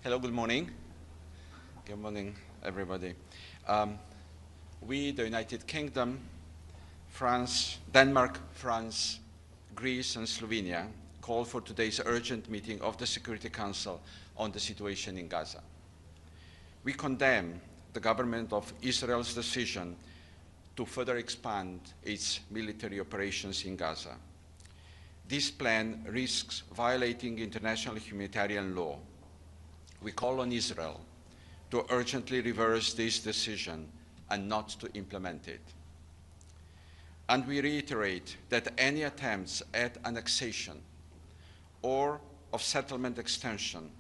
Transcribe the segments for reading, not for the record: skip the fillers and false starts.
Hello, good morning. Good morning, everybody. We, the United Kingdom, Denmark, France, Greece, and Slovenia, call for today's urgent meeting of the Security Council on the situation in Gaza. We condemn the government of Israel's decision to further expand its military operations in Gaza. This plan risks violating international humanitarian law. We call on Israel to urgently reverse this decision and not to implement it. And we reiterate that any attempts at annexation or of settlement extension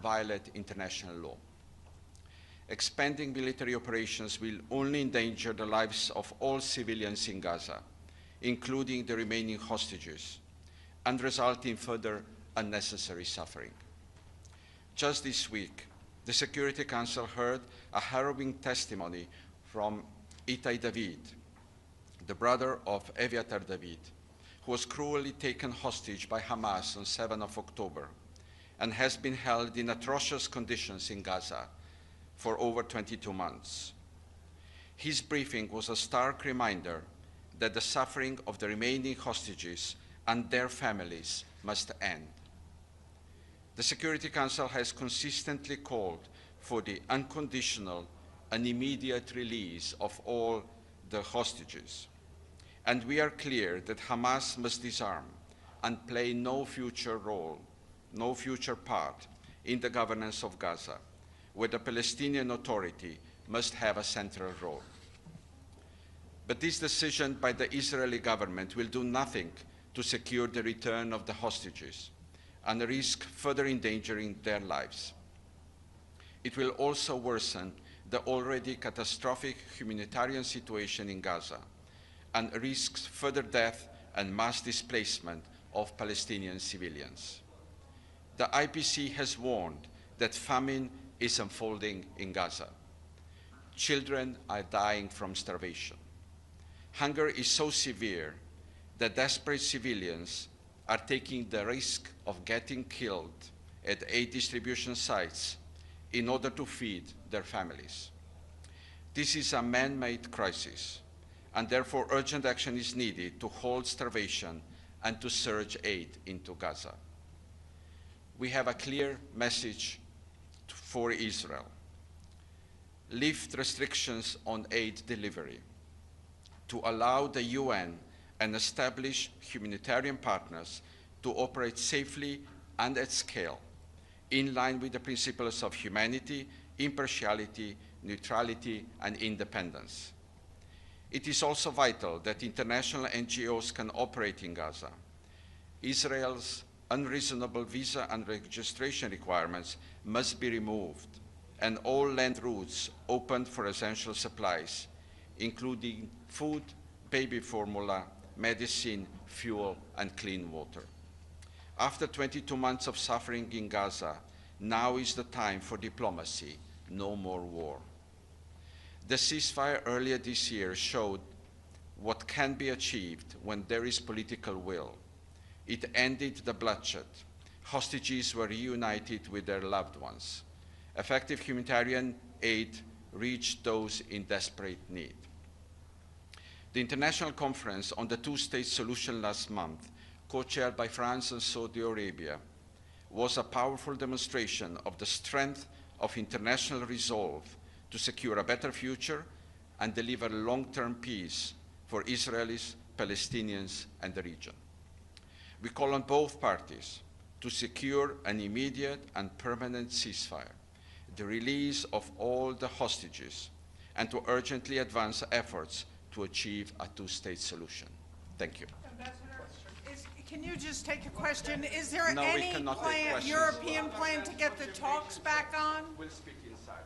violate international law. Expanding military operations will only endanger the lives of all civilians in Gaza, including the remaining hostages, and result in further unnecessary suffering. Just this week, the Security Council heard a harrowing testimony from Itai David, the brother of Eviatar David, who was cruelly taken hostage by Hamas on 7 October and has been held in atrocious conditions in Gaza for over 22 months. His briefing was a stark reminder that the suffering of the remaining hostages and their families must end. The Security Council has consistently called for the unconditional and immediate release of all the hostages. And we are clear that Hamas must disarm and play no future role, no future part in the governance of Gaza, where the Palestinian Authority must have a central role. But this decision by the Israeli government will do nothing to secure the return of the hostages and risk further endangering their lives. It will also worsen the already catastrophic humanitarian situation in Gaza and risks further death and mass displacement of Palestinian civilians. The IPC has warned that famine is unfolding in Gaza. Children are dying from starvation. Hunger is so severe that desperate civilians are taking the risk of getting killed at aid distribution sites in order to feed their families. This is a man-made crisis, and therefore urgent action is needed to halt starvation and to surge aid into Gaza. We have a clear message for Israel. Lift restrictions on aid delivery to allow the UN and establish humanitarian partners to operate safely and at scale, in line with the principles of humanity, impartiality, neutrality, and independence. It is also vital that international NGOs can operate in Gaza. Israel's unreasonable visa and registration requirements must be removed, and all land routes opened for essential supplies, including food, baby formula, medicine, fuel, and clean water. After 22 months of suffering in Gaza, now is the time for diplomacy, no more war. The ceasefire earlier this year showed what can be achieved when there is political will. It ended the bloodshed. Hostages were reunited with their loved ones. Effective humanitarian aid reached those in desperate need. The International Conference on the Two-State Solution last month, co-chaired by France and Saudi Arabia, was a powerful demonstration of the strength of international resolve to secure a better future and deliver long-term peace for Israelis, Palestinians, and the region. We call on both parties to secure an immediate and permanent ceasefire, the release of all the hostages, and to urgently advance efforts to achieve a two-state solution. Thank you. Can you just take a question? Is there No, any European plan to get the talks back on? We'll speak inside.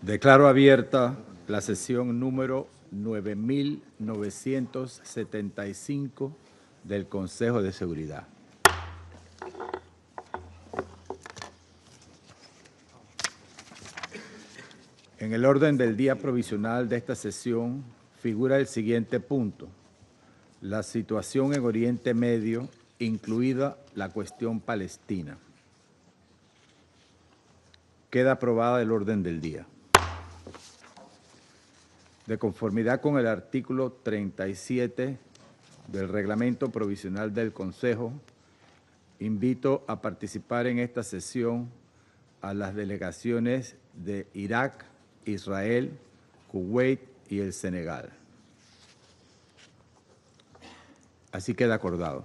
Declaro abierta la sesión número 9975 del Consejo de Seguridad. En el orden del día provisional de esta sesión figura el siguiente punto: la situación en Oriente Medio, incluida la cuestión palestina. Queda aprobada el orden del día. De conformidad con el artículo 37 del Reglamento Provisional del Consejo, invito a participar en esta sesión a las delegaciones de Irak, Israel, Kuwait y el Senegal. Así queda acordado.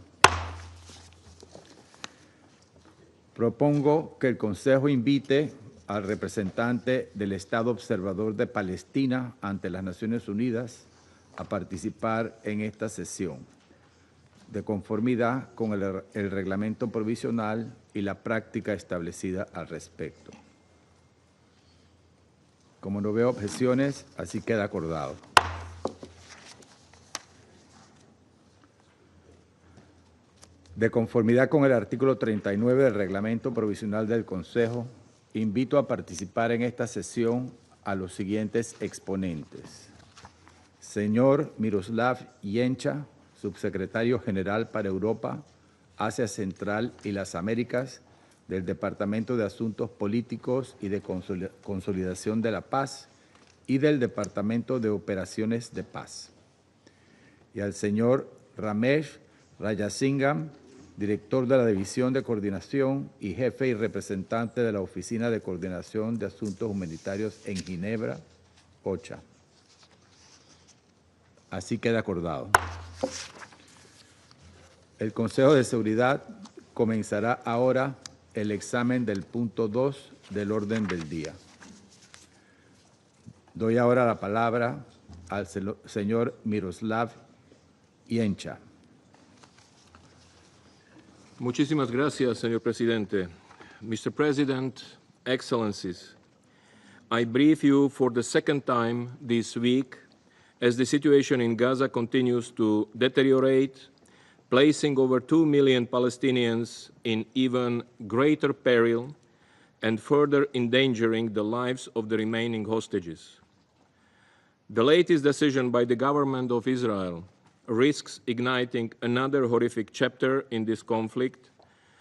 Propongo que el Consejo invite al representante del Estado observador de Palestina ante las Naciones Unidas a participar en esta sesión, de conformidad con el reglamento provisional y la práctica establecida al respecto. Como no veo objeciones, así queda acordado. De conformidad con el artículo 39 del Reglamento Provisional del Consejo, invito a participar en esta sesión a los siguientes exponentes: señor Miroslav Yencha, subsecretario general para Europa, Asia Central y las Américas del Departamento de Asuntos Políticos y de Consolidación de la Paz y del Departamento de Operaciones de Paz. Y al señor Ramesh Rajasingam, director de la División de Coordinación y jefe y representante de la Oficina de Coordinación de Asuntos Humanitarios en Ginebra, OCHA. Así queda acordado. El Consejo de Seguridad comenzará ahora el examen del punto 2 del orden del día. Doy ahora la palabra al señor Miroslav Yencha. Muchísimas gracias, señor presidente. Mr. President, Excellencies, I brief you for the second time this week as the situation in Gaza continues to deteriorate, placing over 2 million Palestinians in even greater peril and further endangering the lives of the remaining hostages. The latest decision by the government of Israel risks igniting another horrific chapter in this conflict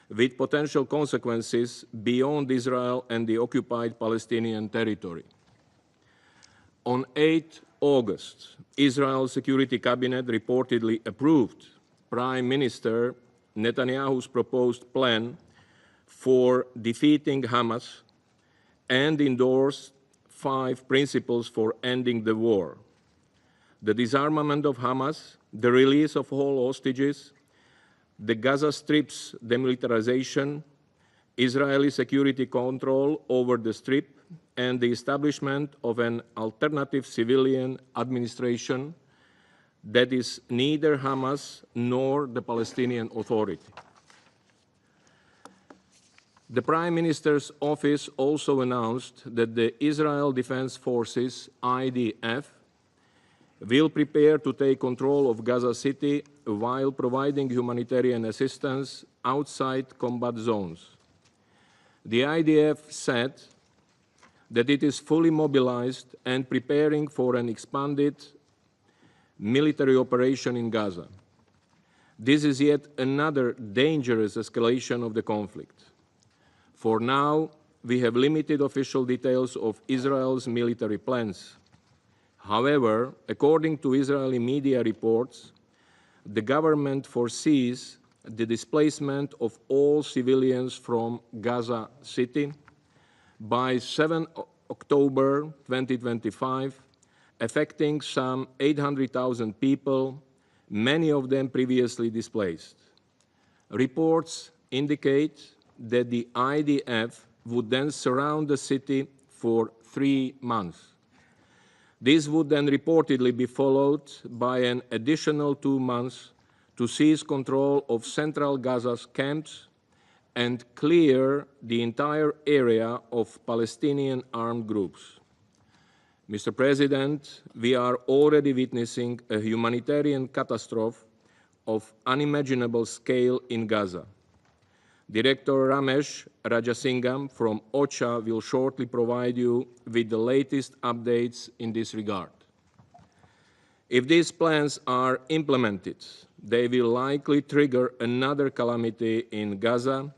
with potential consequences beyond Israel and the occupied Palestinian territory. On 8 August, Israel's Security Cabinet reportedly approved Prime Minister Netanyahu's proposed plan for defeating Hamas and endorsed 5 principles for ending the war: the disarmament of Hamas, the release of all hostages, the Gaza Strip's demilitarization, Israeli security control over the Strip, and the establishment of an alternative civilian administration that is neither Hamas nor the Palestinian Authority. The Prime Minister's office also announced that the Israel Defense Forces, IDF, will prepare to take control of Gaza City while providing humanitarian assistance outside combat zones. The IDF said that it is fully mobilized and preparing for an expanded military operation in Gaza. This is yet another dangerous escalation of the conflict. For now, we have limited official details of Israel's military plans. However, according to Israeli media reports, the government foresees the displacement of all civilians from Gaza City by 7 October 2025, affecting some 800,000 people, many of them previously displaced. Reports indicate that the IDF would then surround the city for 3 months. This would then reportedly be followed by an additional 2 months to seize control of central Gaza's camps and clear the entire area of Palestinian armed groups. Mr. President, we are already witnessing a humanitarian catastrophe of unimaginable scale in Gaza. Director Ramesh Rajasingham from OCHA will shortly provide you with the latest updates in this regard. If these plans are implemented, they will likely trigger another calamity in Gaza,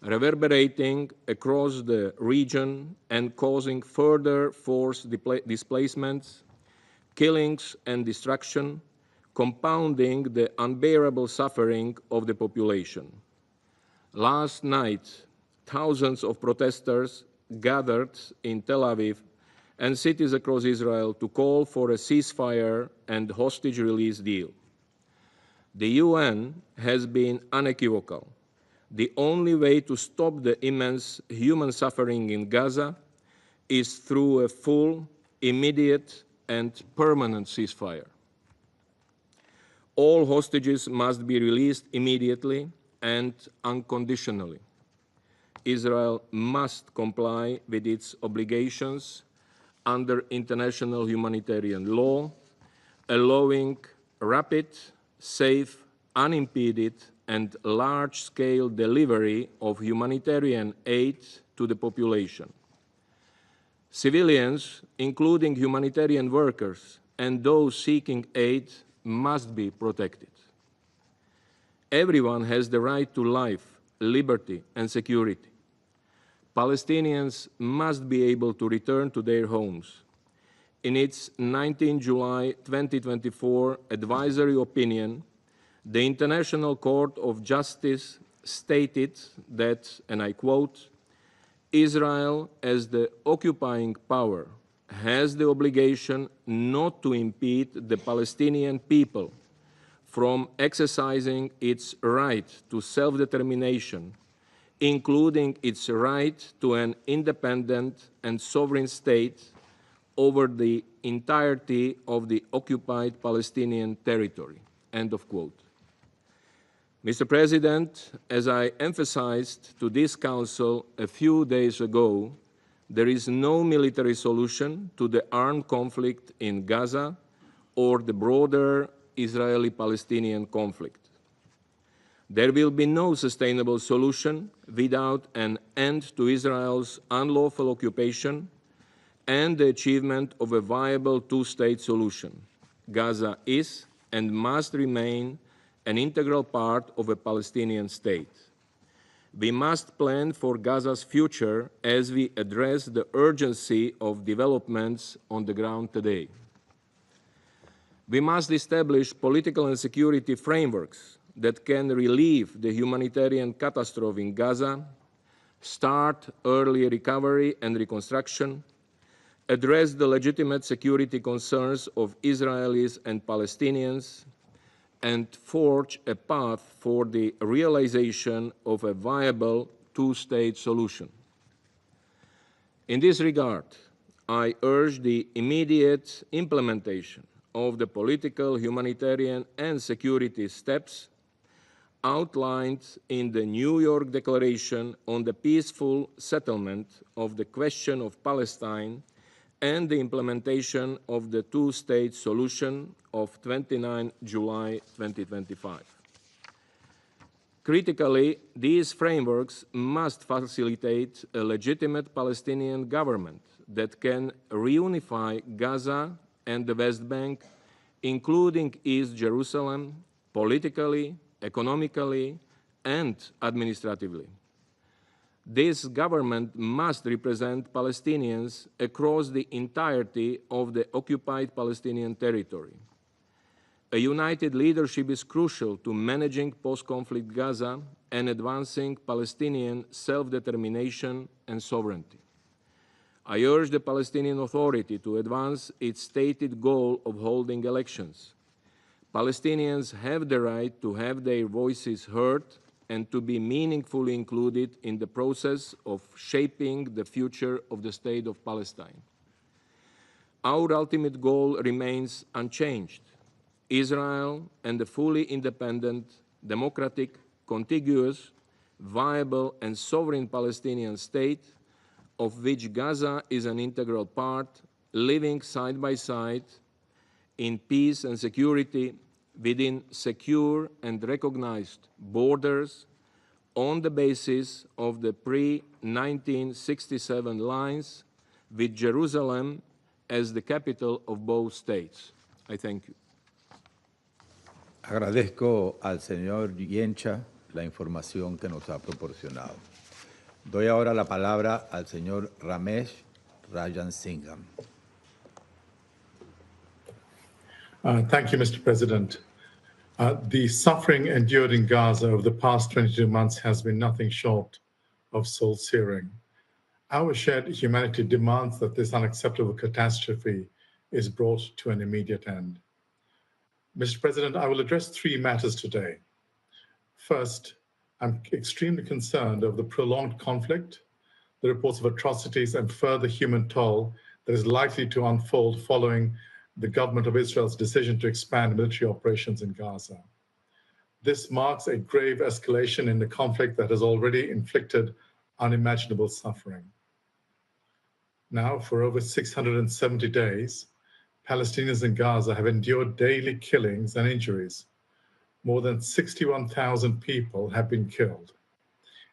reverberating across the region and causing further forced displacements, killings, and destruction, compounding the unbearable suffering of the population. Last night, thousands of protesters gathered in Tel Aviv and cities across Israel to call for a ceasefire and hostage release deal. The UN has been unequivocal. The only way to stop the immense human suffering in Gaza is through a full, immediate, and permanent ceasefire. All hostages must be released immediately and unconditionally. Israel must comply with its obligations under international humanitarian law, allowing rapid, safe, unimpeded, and large-scale delivery of humanitarian aid to the population. Civilians, including humanitarian workers and those seeking aid, must be protected. Everyone has the right to life, liberty, and security. Palestinians must be able to return to their homes. In its 19 July 2024 advisory opinion, the International Court of Justice stated that, and I quote, Israel, as the occupying power, has the obligation not to impede the Palestinian people from exercising its right to self-determination, including its right to an independent and sovereign state over the entirety of the occupied Palestinian territory, end of quote. Mr. President, as I emphasized to this Council a few days ago, there is no military solution to the armed conflict in Gaza or the broader Israeli-Palestinian conflict. There will be no sustainable solution without an end to Israel's unlawful occupation and the achievement of a viable two-state solution. Gaza is and must remain an integral part of a Palestinian state. We must plan for Gaza's future as we address the urgency of developments on the ground today. We must establish political and security frameworks that can relieve the humanitarian catastrophe in Gaza, start early recovery and reconstruction, address the legitimate security concerns of Israelis and Palestinians, and forge a path for the realization of a viable two-state solution. In this regard, I urge the immediate implementation of the political, humanitarian, and security steps outlined in the New York Declaration on the peaceful settlement of the question of Palestine and the implementation of the two-state solution of 29 July 2025. Critically, these frameworks must facilitate a legitimate Palestinian government that can reunify Gaza and the West Bank, including East Jerusalem, politically, economically, and administratively. This government must represent Palestinians across the entirety of the occupied Palestinian territory. A united leadership is crucial to managing post-conflict Gaza and advancing Palestinian self-determination and sovereignty. I urge the Palestinian Authority to advance its stated goal of holding elections. Palestinians have the right to have their voices heard and to be meaningfully included in the process of shaping the future of the State of Palestine. Our ultimate goal remains unchanged: Israel and a fully independent, democratic, contiguous, viable, and sovereign Palestinian state, of which Gaza is an integral part, living side by side in peace and security within secure and recognized borders on the basis of the pre-1967 lines, with Jerusalem as the capital of both states. I thank you. Agradezco al señor Yencha la información que nos ha proporcionado. Doy ahora la palabra al señor Ramesh Rajan Singham. Thank you, Mr. President. The suffering endured in Gaza over the past 22 months has been nothing short of soul-searing. Our shared humanity demands that this unacceptable catastrophe is brought to an immediate end. Mr. President, I will address three matters today. First, I'm extremely concerned over the prolonged conflict, the reports of atrocities and further human toll that is likely to unfold following the government of Israel's decision to expand military operations in Gaza. This marks a grave escalation in the conflict that has already inflicted unimaginable suffering. Now, for over 670 days, Palestinians in Gaza have endured daily killings and injuries. More than 61,000 people have been killed,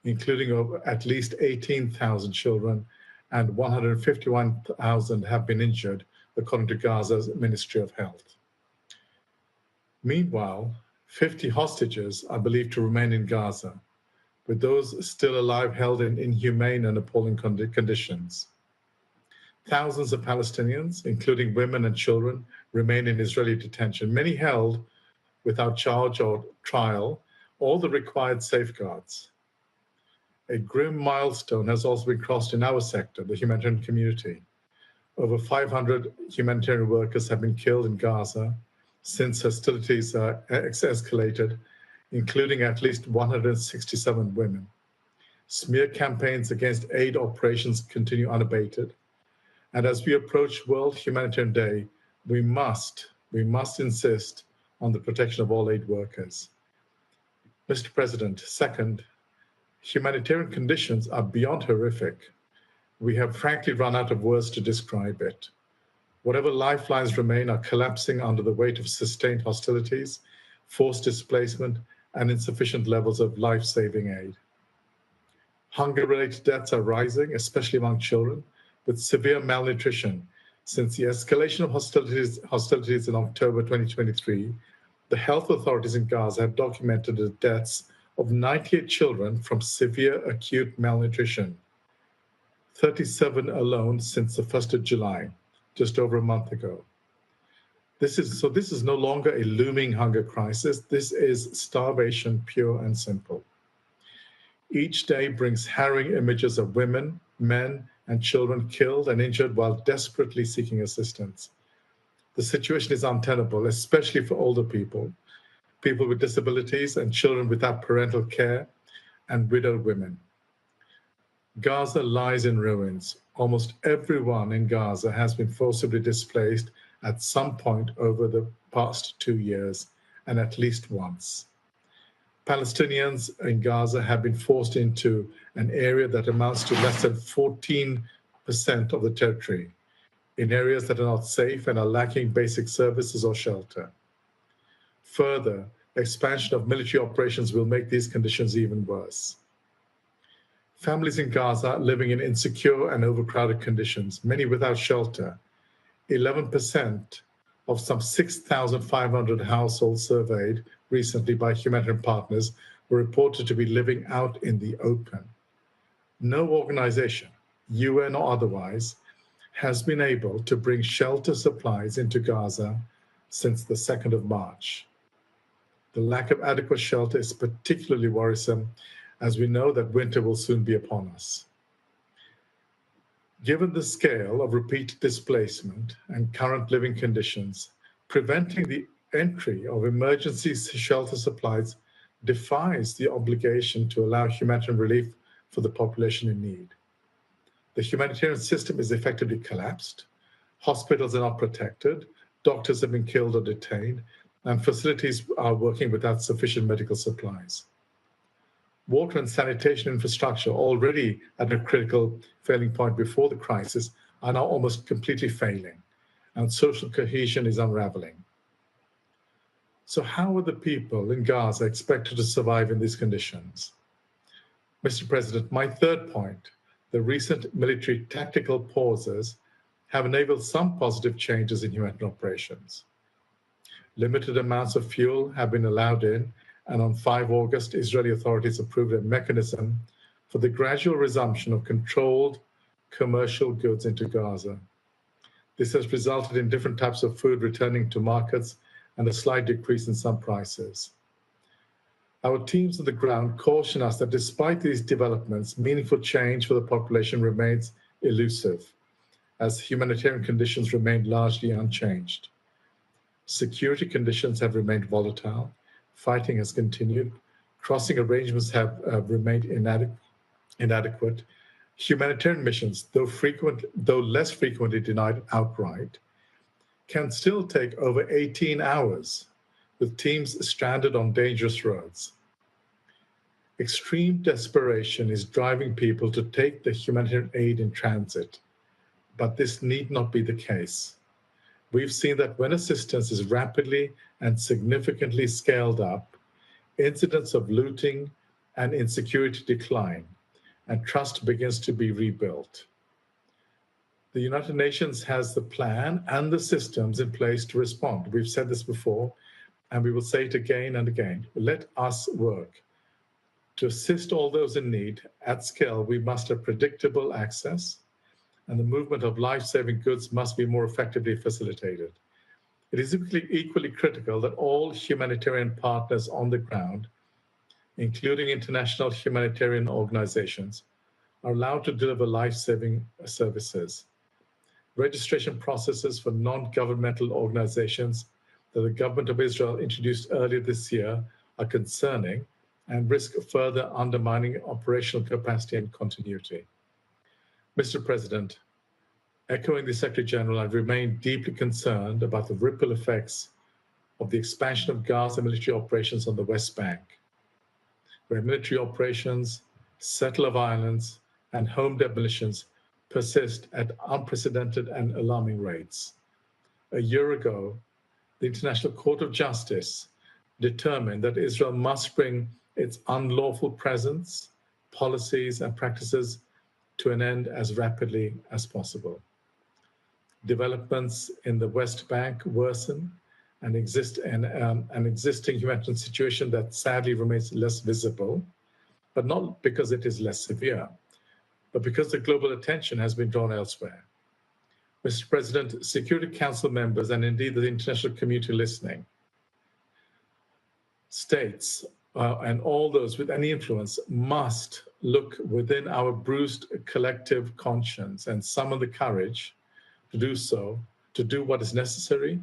including at least 18,000 children, and 151,000 have been injured, according to Gaza's Ministry of Health. Meanwhile, 50 hostages are believed to remain in Gaza, with those still alive held in inhumane and appalling conditions. Thousands of Palestinians, including women and children, remain in Israeli detention, many held without charge or trial, all the required safeguards. A grim milestone has also been crossed in our sector, the humanitarian community. Over 500 humanitarian workers have been killed in Gaza since hostilities escalated, including at least 167 women. Smear campaigns against aid operations continue unabated. And as we approach World Humanitarian Day, we must insist on the protection of all aid workers. Mr. President, second, humanitarian conditions are beyond horrific. We have frankly run out of words to describe it. Whatever lifelines remain are collapsing under the weight of sustained hostilities, forced displacement, and insufficient levels of life-saving aid. Hunger-related deaths are rising, especially among children, with severe malnutrition. Since the escalation of hostilities in October 2023, the health authorities in Gaza have documented the deaths of 98 children from severe acute malnutrition. 37 alone since the 1st of July, just over a month ago. This is no longer a looming hunger crisis. This is starvation, pure and simple. Each day brings harrowing images of women, men, and children killed and injured while desperately seeking assistance. The situation is untenable, especially for older people, people with disabilities, and children without parental care, and widowed women. Gaza lies in ruins. Almost everyone in Gaza has been forcibly displaced at some point over the past 2 years, and at least once. Palestinians in Gaza have been forced into an area that amounts to less than 14% of the territory, in areas that are not safe and are lacking basic services or shelter. Further, expansion of military operations will make these conditions even worse. Families in Gaza living in insecure and overcrowded conditions, many without shelter. 11% of some 6,500 households surveyed recently by humanitarian partners were reported to be living out in the open. No organization, UN or otherwise, has been able to bring shelter supplies into Gaza since the 2nd of March. The lack of adequate shelter is particularly worrisome, as we know that winter will soon be upon us. Given the scale of repeated displacement and current living conditions, preventing the entry of emergency shelter supplies defies the obligation to allow humanitarian relief for the population in need. The humanitarian system is effectively collapsed, hospitals are not protected, doctors have been killed or detained, and facilities are working without sufficient medical supplies. Water and sanitation infrastructure, already at a critical failing point before the crisis, are now almost completely failing, and social cohesion is unraveling. So how are the people in Gaza expected to survive in these conditions? Mr. President, my third point, the recent military tactical pauses have enabled some positive changes in humanitarian operations. Limited amounts of fuel have been allowed in, and on 5 August, Israeli authorities approved a mechanism for the gradual resumption of controlled commercial goods into Gaza. This has resulted in different types of food returning to markets and a slight decrease in some prices. Our teams on the ground caution us that despite these developments, meaningful change for the population remains elusive, as humanitarian conditions remain largely unchanged. Security conditions have remained volatile, fighting has continued, crossing arrangements have remained inadequate. Humanitarian missions, though less frequently denied outright, can still take over 18 hours, with teams stranded on dangerous roads. Extreme desperation is driving people to take the humanitarian aid in transit, but this need not be the case. We've seen that when assistance is rapidly and significantly scaled up, incidents of looting and insecurity decline, and trust begins to be rebuilt. The United Nations has the plan and the systems in place to respond. We've said this before, and we will say it again and again. Let us work. To assist all those in need at scale, we must have predictable access, and the movement of life-saving goods must be more effectively facilitated. It is equally critical that all humanitarian partners on the ground, including international humanitarian organizations, are allowed to deliver life-saving services. Registration processes for non-governmental organizations that the government of Israel introduced earlier this year are concerning and risk further undermining operational capacity and continuity. Mr. President, echoing the Secretary General, I remain deeply concerned about the ripple effects of the expansion of Gaza military operations on the West Bank, where military operations, settler violence, and home demolitions persist at unprecedented and alarming rates. A year ago, the International Court of Justice determined that Israel must bring its unlawful presence, policies, and practices to an end as rapidly as possible. Developments in the West Bank worsen and an existing humanitarian situation that sadly remains less visible, but not because it is less severe, but because the global attention has been drawn elsewhere. Mr. President, Security Council members, and indeed the international community listening, states and all those with any influence must look within our bruised collective conscience and summon the courage to do so, to do what is necessary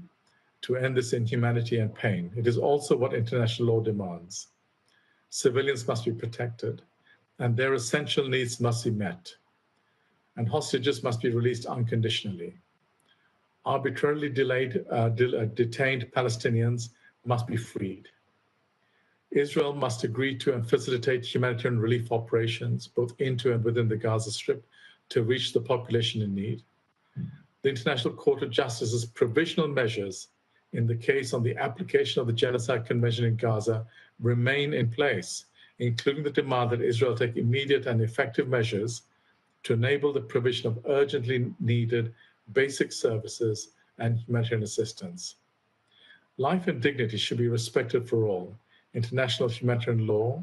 to end this inhumanity and pain. It is also what international law demands. Civilians must be protected, and their essential needs must be met, and hostages must be released unconditionally. Arbitrarily detained Palestinians must be freed. Israel must agree to and facilitate humanitarian relief operations, both into and within the Gaza Strip, to reach the population in need. The International Court of Justice's provisional measures in the case on the application of the Genocide Convention in Gaza remain in place, including the demand that Israel take immediate and effective measures to enable the provision of urgently needed basic services and humanitarian assistance. Life and dignity should be respected for all. International humanitarian law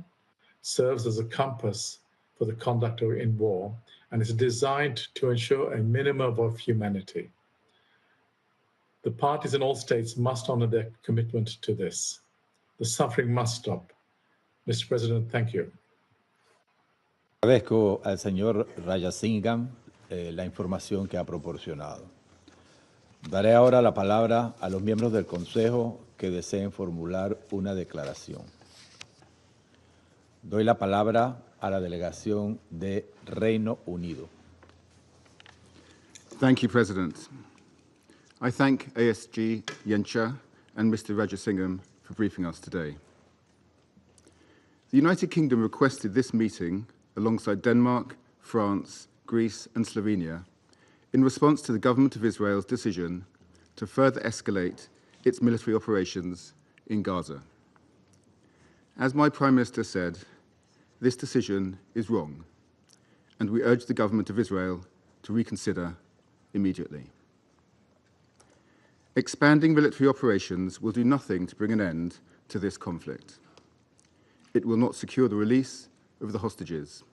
serves as a compass for the conduct in war and is designed to ensure a minimum of humanity. The parties in all states must honor their commitment to this. The suffering must stop. Mr. President, thank you. Agradezco al señor Rajasingham la información que ha proporcionado. Daré ahora la palabra a los miembros del Consejo que deseen formular una declaración. Doy la palabra a la delegación de Reino Unido. Thank you, President. I thank ASG Yencha and Mr. Rajasingham for briefing us today. The United Kingdom requested this meeting alongside Denmark, France, Greece and Slovenia in response to the government of Israel's decision to further escalate its military operations in Gaza. As my Prime Minister said, this decision is wrong, and we urge the government of Israel to reconsider immediately. Expanding military operations will do nothing to bring an end to this conflict. It will not secure the release of the hostages.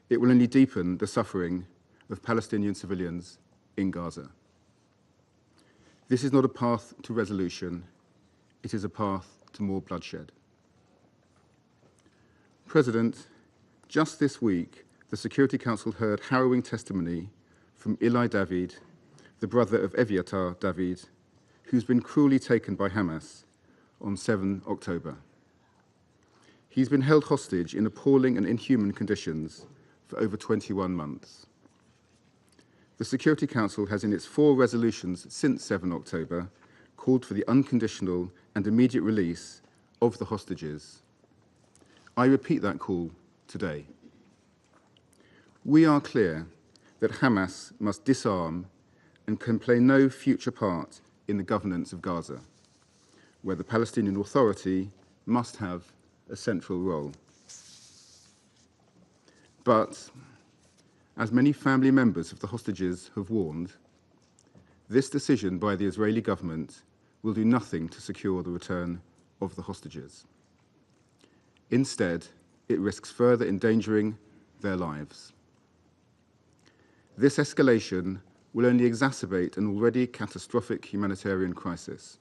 It will only deepen the suffering of Palestinian civilians in Gaza. This is not a path to resolution. It is a path to more bloodshed. President, just this week, the Security Council heard harrowing testimony from Eli David, the brother of Eviatar David, who's been cruelly taken by Hamas on 7 October. He's been held hostage in appalling and inhuman conditions for over 21 months. The Security Council has, in its 4 resolutions since 7 October, called for the unconditional and immediate release of the hostages. I repeat that call today. We are clear that Hamas must disarm and can play no future part in the governance of Gaza, where the Palestinian Authority must have a central role. But, as many family members of the hostages have warned, this decision by the Israeli government will do nothing to secure the return of the hostages. Instead, it risks further endangering their lives. This escalation will only exacerbate an already catastrophic humanitarian crisis,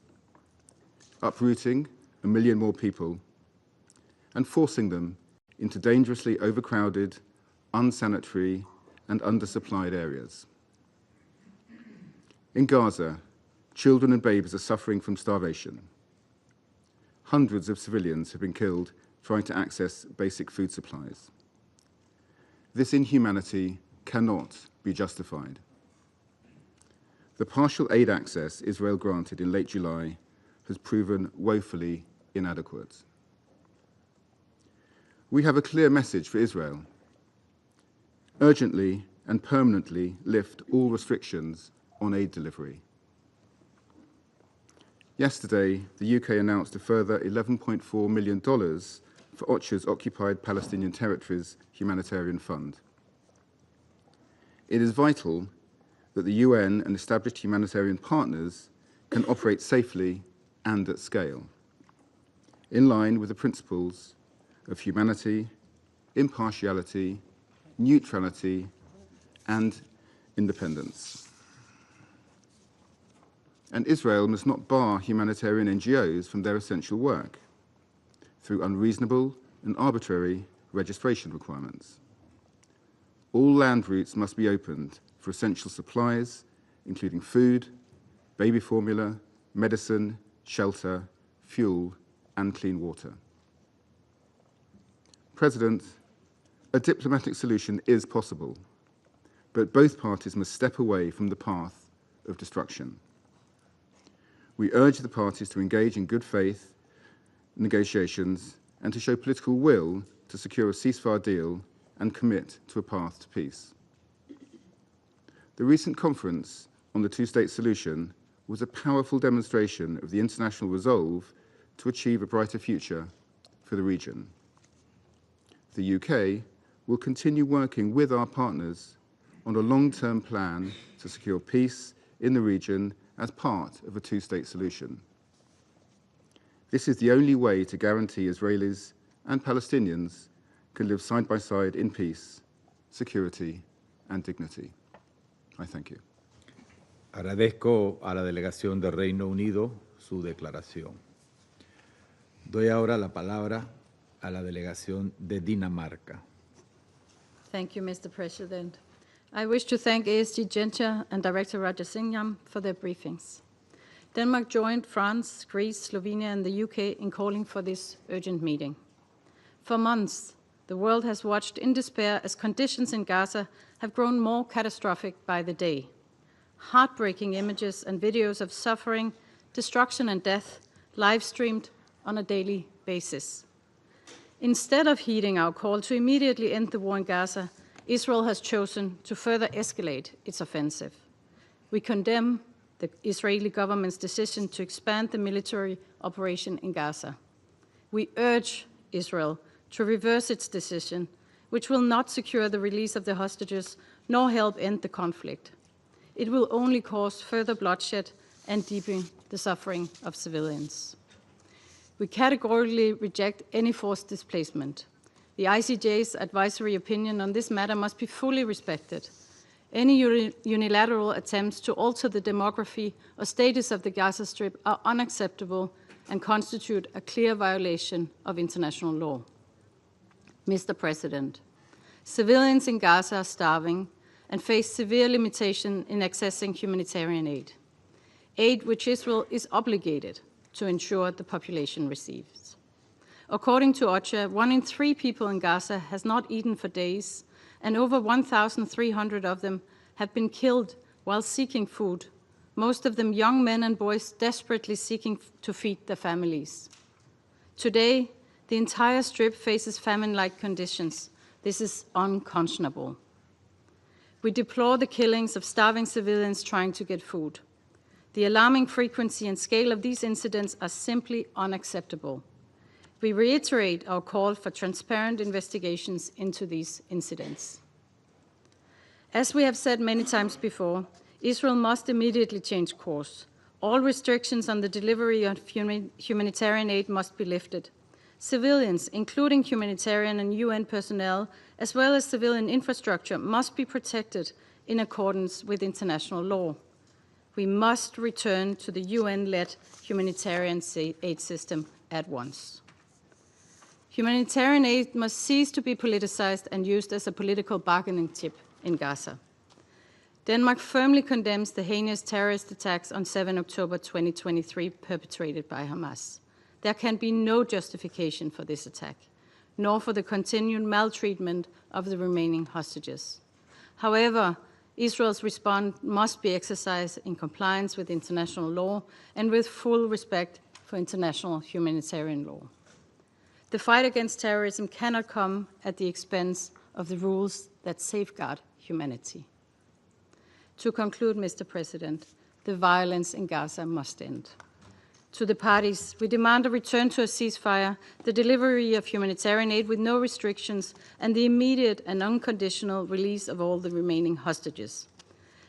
uprooting 1 million more people and forcing them into dangerously overcrowded, unsanitary, and undersupplied areas. In Gaza, children and babies are suffering from starvation. Hundreds of civilians have been killed trying to access basic food supplies. This inhumanity cannot be justified. The partial aid access Israel granted in late July has proven woefully inadequate. We have a clear message for Israel. Urgently and permanently lift all restrictions on aid delivery. Yesterday, the UK announced a further $11.4 million for OCHA's Occupied Palestinian Territories Humanitarian Fund. It is vital that the UN and established humanitarian partners can operate safely and at scale, in line with the principles of humanity, impartiality, neutrality, and independence. And Israel must not bar humanitarian NGOs from their essential work through unreasonable and arbitrary registration requirements. All land routes must be opened for essential supplies, including food, baby formula, medicine, shelter, fuel, and clean water. President, a diplomatic solution is possible, but both parties must step away from the path of destruction. We urge the parties to engage in good faith negotiations and to show political will to secure a ceasefire deal and commit to a path to peace. The recent conference on the two-state solution was a powerful demonstration of the international resolve to achieve a brighter future for the region. The UK will continue working with our partners on a long-term plan to secure peace in the region as part of a two-state solution. This is the only way to guarantee Israelis and Palestinians can live side by side in peace, security, and dignity. I thank you. Agradezco a la delegación del Reino Unido su declaración. Doy ahora la palabra a la delegación de Dinamarca. Thank you, Mr. President. I wish to thank ASG Genscher and Director Rajasingham for their briefings. Denmark joined France, Greece, Slovenia, and the UK in calling for this urgent meeting. For months, the world has watched in despair as conditions in Gaza have grown more catastrophic by the day. Heartbreaking images and videos of suffering, destruction, and death live-streamed on a daily basis. Instead of heeding our call to immediately end the war in Gaza, Israel has chosen to further escalate its offensive. We condemn the Israeli government's decision to expand the military operation in Gaza. We urge Israel to reverse its decision, which will not secure the release of the hostages nor help end the conflict. It will only cause further bloodshed and deepen the suffering of civilians. We categorically reject any forced displacement. The ICJ's advisory opinion on this matter must be fully respected. Any unilateral attempts to alter the demography or status of the Gaza Strip are unacceptable and constitute a clear violation of international law. Mr. President, civilians in Gaza are starving and face severe limitation in accessing humanitarian aid which Israel is obligated to ensure the population receives. According to OCHA, 1 in 3 people in Gaza has not eaten for days, and over 1,300 of them have been killed while seeking food, most of them young men and boys desperately seeking to feed their families. Today, the entire Strip faces famine-like conditions. This is unconscionable. We deplore the killings of starving civilians trying to get food. The alarming frequency and scale of these incidents are simply unacceptable. We reiterate our call for transparent investigations into these incidents. As we have said many times before, Israel must immediately change course. All restrictions on the delivery of humanitarian aid must be lifted. Civilians, including humanitarian and UN personnel, as well as civilian infrastructure, must be protected in accordance with international law. We must return to the UN-led humanitarian aid system at once. Humanitarian aid must cease to be politicized and used as a political bargaining chip in Gaza. Denmark firmly condemns the heinous terrorist attacks on 7 October 2023 perpetrated by Hamas. There can be no justification for this attack, nor for the continued maltreatment of the remaining hostages. However, Israel's response must be exercised in compliance with international law and with full respect for international humanitarian law. The fight against terrorism cannot come at the expense of the rules that safeguard humanity. To conclude, Mr. President, the violence in Gaza must end. To the parties, we demand a return to a ceasefire, the delivery of humanitarian aid with no restrictions, and the immediate and unconditional release of all the remaining hostages.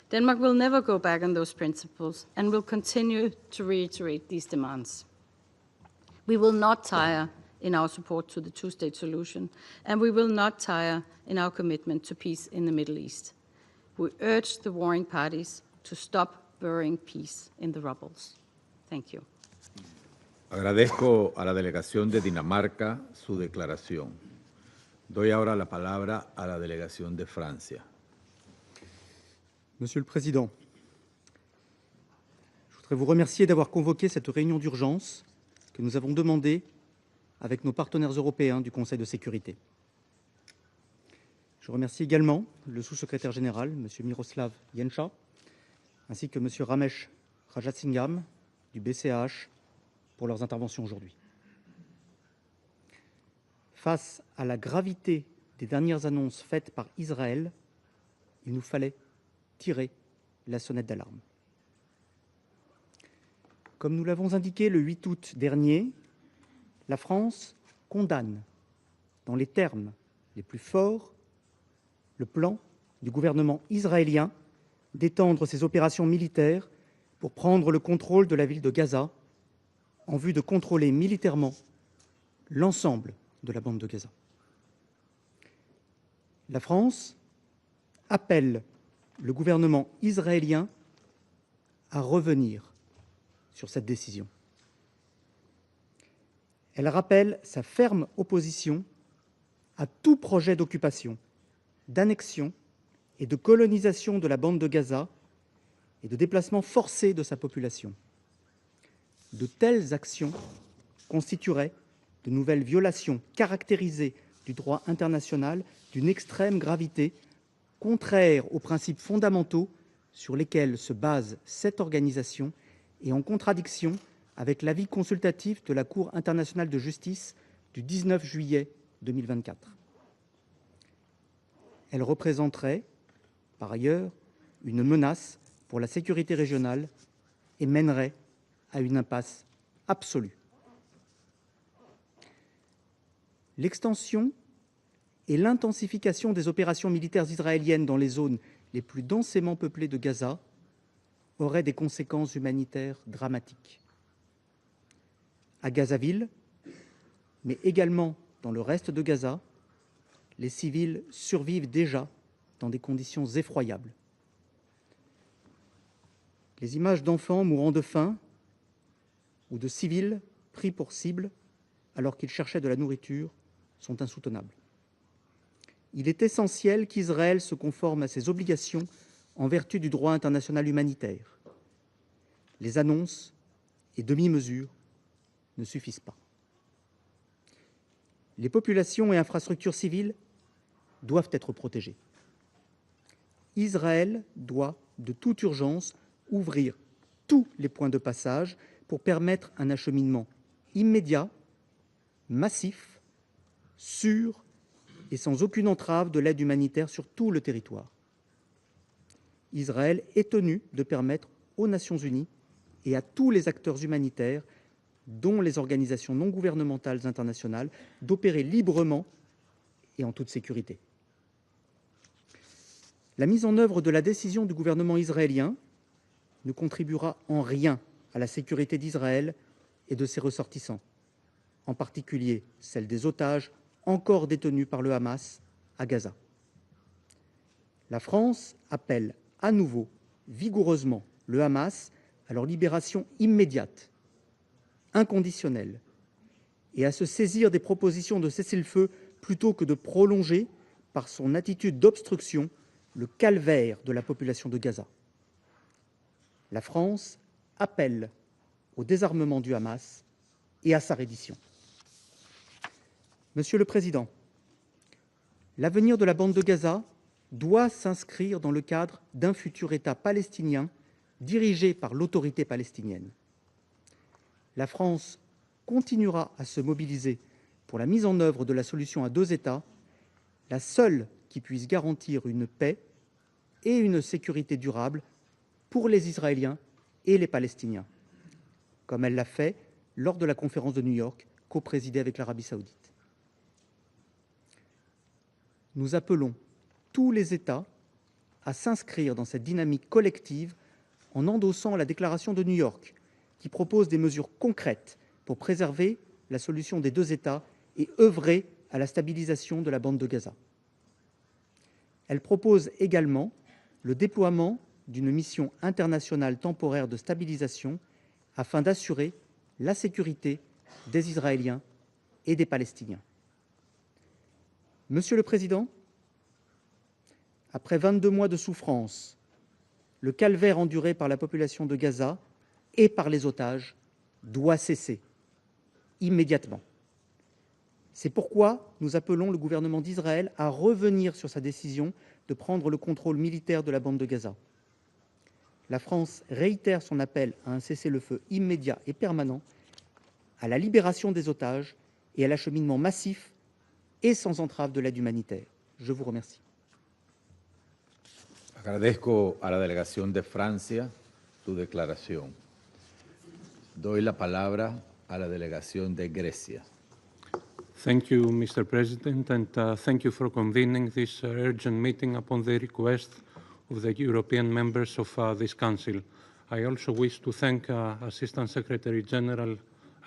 Denmark will never go back on those principles and will continue to reiterate these demands. We will not tire in our support to the two-state solution, and we will not tire in our commitment to peace in the Middle East. We urge the warring parties to stop burying peace in the rubbles. Thank you. Agradezco a la delegación de Dinamarca su declaración. Doy ahora la palabra a la delegación de Francia. Monsieur le Président, je voudrais vous remercier d'avoir convoqué cette réunion d'urgence que nous avons demandée avec nos partenaires européens du Conseil de sécurité. Je remercie également le sous-secrétaire général, M. Miroslav Jenča, ainsi que M. Ramesh Rajasingham du BCAH pour leurs interventions aujourd'hui. Face à la gravité des dernières annonces faites par Israël, il nous fallait tirer la sonnette d'alarme. Comme nous l'avons indiqué le 8 août dernier, la France condamne, dans les termes les plus forts, le plan du gouvernement israélien d'étendre ses opérations militaires pour prendre le contrôle de la ville de Gaza en vue de contrôler militairement l'ensemble de la bande de Gaza. La France appelle le gouvernement israélien à revenir sur cette décision. Elle rappelle sa ferme opposition à tout projet d'occupation, d'annexion et de colonisation de la bande de Gaza et de déplacement forcé de sa population. De telles actions constitueraient de nouvelles violations caractérisées du droit international d'une extrême gravité, contraires aux principes fondamentaux sur lesquels se base cette organisation et en contradiction avec l'avis consultatif de la Cour internationale de justice du 19 juillet 2024. Elle représenterait, par ailleurs, une menace pour la sécurité régionale et mènerait à une impasse absolue. L'extension et l'intensification des opérations militaires israéliennes dans les zones les plus densément peuplées de Gaza auraient des conséquences humanitaires dramatiques. À Gazaville, mais également dans le reste de Gaza, les civils survivent déjà dans des conditions effroyables. Les images d'enfants mourant de faim ou de civils pris pour cible alors qu'ils cherchaient de la nourriture sont insoutenables. Il est essentiel qu'Israël se conforme à ses obligations en vertu du droit international humanitaire. Les annonces et demi-mesures ne suffisent pas. Les populations et infrastructures civiles doivent être protégées. Israël doit, de toute urgence, ouvrir tous les points de passage pour permettre un acheminement immédiat, massif, sûr et sans aucune entrave de l'aide humanitaire sur tout le territoire. Israël est tenu de permettre aux Nations unies et à tous les acteurs humanitaires, dont les organisations non gouvernementales internationales, d'opérer librement et en toute sécurité. La mise en œuvre de la décision du gouvernement israélien ne contribuera en rien à la sécurité d'Israël et de ses ressortissants, en particulier celle des otages encore détenus par le Hamas à Gaza. La France appelle à nouveau vigoureusement le Hamas à leur libération immédiate, inconditionnelle, et à se saisir des propositions de cessez-le-feu plutôt que de prolonger, par son attitude d'obstruction, le calvaire de la population de Gaza. La France appelle au désarmement du Hamas et à sa reddition. Monsieur le Président, l'avenir de la bande de Gaza doit s'inscrire dans le cadre d'un futur État palestinien dirigé par l'autorité palestinienne. La France continuera à se mobiliser pour la mise en œuvre de la solution à deux États, la seule qui puisse garantir une paix et une sécurité durable pour les Israéliens et les Palestiniens, comme elle l'a fait lors de la conférence de New York, coprésidée avec l'Arabie saoudite. Nous appelons tous les États à s'inscrire dans cette dynamique collective en endossant la déclaration de New York, qui propose des mesures concrètes pour préserver la solution des deux États et œuvrer à la stabilisation de la bande de Gaza. Elle propose également le déploiement d'une mission internationale temporaire de stabilisation afin d'assurer la sécurité des Israéliens et des Palestiniens. Monsieur le Président, après 22 mois de souffrance, le calvaire enduré par la population de Gaza et par les otages doit cesser immédiatement. C'est pourquoi nous appelons le gouvernement d'Israël à revenir sur sa décision de prendre le contrôle militaire de la bande de Gaza. La France réitère son appel à un cessez-le-feu immédiat et permanent, à la libération des otages et à l'acheminement massif et sans entrave de l'aide humanitaire. Je vous remercie. Agradezco a la delegación de Francia su declaración. Doy la palabra a la delegación de Grecia. Thank you, Mr. President, and thank you for convening this urgent meeting upon the request of the European members of this Council. I also wish to thank Assistant Secretary General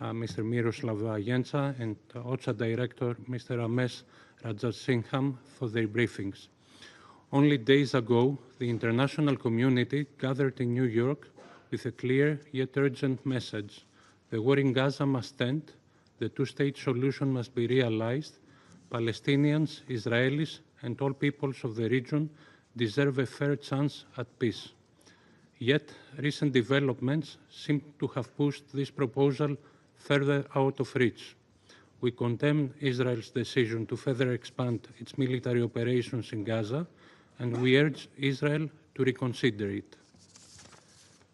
Mr. Miroslav Jenca and OCHA Director Mr. Ramesh Rajasingham for their briefings. Only days ago, the international community gathered in New York with a clear yet urgent message. The war in Gaza must end, the two-state solution must be realized, Palestinians, Israelis, and all peoples of the region deserve a fair chance at peace. Yet, recent developments seem to have pushed this proposal further out of reach. We condemn Israel's decision to further expand its military operations in Gaza, and we urge Israel to reconsider it.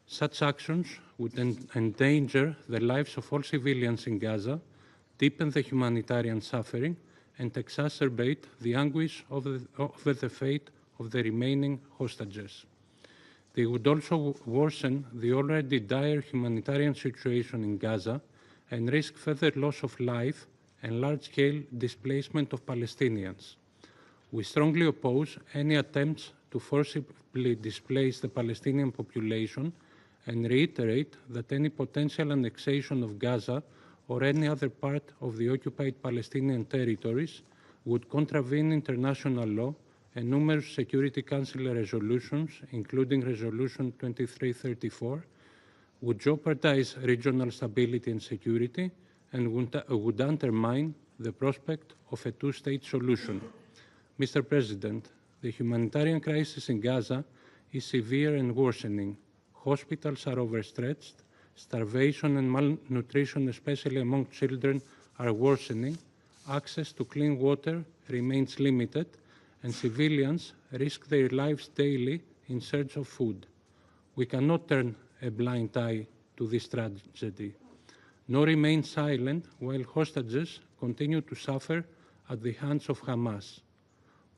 Such actions would endanger the lives of all civilians in Gaza, deepen the humanitarian suffering, and exacerbate the anguish over the fate of the remaining hostages. They would also worsen the already dire humanitarian situation in Gaza and risk further loss of life and large-scale displacement of Palestinians. We strongly oppose any attempts to forcibly displace the Palestinian population and reiterate that any potential annexation of Gaza or any other part of the occupied Palestinian territories would contravene international law and numerous Security Council resolutions, including Resolution 2334, would jeopardize regional stability and security and would undermine the prospect of a two-state solution. Mr. President, the humanitarian crisis in Gaza is severe and worsening. Hospitals are overstretched, starvation and malnutrition, especially among children, are worsening, access to clean water remains limited, and civilians risk their lives daily in search of food. We cannot turn a blind eye to this tragedy, nor remain silent while hostages continue to suffer at the hands of Hamas.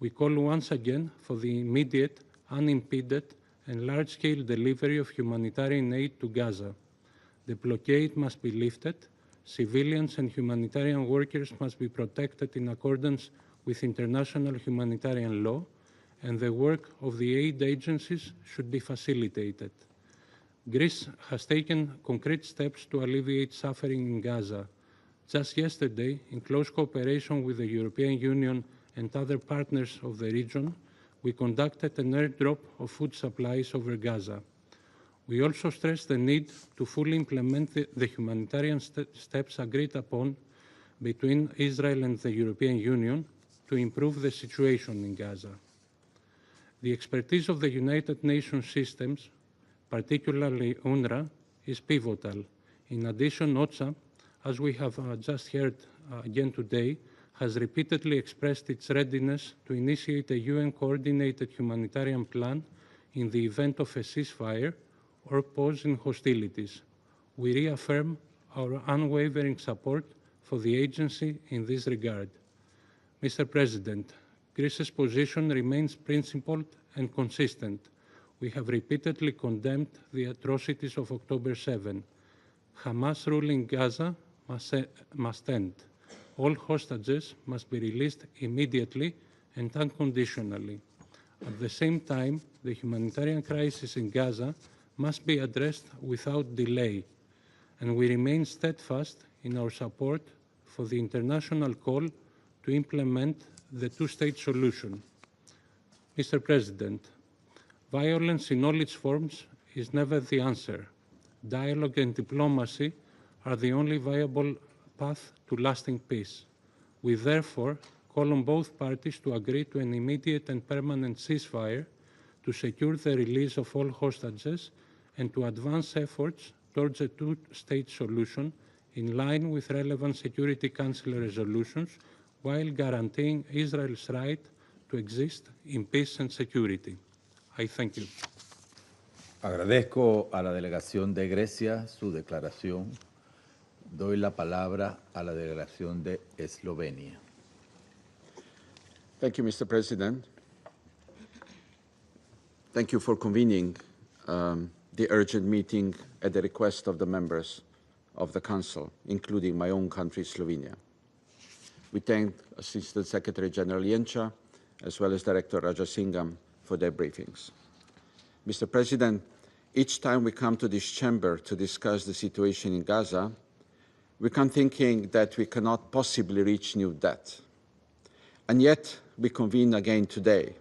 We call once again for the immediate, unimpeded, and large-scale delivery of humanitarian aid to Gaza. The blockade must be lifted, civilians and humanitarian workers must be protected in accordance with international humanitarian law, and the work of the aid agencies should be facilitated. Greece has taken concrete steps to alleviate suffering in Gaza. Just yesterday, in close cooperation with the European Union and other partners of the region, we conducted an airdrop of food supplies over Gaza. We also stressed the need to fully implement the humanitarian steps agreed upon between Israel and the European Union to improve the situation in Gaza. The expertise of the United Nations systems, particularly UNRWA, is pivotal. In addition, OCHA, as we have just heard again today, has repeatedly expressed its readiness to initiate a UN-coordinated humanitarian plan in the event of a ceasefire or pause in hostilities. We reaffirm our unwavering support for the agency in this regard. Mr. President, Greece's position remains principled and consistent. We have repeatedly condemned the atrocities of October 7. Hamas rule in Gaza must end. All hostages must be released immediately and unconditionally. At the same time, the humanitarian crisis in Gaza must be addressed without delay, and we remain steadfast in our support for the international call to implement the two-state solution. Mr. President, violence in all its forms is never the answer. Dialogue and diplomacy are the only viable path to lasting peace. We therefore call on both parties to agree to an immediate and permanent ceasefire to secure the release of all hostages and to advance efforts towards a two-state solution in line with relevant Security Council resolutions while guaranteeing Israel's right to exist in peace and security. I thank you. Agradezco a la delegación de Grecia su declaración. Doy la palabra a la delegación de Eslovenia. Thank you, Mr. President. Thank you for convening the urgent meeting at the request of the members of the Council, including my own country, Slovenia. We thank Assistant Secretary General Jenča, as well as Director Rajasingham, for their briefings. Mr. President, each time we come to this chamber to discuss the situation in Gaza, we come thinking that we cannot possibly reach new depth. And yet, we convene again today,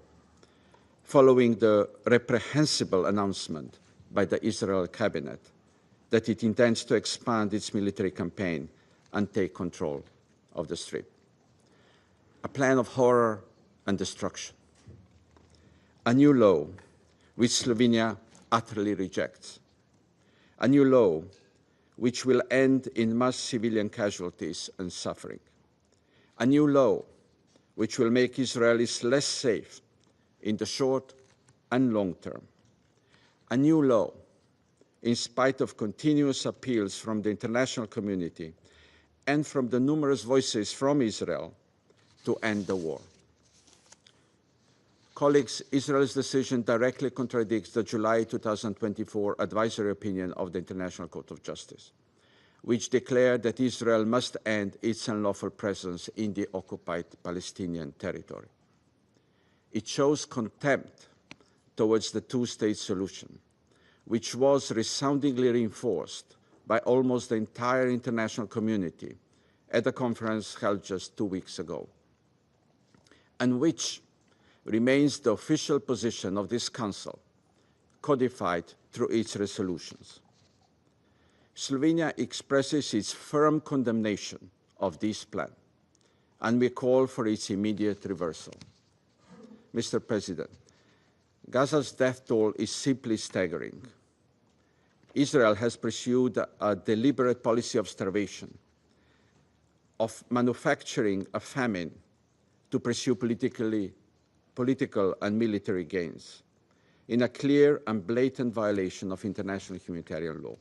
following the reprehensible announcement by the Israel cabinet that it intends to expand its military campaign and take control of the Strip. A plan of horror and destruction. A new law which Slovenia utterly rejects. A new law which will end in mass civilian casualties and suffering. A new law which will make Israelis less safe in the short and long term. A new law, in spite of continuous appeals from the international community and from the numerous voices from Israel, to end the war. Colleagues, Israel's decision directly contradicts the July 2024 advisory opinion of the International Court of Justice, which declared that Israel must end its unlawful presence in the occupied Palestinian territory. It shows contempt towards the two-state solution, which was resoundingly reinforced by almost the entire international community at a conference held just 2 weeks ago, and which remains the official position of this Council, codified through its resolutions. Slovenia expresses its firm condemnation of this plan, and we call for its immediate reversal. Mr. President, Gaza's death toll is simply staggering. Israel has pursued a deliberate policy of starvation, of manufacturing a famine to pursue political and military gains, in a clear and blatant violation of international humanitarian law.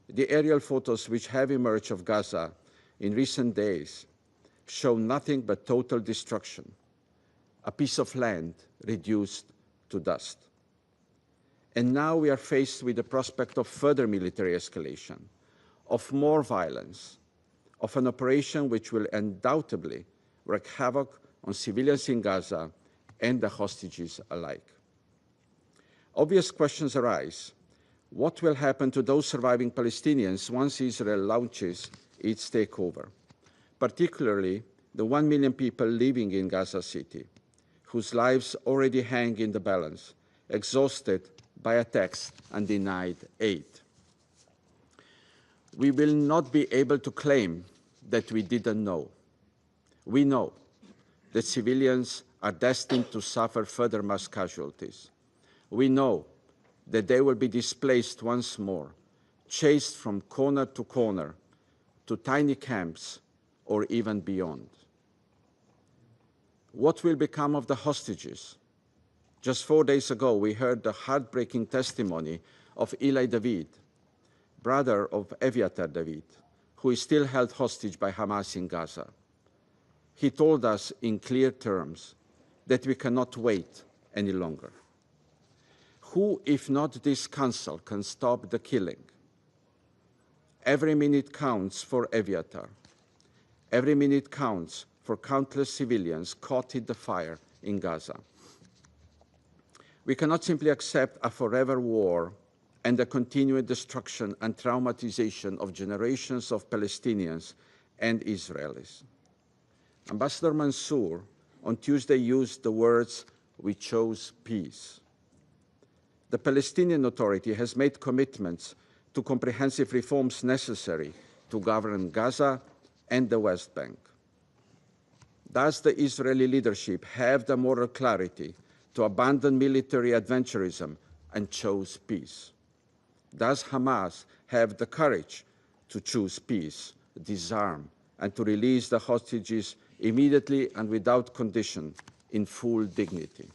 The aerial photos which have emerged of Gaza in recent days show nothing but total destruction, a piece of land reduced to dust. And now we are faced with the prospect of further military escalation, of more violence, of an operation which will undoubtedly wreak havoc on civilians in Gaza and the hostages alike. Obvious questions arise. What will happen to those surviving Palestinians once Israel launches its takeover, particularly the 1 million people living in Gaza City, whose lives already hang in the balance, exhausted by attacks and denied aid? We will not be able to claim that we didn't know. We know that civilians are destined to suffer further mass casualties. We know that they will be displaced once more, chased from corner to tiny camps, or even beyond. What will become of the hostages? Just 4 days ago, we heard the heartbreaking testimony of Eli David, brother of Eviatar David, who is still held hostage by Hamas in Gaza. He told us in clear terms that we cannot wait any longer. Who, if not this Council, can stop the killing? Every minute counts for Eviatar. Every minute counts for countless civilians caught in the fire in Gaza. We cannot simply accept a forever war and the continued destruction and traumatization of generations of Palestinians and Israelis. Ambassador Mansour on Tuesday used the words, "We chose peace." The Palestinian Authority has made commitments to comprehensive reforms necessary to govern Gaza and the West Bank. Does the Israeli leadership have the moral clarity to abandon military adventurism and choose peace? Does Hamas have the courage to choose peace, disarm, and to release the hostages immediately and without condition in full dignity?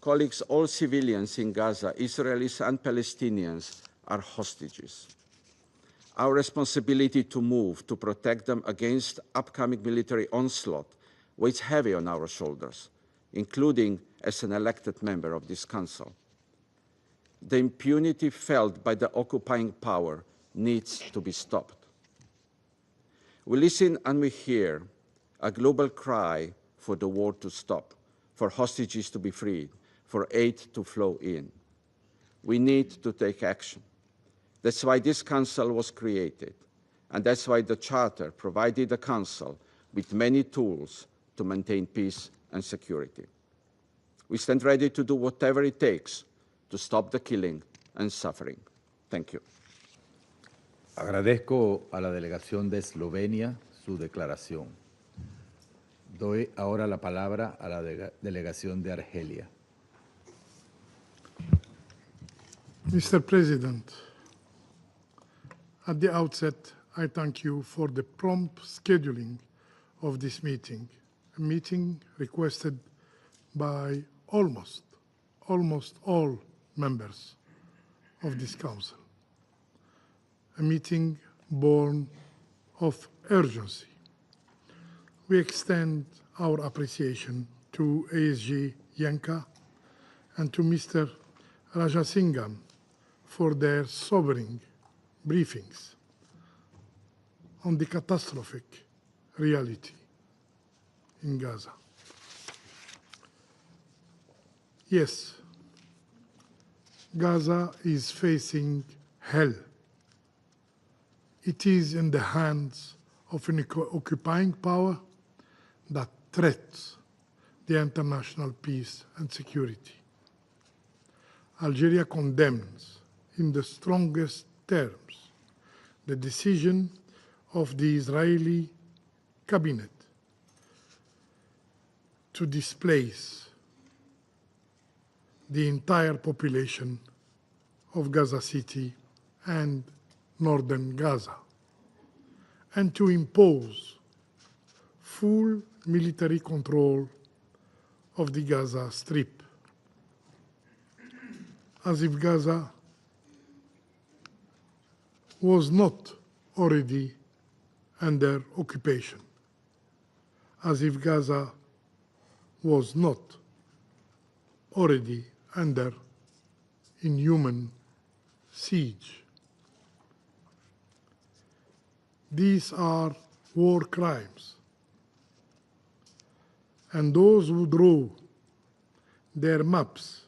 Colleagues, all civilians in Gaza, Israelis and Palestinians, are hostages. Our responsibility to move to protect them against upcoming military onslaught weighs heavy on our shoulders, including as an elected member of this Council. The impunity felt by the occupying power needs to be stopped. We listen and we hear a global cry for the war to stop, for hostages to be freed, for aid to flow in. We need to take action. That's why this Council was created, and that's why the Charter provided the Council with many tools to maintain peace and security. We stand ready to do whatever it takes to stop the killing and suffering. Thank you. Agradezco a la delegación de Eslovenia su declaración. Doy ahora la palabra a la delegación de Argelia. Mr. President, at the outset, I thank you for the prompt scheduling of this meeting, a meeting requested by almost all members of this Council, a meeting born of urgency. we extend our appreciation to ASG Yanka and to Mr. Rajasingham for their sobering briefings on the catastrophic reality in Gaza. Yes, Gaza is facing hell. It is in the hands of an occupying power that threats the international peace and security. Algeria condemns in the strongest terms the decision of the Israeli cabinet to displace the entire population of Gaza City and northern Gaza, and to impose full military control of the Gaza Strip, as if Gaza was not already under occupation, as if Gaza was not already under inhuman siege. These are war crimes, and those who draw their maps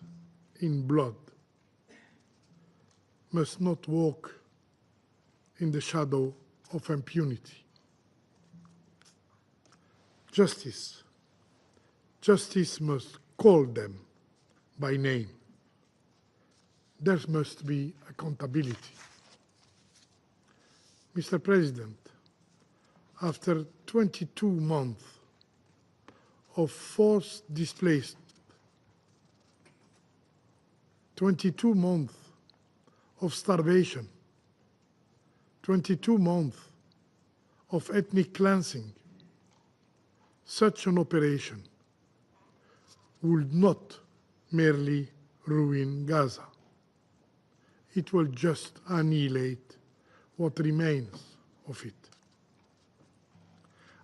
in blood must not walk in the shadow of impunity. Justice must call them by name. There must be accountability. Mr. President, after 22 months of forced displacement, 22 months of starvation, 22 months of ethnic cleansing, such an operation would not merely ruin Gaza. It will just annihilate what remains of it.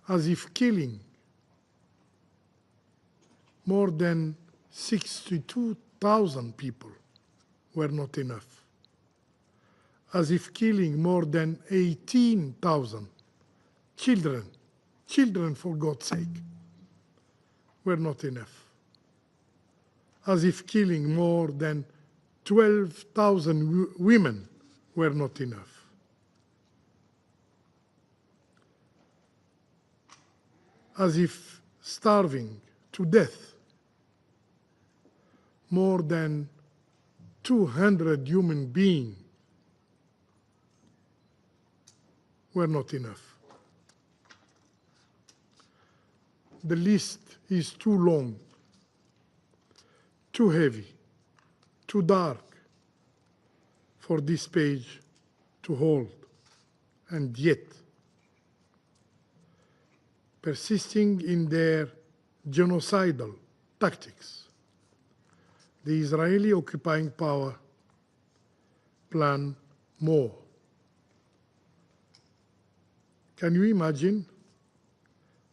As if killing more than 62,000 people were not enough. As if killing more than 18,000 children for God's sake, were not enough. As if killing more than 12,000 women were not enough. As if starving to death more than 200 human beings were not enough. The list is too long, too heavy, too dark for this page to hold, and yet, persisting in their genocidal tactics, the Israeli occupying power plan more. Can you imagine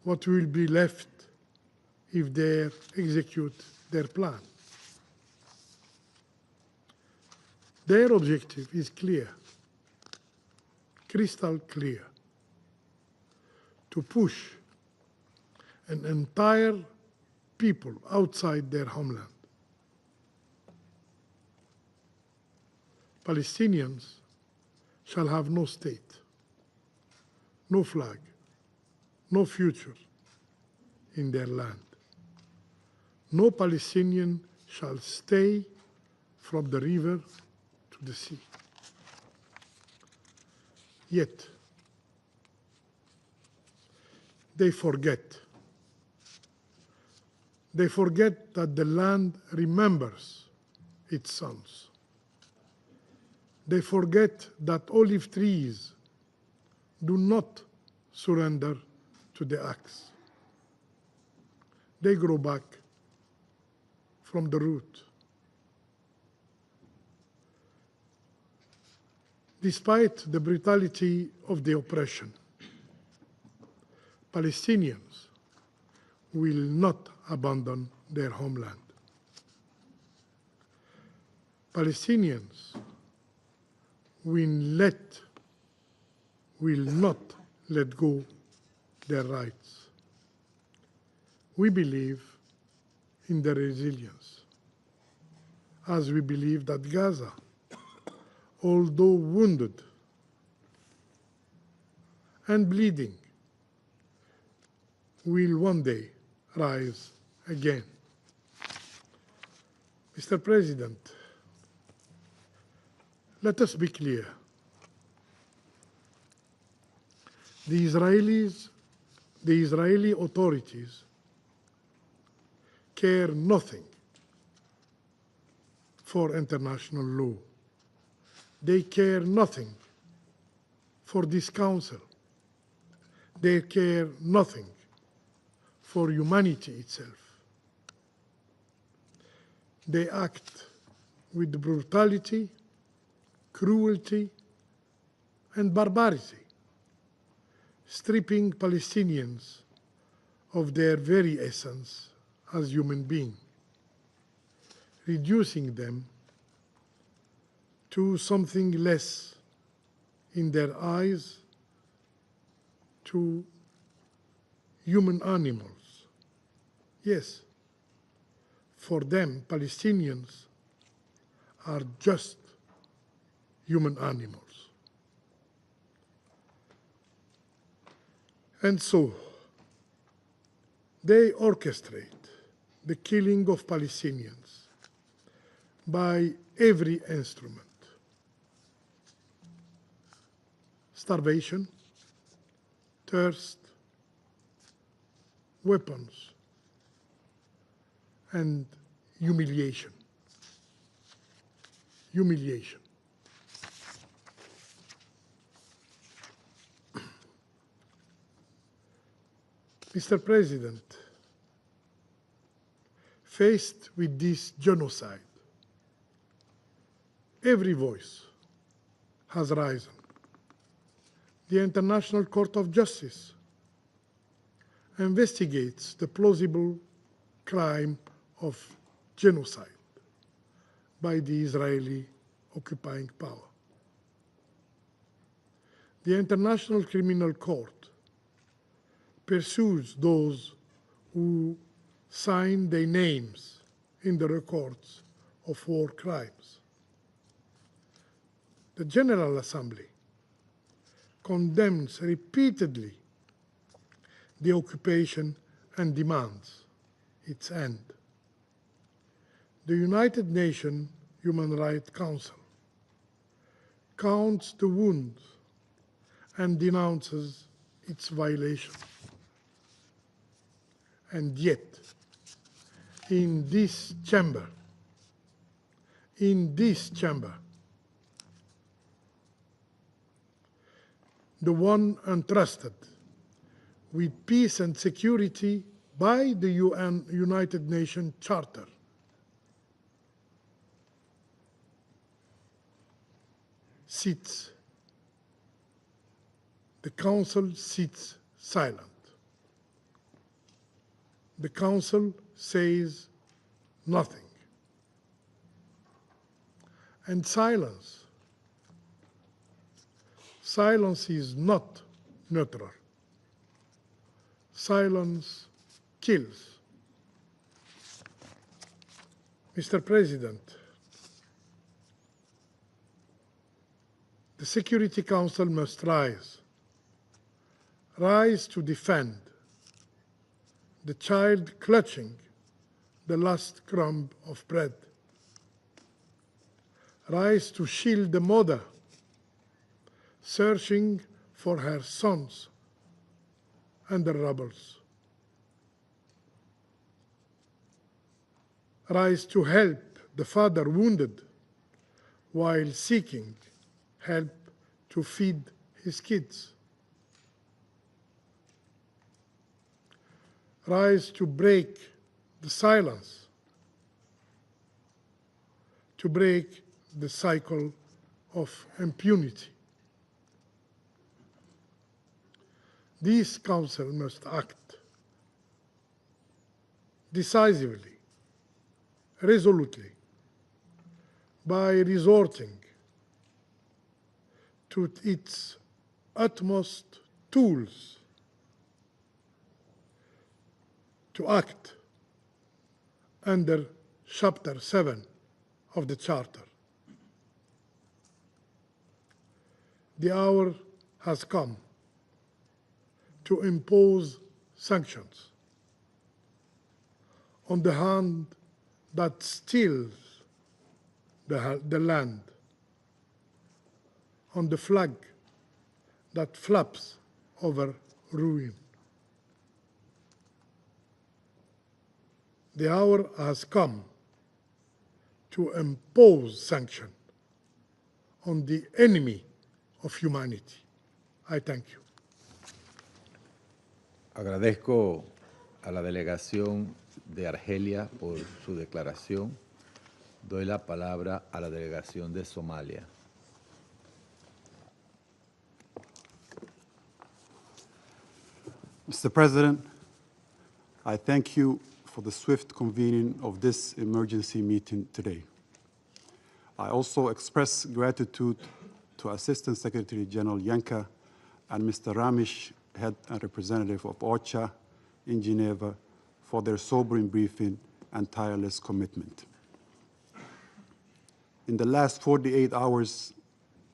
what will be left if they execute their plan? Their objective is clear, crystal clear, to push an entire people outside their homeland. Palestinians shall have no state, no flag, no future in their land. No Palestinian shall stay from the river to the sea. Yet, they forget. They forget that the land remembers its sons. They forget that olive trees do not surrender to the axe. They grow back from the root. Despite the brutality of the oppression, Palestinians will not abandon their homeland. Palestinians will not let go their rights. We believe in their resilience, as we believe that Gaza, although wounded and bleeding, will one day rise again. Mr. President, let us be clear. The Israeli authorities care nothing for international law. They care nothing for this council. They care nothing for humanity itself. They act with brutality, cruelty, and barbarity, stripping Palestinians of their very essence as human beings, reducing them to something less in their eyes, to human animals. Yes, for them, Palestinians are just human animals. And so, they orchestrate the killing of Palestinians by every instrument: starvation, thirst, weapons, and humiliation. Humiliation. Mr. President, faced with this genocide, every voice has risen. The International Court of Justice investigates the plausible crime of genocide by the Israeli occupying power. The International Criminal Court pursues those who sign their names in the records of war crimes. The General Assembly condemns repeatedly the occupation and demands its end. The United Nations Human Rights Council counts the wounds and denounces its violation. And yet, in this chamber, the one entrusted with peace and security by the United Nations Charter, sits. The Council sits silent. The Council says nothing. And silence is not neutral. Silence kills. Mr. President, the Security Council must rise to defend the child clutching the last crumb of bread. Rise to shield the mother searching for her sons under rubble. Rise to help the father wounded while seeking help to feed his kids. Rise to break the silence, to break the cycle of impunity. This Council must act decisively, resolutely, by resorting to its utmost tools to act under Chapter 7 of the Charter. The hour has come to impose sanctions on the hand that steals the land, on the flag that flaps over ruin. The hour has come to impose sanction on the enemy of humanity. I thank you. Agradezco a la delegación de Argelia por su declaración. Doy la palabra a la delegación de Somalia. Mr. President, I thank you for the swift convening of this emergency meeting today. I also express gratitude to Assistant Secretary General Yanka and Mr. Ramish, Head and Representative of OCHA in Geneva, for their sobering briefing and tireless commitment. In the last 48 hours,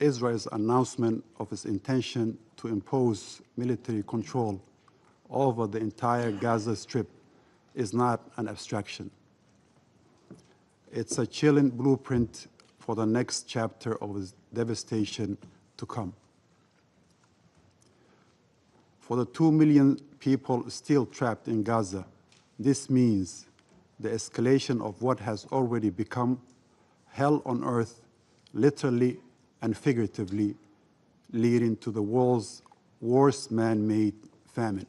Israel's announcement of its intention to impose military control over the entire Gaza Strip is not an abstraction. It's a chilling blueprint for the next chapter of its devastation to come. For the 2 million people still trapped in Gaza, this means the escalation of what has already become hell on earth, literally and figuratively, leading to the world's worst man-made famine.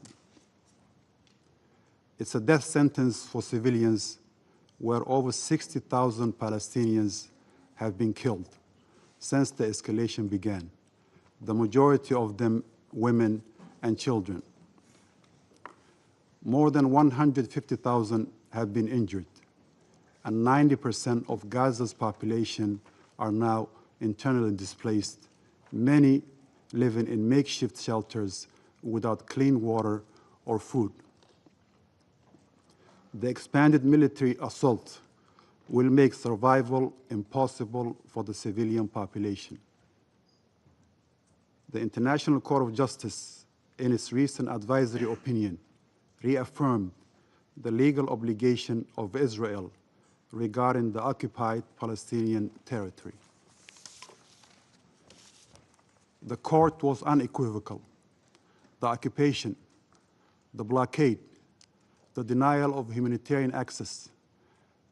It's a death sentence for civilians where over 60,000 Palestinians have been killed since the escalation began, the majority of them women and children. More than 150,000 have been injured, and 90% of Gaza's population are now internally displaced, many living in makeshift shelters without clean water or food. The expanded military assault will make survival impossible for the civilian population. The International Court of Justice, in its recent advisory opinion, reaffirmed the legal obligation of Israel regarding the occupied Palestinian territory. The court was unequivocal. The occupation, the blockade, the denial of humanitarian access,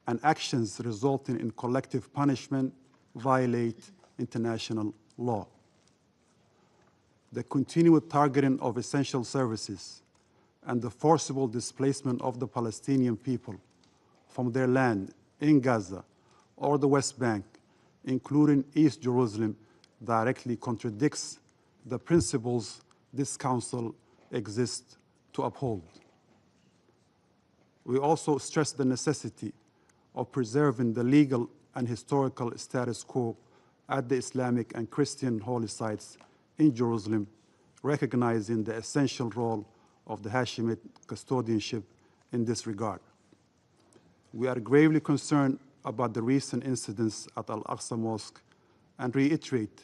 and actions resulting in collective punishment violate international law. The continued targeting of essential services and the forcible displacement of the Palestinian people from their land in Gaza or the West Bank, including East Jerusalem, directly contradicts the principles this Council exists to uphold. We also stress the necessity of preserving the legal and historical status quo at the Islamic and Christian holy sites in Jerusalem, recognizing the essential role of the Hashemite custodianship in this regard. We are gravely concerned about the recent incidents at Al-Aqsa Mosque and reiterate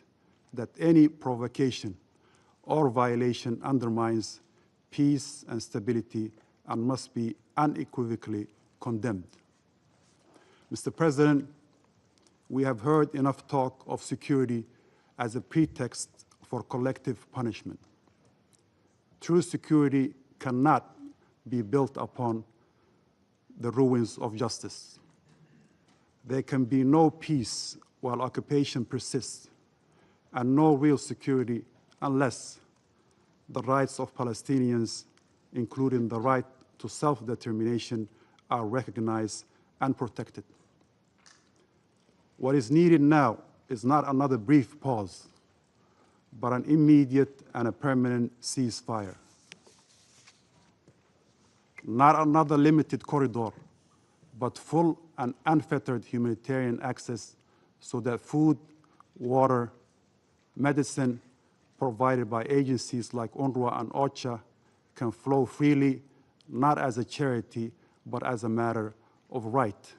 that any provocation or violation undermines peace and stability and must be unequivocally condemned. Mr. President, we have heard enough talk of security as a pretext for collective punishment. True security cannot be built upon the ruins of justice. There can be no peace while occupation persists, and no real security unless the rights of Palestinians, including the right to self-determination, are recognized and protected. What is needed now is not another brief pause, but an immediate and a permanent ceasefire. not another limited corridor, but full and unfettered humanitarian access so that food, water, medicine provided by agencies like UNRWA and OCHA can flow freely, not as a charity, but as a matter of right.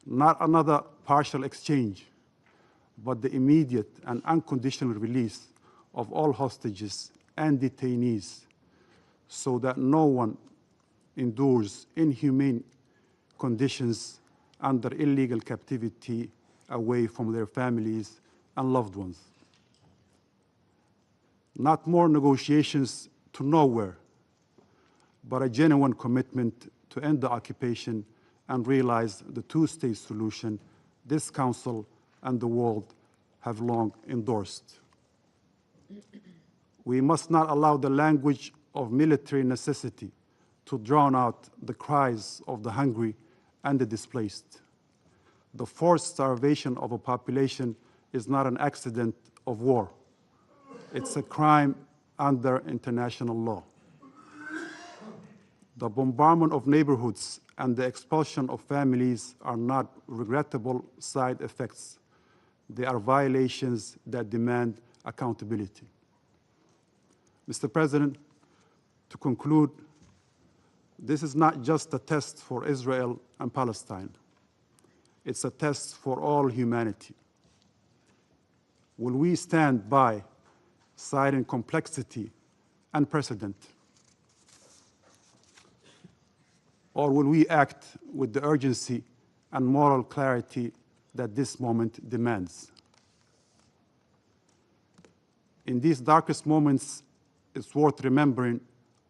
Not another partial exchange, but the immediate and unconditional release of all hostages and detainees so that no one endures inhumane conditions under illegal captivity away from their families and loved ones. Not more negotiations to nowhere, but a genuine commitment to end the occupation and realize the two-state solution this Council and the world have long endorsed. We must not allow the language of military necessity to drown out the cries of the hungry and the displaced. The forced starvation of a population is not an accident of war. It's a crime under international law. The bombardment of neighborhoods and the expulsion of families are not regrettable side effects. They are violations that demand accountability. Mr. President, to conclude, this is not just a test for Israel and Palestine. It's a test for all humanity. Will we stand by, citing complexity and precedent? Or will we act with the urgency and moral clarity that this moment demands? In these darkest moments, it's worth remembering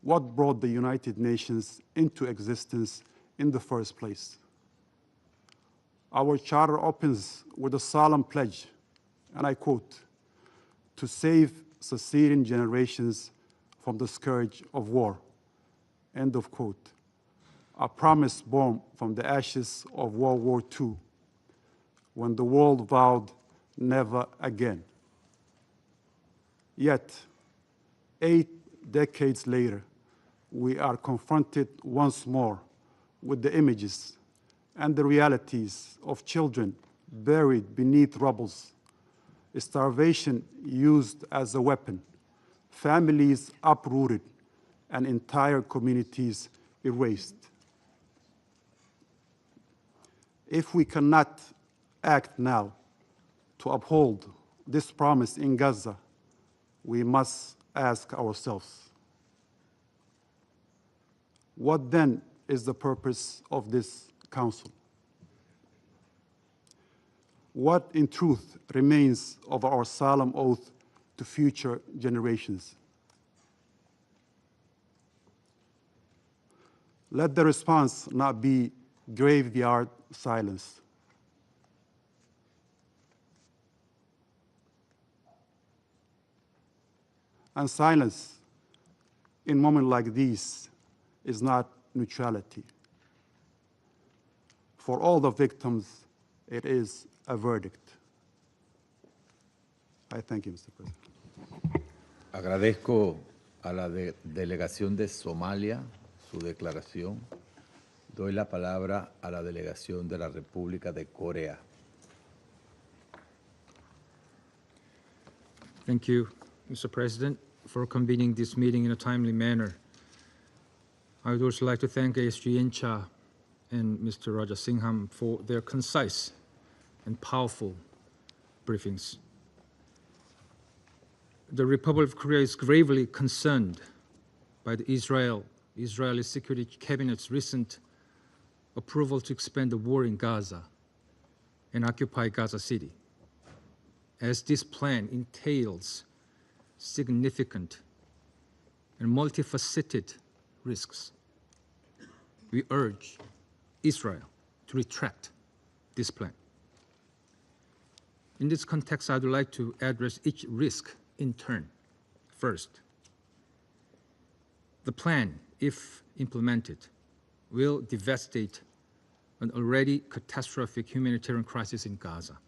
what brought the United Nations into existence in the first place. Our charter opens with a solemn pledge, and I quote, "to save succeeding generations from the scourge of war," end of quote. A promise born from the ashes of World War II, when the world vowed never again. Yet, 8 decades later, we are confronted once more with the images and the realities of children buried beneath rubble, starvation used as a weapon, families uprooted, and entire communities erased. If we cannot act now to uphold this promise in Gaza, we must ask ourselves, what then is the purpose of this Council? What, in truth, remains of our solemn oath to future generations? Let the response not be graveyard silence. And silence in moments like these is not neutrality. For all the victims, it is a verdict. I thank you, Mr. President. Agradezco a la delegación de Somalia su declaración. Doy la palabra a la delegación de la República de Corea. Thank you, Mr. President, for convening this meeting in a timely manner. I would also like to thank ASG Incha and Mr. Rajasingham for their concise and powerful briefings. The Republic of Korea is gravely concerned by the Israeli Security Cabinet's recent approval to expand the war in Gaza and occupy Gaza City, as this plan entails significant and multifaceted risks. We urge Israel to retract this plan. In this context, I would like to address each risk in turn. First, the plan, if implemented, will devastate an already catastrophic humanitarian crisis in Gaza.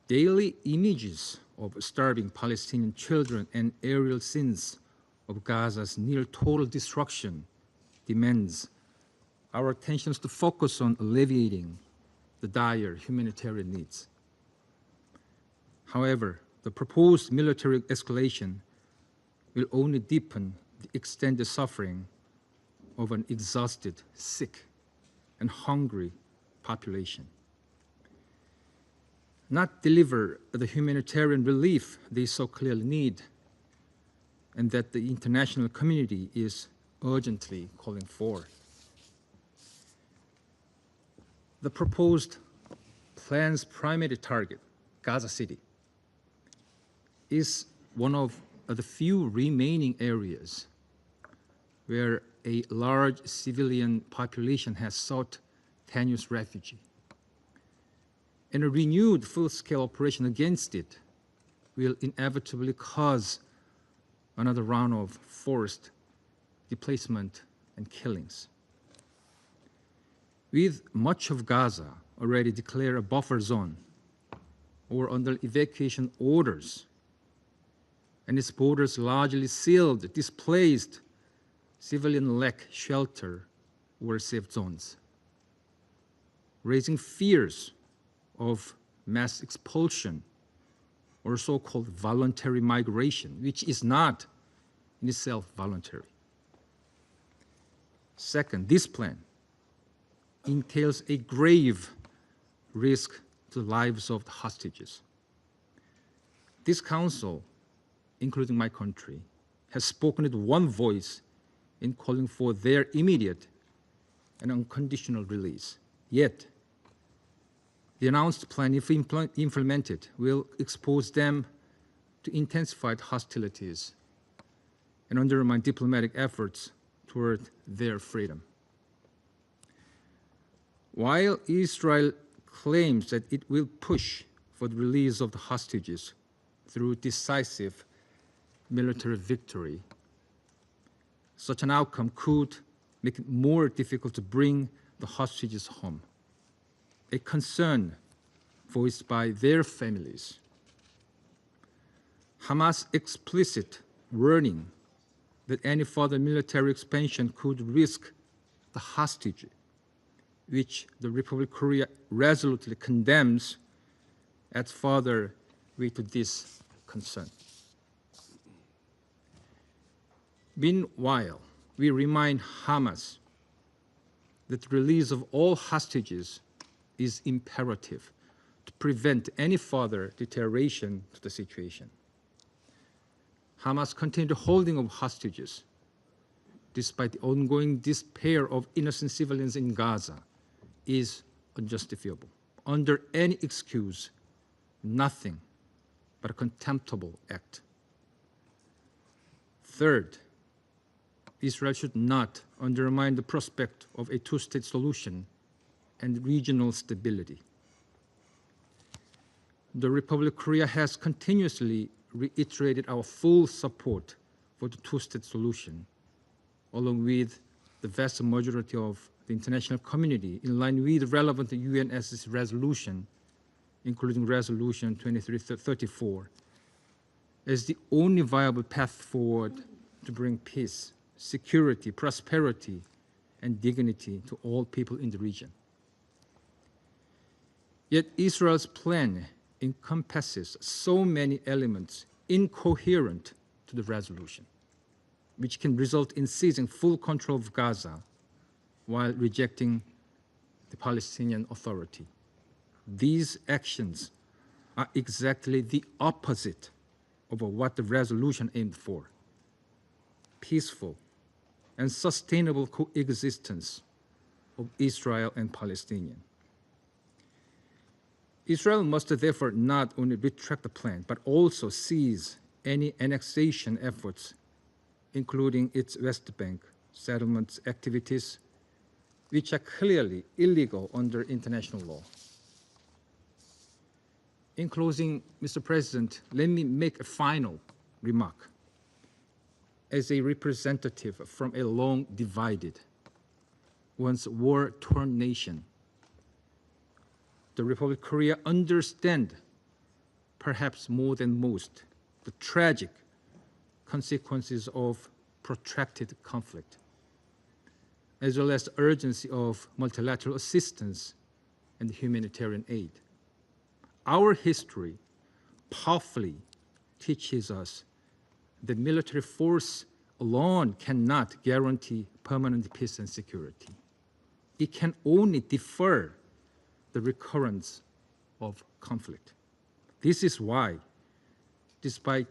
Daily images of starving Palestinian children and aerial scenes of Gaza's near total destruction demands our attention to focus on alleviating the dire humanitarian needs. However, the proposed military escalation will only deepen the extended suffering of an exhausted, sick, and hungry population, not deliver the humanitarian relief they so clearly need and that the international community is urgently calling for. The proposed plan's primary target, Gaza City, is one of the few remaining areas where a large civilian population has sought tenuous refuge. And a renewed full-scale operation against it will inevitably cause another round of forced displacement and killings. With much of Gaza already declared a buffer zone or under evacuation orders, and its borders largely sealed, displaced civilians lack shelter or safe zones, raising fears of mass expulsion or so-called voluntary migration, which is not in itself voluntary. Second, this plan entails a grave risk to the lives of the hostages. This council, including my country, has spoken with one voice in calling for their immediate and unconditional release. Yet, the announced plan, if implemented, will expose them to intensified hostilities and undermine diplomatic efforts toward their freedom. While Israel claims that it will push for the release of the hostages through decisive military victory, such an outcome could make it more difficult to bring the hostages home, a concern voiced by their families. Hamas' explicit warning that any further military expansion could risk the hostage, which the Republic of Korea resolutely condemns, adds further weight to this concern. Meanwhile, we remind Hamas that the release of all hostages is imperative to prevent any further deterioration to the situation. Hamas' continued holding of hostages, despite the ongoing despair of innocent civilians in Gaza, is unjustifiable. Under any excuse, nothing but a contemptible act. Third, Israel should not undermine the prospect of a two-state solution and regional stability. The Republic of Korea has continuously reiterated our full support for the two-state solution, along with the vast majority of the international community, in line with relevant UNSC resolution, including Resolution 2334, as the only viable path forward to bring peace, security, prosperity, and dignity to all people in the region. Yet Israel's plan encompasses so many elements incoherent to the resolution, which can result in seizing full control of Gaza while rejecting the Palestinian Authority. These actions are exactly the opposite of what the resolution aimed for: peaceful and sustainable coexistence of Israel and Palestinians. Israel must therefore not only retract the plan, but also cease any annexation efforts, including its West Bank settlements activities, which are clearly illegal under international law. In closing, Mr. President, let me make a final remark. As a representative from a long divided, once war-torn nation, the Republic of Korea understands, perhaps more than most, the tragic consequences of protracted conflict, as well as the urgency of multilateral assistance and humanitarian aid. Our history powerfully teaches us that military force alone cannot guarantee permanent peace and security. It can only defer the recurrence of conflict. This is why, despite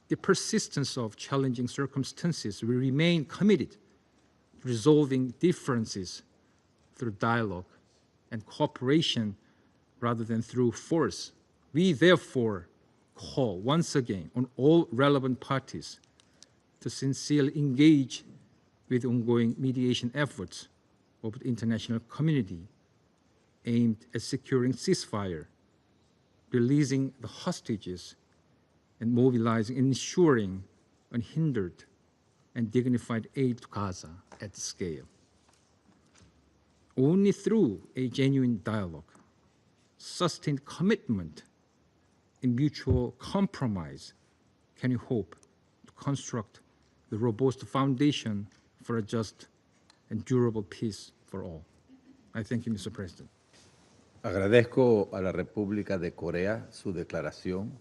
the persistence of challenging circumstances, we remain committed to resolving differences through dialogue and cooperation rather than through force. We therefore call once again on all relevant parties to sincerely engage with ongoing mediation efforts of the international community aimed at securing ceasefire, releasing the hostages, and mobilizing and ensuring unhindered and dignified aid to Gaza at scale. Only through a genuine dialogue, sustained commitment, and mutual compromise can we hope to construct the robust foundation for a just and durable peace for all. I thank you, Mr. President. Agradezco a la República de Corea su declaración.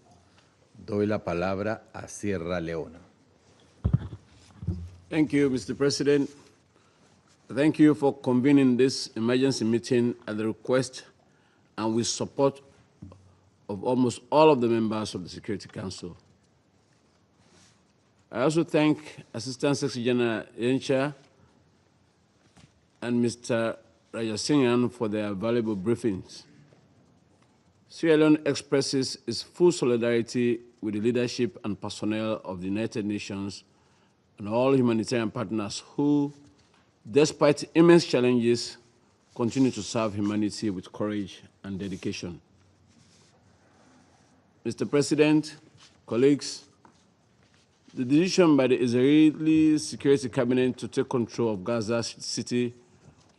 Doy la palabra a Sierra Leona. Thank you, Mr. President. Thank you for convening this emergency meeting at the request and with support of almost all of the members of the Security Council. I also thank Assistant Secretary General Yencha and Mr. Rajasinghan for their valuable briefings. Sierra Leone expresses its full solidarity with the leadership and personnel of the United Nations and all humanitarian partners who, despite immense challenges, continue to serve humanity with courage and dedication. Mr. President, colleagues, the decision by the Israeli Security Cabinet to take control of Gaza City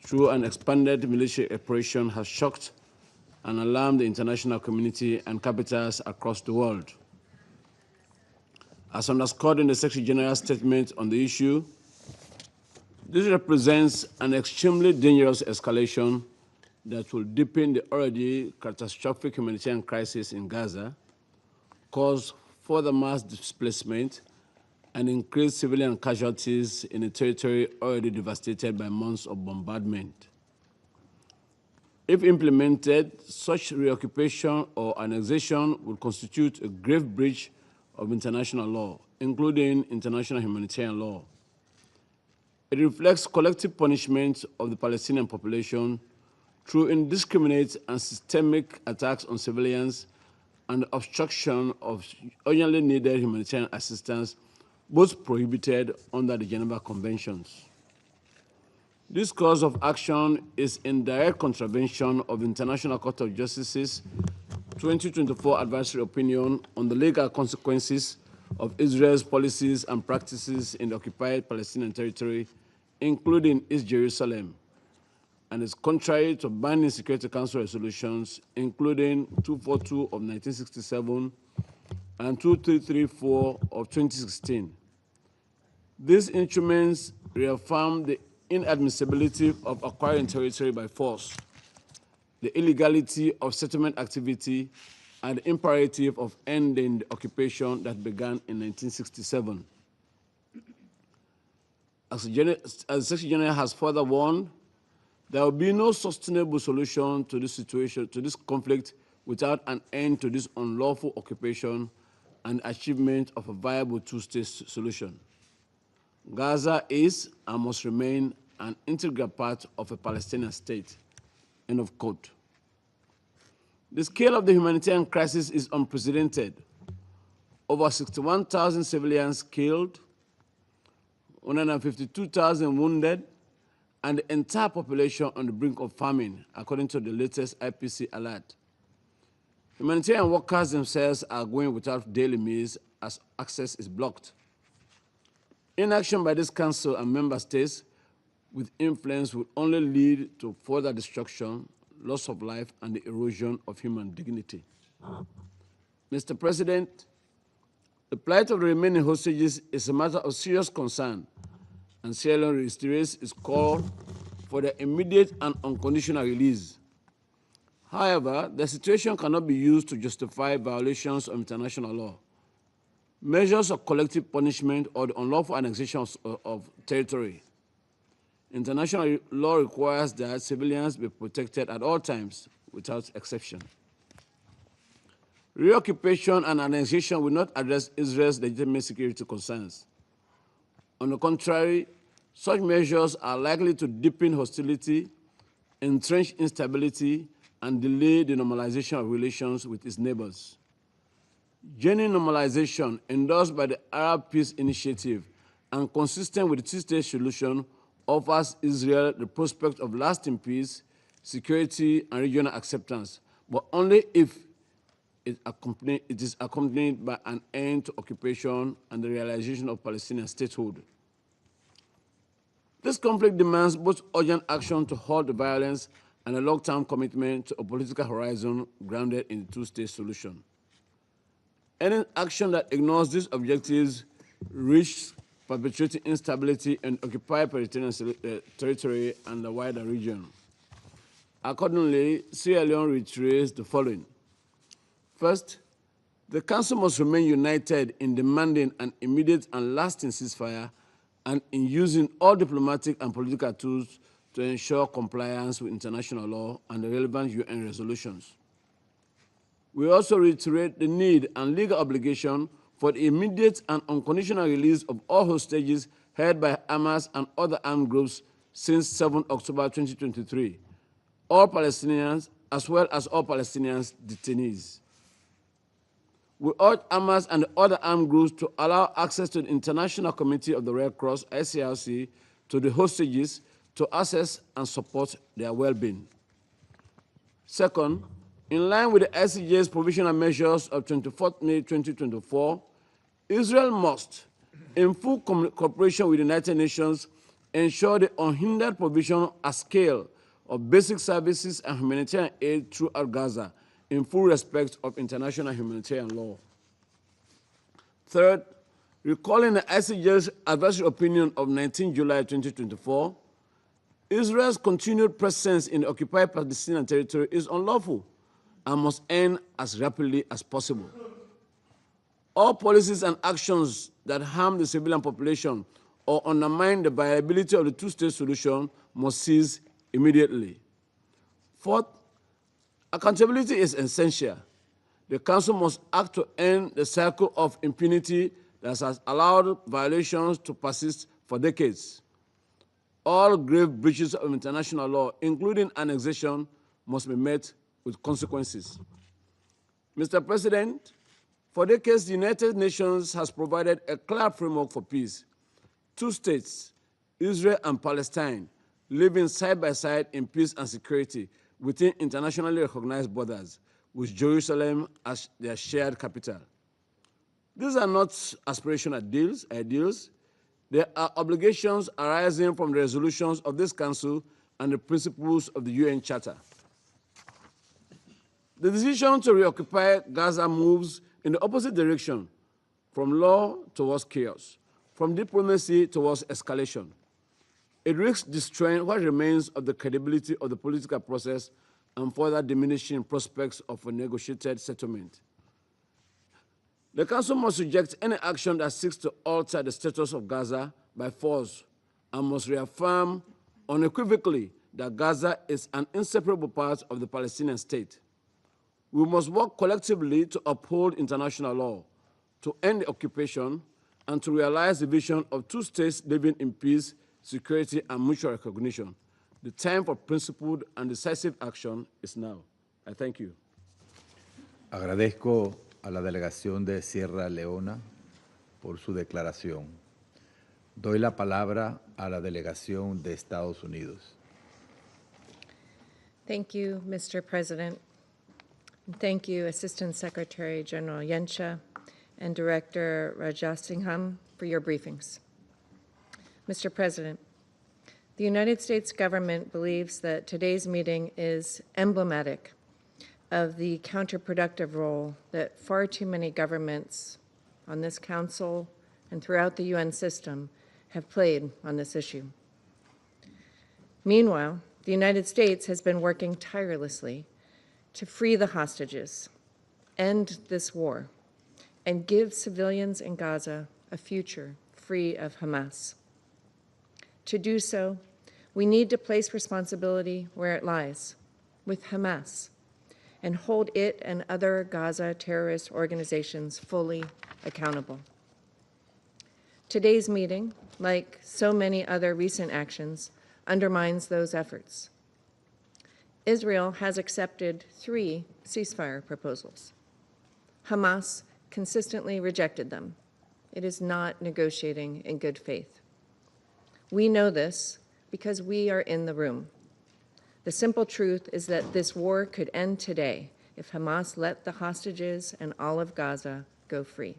through an expanded military operation has shocked and alarmed the international community and capitals across the world. As underscored in the Secretary General's statement on the issue, this represents an extremely dangerous escalation that will deepen the already catastrophic humanitarian crisis in Gaza, cause further mass displacement, and increase civilian casualties in a territory already devastated by months of bombardment. If implemented, such reoccupation or annexation will constitute a grave breach of international law, including international humanitarian law. It reflects collective punishment of the Palestinian population through indiscriminate and systemic attacks on civilians and obstruction of urgently needed humanitarian assistance, both prohibited under the Geneva Conventions. This course of action is in direct contravention of International Court of Justice's 2024 advisory opinion on the legal consequences of Israel's policies and practices in the occupied Palestinian territory, including East Jerusalem, and is contrary to binding Security Council resolutions, including 242 of 1967 and 2334 of 2016. These instruments reaffirm the inadmissibility of acquiring territory by force, the illegality of settlement activity, and the imperative of ending the occupation that began in 1967. As the Secretary General has further warned, there will be no sustainable solution to this situation, to this conflict, without an end to this unlawful occupation and achievement of a viable two-state solution. Gaza is and must remain an integral part of a Palestinian state. End of quote. The scale of the humanitarian crisis is unprecedented. Over 61,000 civilians killed, 152,000 wounded, and the entire population on the brink of famine, according to the latest IPC alert. Humanitarian workers themselves are going without daily meals as access is blocked. Inaction by this Council and member states with influence will only lead to further destruction, loss of life, and the erosion of human dignity. Mr. President, the plight of the remaining hostages is a matter of serious concern and Sierra Leone reiterates its call for their immediate and unconditional release. However, the situation cannot be used to justify violations of international law. Measures of collective punishment or the unlawful annexation of territory. International law requires that civilians be protected at all times without exception. Reoccupation and annexation will not address Israel's legitimate security concerns. On the contrary, such measures are likely to deepen hostility, entrench instability, and delay the normalization of relations with its neighbors. Genuine normalization endorsed by the Arab Peace Initiative and consistent with the two-state solution offers Israel the prospect of lasting peace, security, and regional acceptance, but only if it is accompanied by an end to occupation and the realization of Palestinian statehood. This conflict demands both urgent action to halt the violence and a long-term commitment to a political horizon grounded in the two-state solution. Any action that ignores these objectives risks perpetuating instability in occupied Palestinian territory and the wider region. Accordingly, Sierra Leone reiterates the following. First, the Council must remain united in demanding an immediate and lasting ceasefire and in using all diplomatic and political tools to ensure compliance with international law and the relevant UN resolutions. We also reiterate the need and legal obligation for the immediate and unconditional release of all hostages held by Hamas and other armed groups since 7 October 2023, all Palestinians as well as all Palestinians detainees. We urge Hamas and the other armed groups to allow access to the International Committee of the Red Cross, ICRC, to the hostages to assess and support their well-being. Second, in line with the ICJ's provisional measures of 24 May 2024, Israel must, in full cooperation with the United Nations, ensure the unhindered provision at scale of basic services and humanitarian aid throughout Gaza, in full respect of international humanitarian law. Third, recalling the ICJ's advisory opinion of 19 July 2024, Israel's continued presence in the occupied Palestinian territory is unlawful and must end as rapidly as possible. All policies and actions that harm the civilian population or undermine the viability of the two-state solution must cease immediately. Fourth, accountability is essential. The Council must act to end the cycle of impunity that has allowed violations to persist for decades. All grave breaches of international law, including annexation, must be met with consequences. Mr. President, for decades, the United Nations has provided a clear framework for peace. Two states, Israel and Palestine, living side by side in peace and security within internationally recognized borders, with Jerusalem as their shared capital. These are not aspirational ideals. They are obligations arising from the resolutions of this Council and the principles of the UN Charter. The decision to reoccupy Gaza moves in the opposite direction, from law towards chaos, from diplomacy towards escalation. It risks destroying what remains of the credibility of the political process and further diminishing prospects of a negotiated settlement. The Council must reject any action that seeks to alter the status of Gaza by force and must reaffirm unequivocally that Gaza is an inseparable part of the Palestinian state. We must work collectively to uphold international law, to end the occupation, and to realize the vision of two states living in peace, security, and mutual recognition. The time for principled and decisive action is now. I thank you. Agradezco a la delegación de Sierra Leona por su declaración. Doy la palabra a la delegación de Estados Unidos. Thank you, Mr. President. Thank you, Assistant Secretary General Yensha and Director Rajasingham, for your briefings. Mr. President, the United States government believes that today's meeting is emblematic of the counterproductive role that far too many governments on this Council and throughout the UN system have played on this issue. Meanwhile, the United States has been working tirelessly to free the hostages, end this war, and give civilians in Gaza a future free of Hamas. To do so, we need to place responsibility where it lies, with Hamas, and hold it and other Gaza terrorist organizations fully accountable. Today's meeting, like so many other recent actions, undermines those efforts. Israel has accepted 3 ceasefire proposals. Hamas consistently rejected them. It is not negotiating in good faith. We know this because we are in the room. The simple truth is that this war could end today if Hamas let the hostages and all of Gaza go free.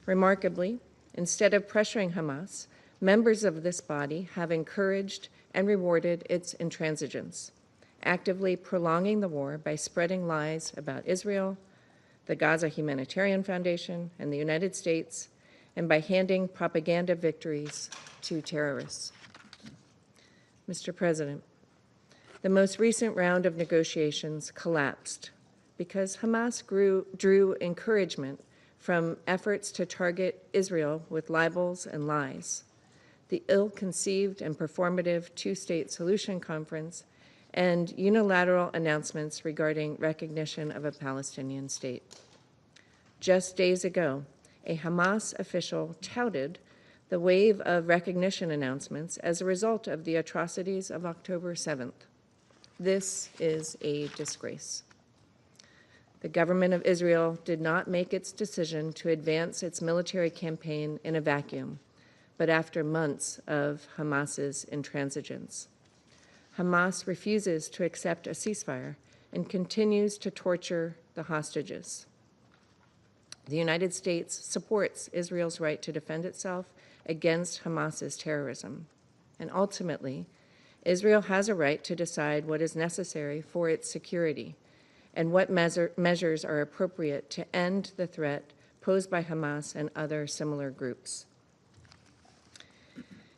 Remarkably, instead of pressuring Hamas, members of this body have encouraged and rewarded its intransigence, actively prolonging the war by spreading lies about Israel, the Gaza Humanitarian Foundation, and the United States, and by handing propaganda victories to terrorists. Mr. President, the most recent round of negotiations collapsed because Hamas drew encouragement from efforts to target Israel with libels and lies, the ill-conceived and performative two-state solution conference, and unilateral announcements regarding recognition of a Palestinian state. Just days ago, a Hamas official touted the wave of recognition announcements as a result of the atrocities of October 7th. This is a disgrace. The government of Israel did not make its decision to advance its military campaign in a vacuum, but after months of Hamas's intransigence. Hamas refuses to accept a ceasefire and continues to torture the hostages. The United States supports Israel's right to defend itself against Hamas's terrorism. And ultimately, Israel has a right to decide what is necessary for its security and what measures are appropriate to end the threat posed by Hamas and other similar groups.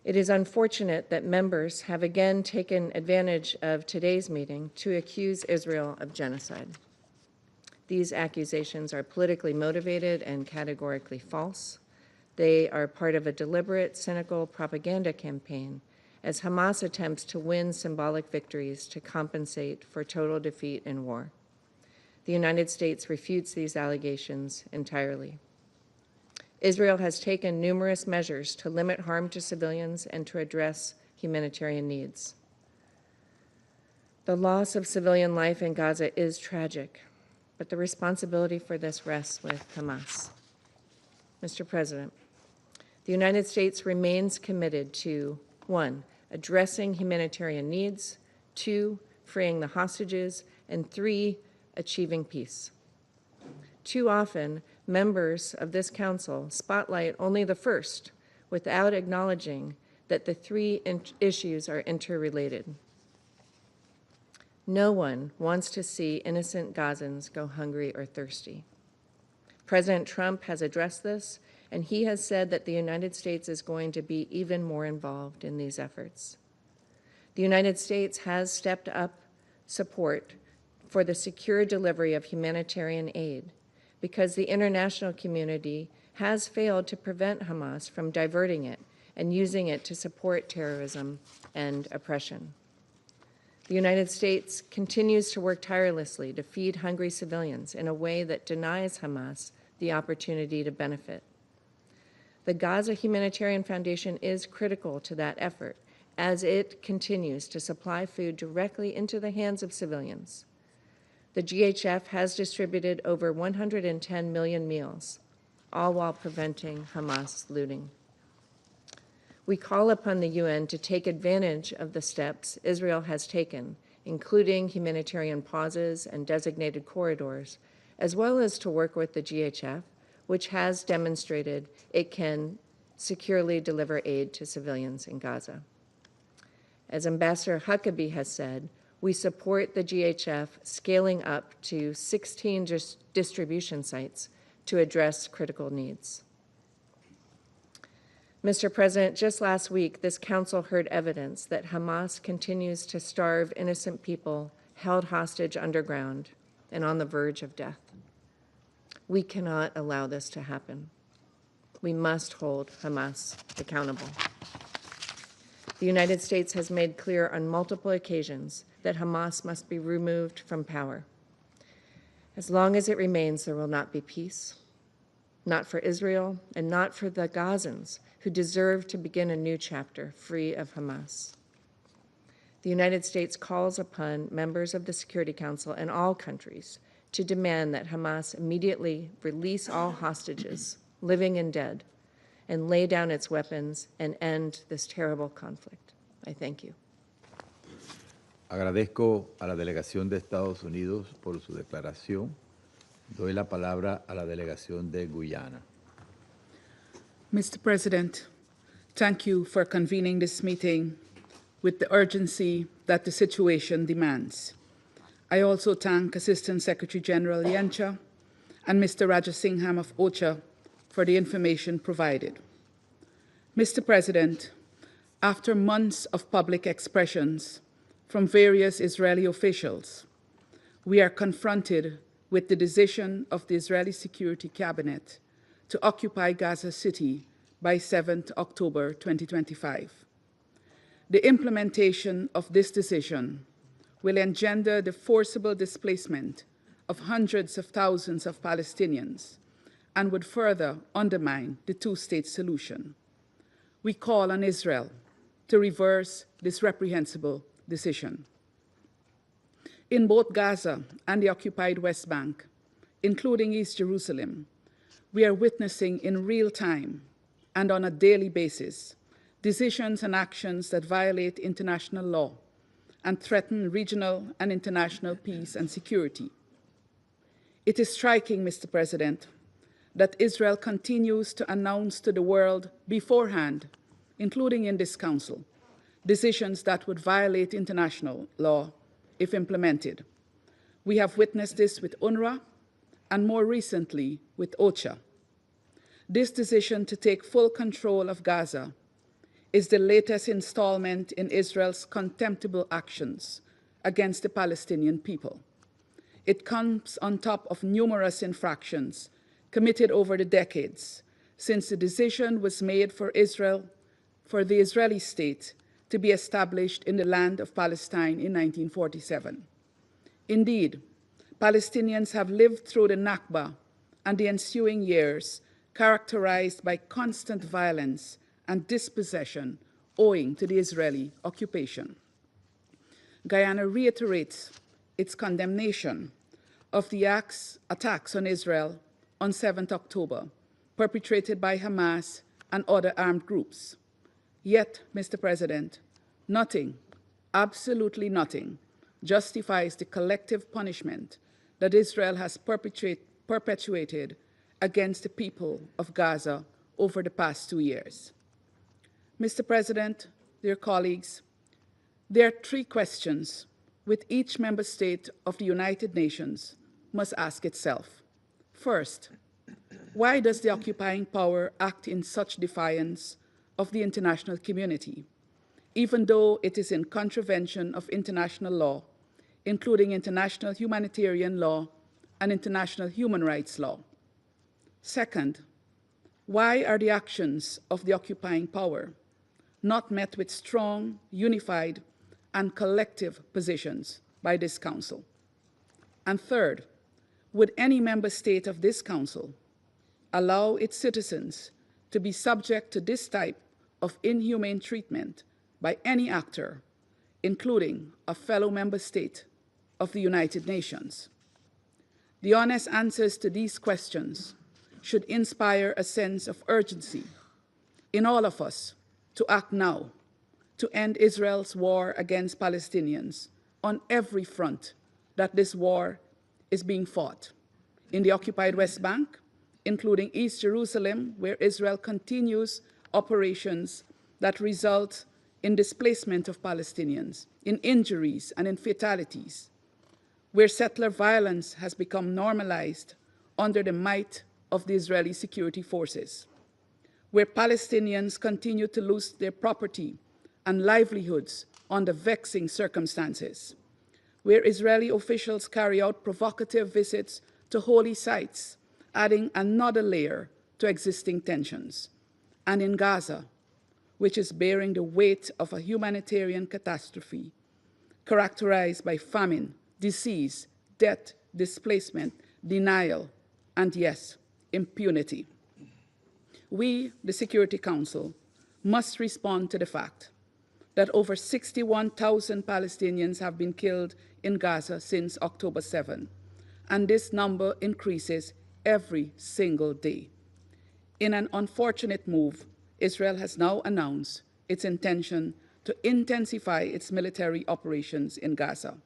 It is unfortunate that members have again taken advantage of today's meeting to accuse Israel of genocide. These accusations are politically motivated and categorically false. They are part of a deliberate, cynical propaganda campaign as Hamas attempts to win symbolic victories to compensate for total defeat in war. The United States refutes these allegations entirely. Israel has taken numerous measures to limit harm to civilians and to address humanitarian needs. The loss of civilian life in Gaza is tragic, but the responsibility for this rests with Hamas. Mr. President, the United States remains committed to 1, addressing humanitarian needs, 2, freeing the hostages, and 3, achieving peace. Too often, members of this council spotlight only the first without acknowledging that the 3 issues are interrelated. No one wants to see innocent Gazans go hungry or thirsty. President Trump has addressed this, and he has said that the United States is going to be even more involved in these efforts. The United States has stepped up support for the secure delivery of humanitarian aid because the international community has failed to prevent Hamas from diverting it and using it to support terrorism and oppression. The United States continues to work tirelessly to feed hungry civilians in a way that denies Hamas the opportunity to benefit. The Gaza Humanitarian Foundation is critical to that effort as it continues to supply food directly into the hands of civilians. The GHF has distributed over 110 million meals, all while preventing Hamas looting. We call upon the UN to take advantage of the steps Israel has taken, including humanitarian pauses and designated corridors, as well as to work with the GHF, which has demonstrated it can securely deliver aid to civilians in Gaza. As Ambassador Huckabee has said, we support the GHF scaling up to 16 distribution sites to address critical needs. Mr. President, just last week, this council heard evidence that Hamas continues to starve innocent people held hostage underground and on the verge of death. We cannot allow this to happen. We must hold Hamas accountable. The United States has made clear on multiple occasions that Hamas must be removed from power. As long as it remains, there will not be peace, not for Israel and not for the Gazans who deserve to begin a new chapter free of Hamas. The United States calls upon members of the Security Council and all countries to demand that Hamas immediately release all hostages, living and dead, and lay down its weapons and end this terrible conflict. I thank you. Agradezco a la delegación de Estados Unidos por su declaración. Doy la palabra a la delegación de Guyana. Mr. President, thank you for convening this meeting with the urgency that the situation demands. I also thank Assistant Secretary General Yencha and Mr. Rajasingham of OCHA for the information provided. Mr. President, after months of public expressions from various Israeli officials, we are confronted with the decision of the Israeli Security Cabinet to occupy Gaza City by 7th October 2025. The implementation of this decision will engender the forcible displacement of hundreds of thousands of Palestinians and would further undermine the two-state solution. We call on Israel to reverse this reprehensible decision. In both Gaza and the occupied West Bank, including East Jerusalem, we are witnessing in real time and on a daily basis decisions and actions that violate international law and threaten regional and international peace and security. It is striking, Mr. President, that Israel continues to announce to the world beforehand, including in this Council, decisions that would violate international law if implemented. We have witnessed this with UNRWA and more recently with OCHA. This decision to take full control of Gaza is the latest installment in Israel's contemptible actions against the Palestinian people. It comes on top of numerous infractions committed over the decades since the decision was made for the Israeli state to be established in the land of Palestine in 1947. Indeed, Palestinians have lived through the Nakba and the ensuing years characterized by constant violence and dispossession owing to the Israeli occupation. Guyana reiterates its condemnation of the attacks on Israel on 7th October, perpetrated by Hamas and other armed groups. Yet, Mr. President, nothing, absolutely nothing, justifies the collective punishment that Israel has perpetuated against the people of Gaza over the past 2 years. Mr. President, dear colleagues, there are 3 questions which each member state of the United Nations must ask itself. First, why does the occupying power act in such defiance of the international community, even though it is in contravention of international law, including international humanitarian law and international human rights law? Second, why are the actions of the occupying power not met with strong, unified, and collective positions by this Council? And third, would any member state of this Council allow its citizens to be subject to this type of inhumane treatment by any actor, including a fellow member state of the United Nations? The honest answers to these questions should inspire a sense of urgency in all of us to act now to end Israel's war against Palestinians on every front that this war is being fought. In the occupied West Bank, including East Jerusalem, where Israel continues operations that result in displacement of Palestinians, in injuries and in fatalities, where settler violence has become normalized under the might of the Israeli security forces, where Palestinians continue to lose their property and livelihoods under vexing circumstances, where Israeli officials carry out provocative visits to holy sites, adding another layer to existing tensions, and in Gaza, which is bearing the weight of a humanitarian catastrophe characterized by famine, disease, death, displacement, denial, and yes, impunity. We, the Security Council, must respond to the fact that over 61,000 Palestinians have been killed in Gaza since October 7, and this number increases every single day. In an unfortunate move, Israel has now announced its intention to intensify its military operations in Gaza.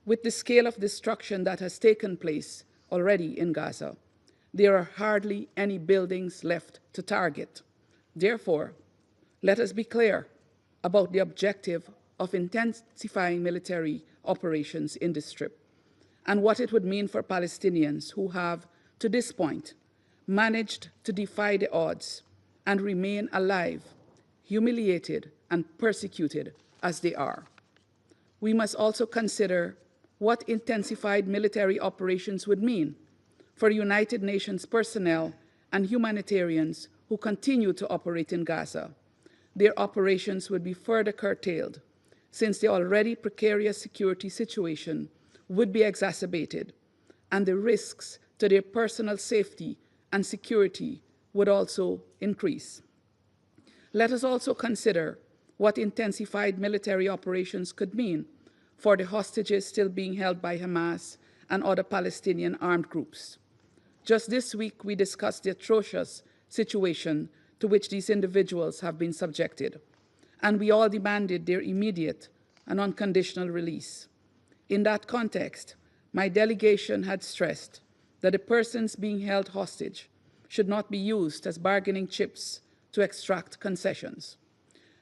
With the scale of destruction that has taken place already in Gaza, there are hardly any buildings left to target. Therefore, let us be clear about the objective of intensifying military operations in the Strip and what it would mean for Palestinians who have, to this point, managed to defy the odds and remain alive, humiliated and persecuted as they are. We must also consider what intensified military operations would mean for United Nations personnel and humanitarians who continue to operate in Gaza. Their operations would be further curtailed, since the already precarious security situation would be exacerbated, and the risks to their personal safety and security would also increase. Let us also consider what intensified military operations could mean for the hostages still being held by Hamas and other Palestinian armed groups. Just this week, we discussed the atrocious situation to which these individuals have been subjected, and we all demanded their immediate and unconditional release. In that context, my delegation had stressed that the persons being held hostage should not be used as bargaining chips to extract concessions.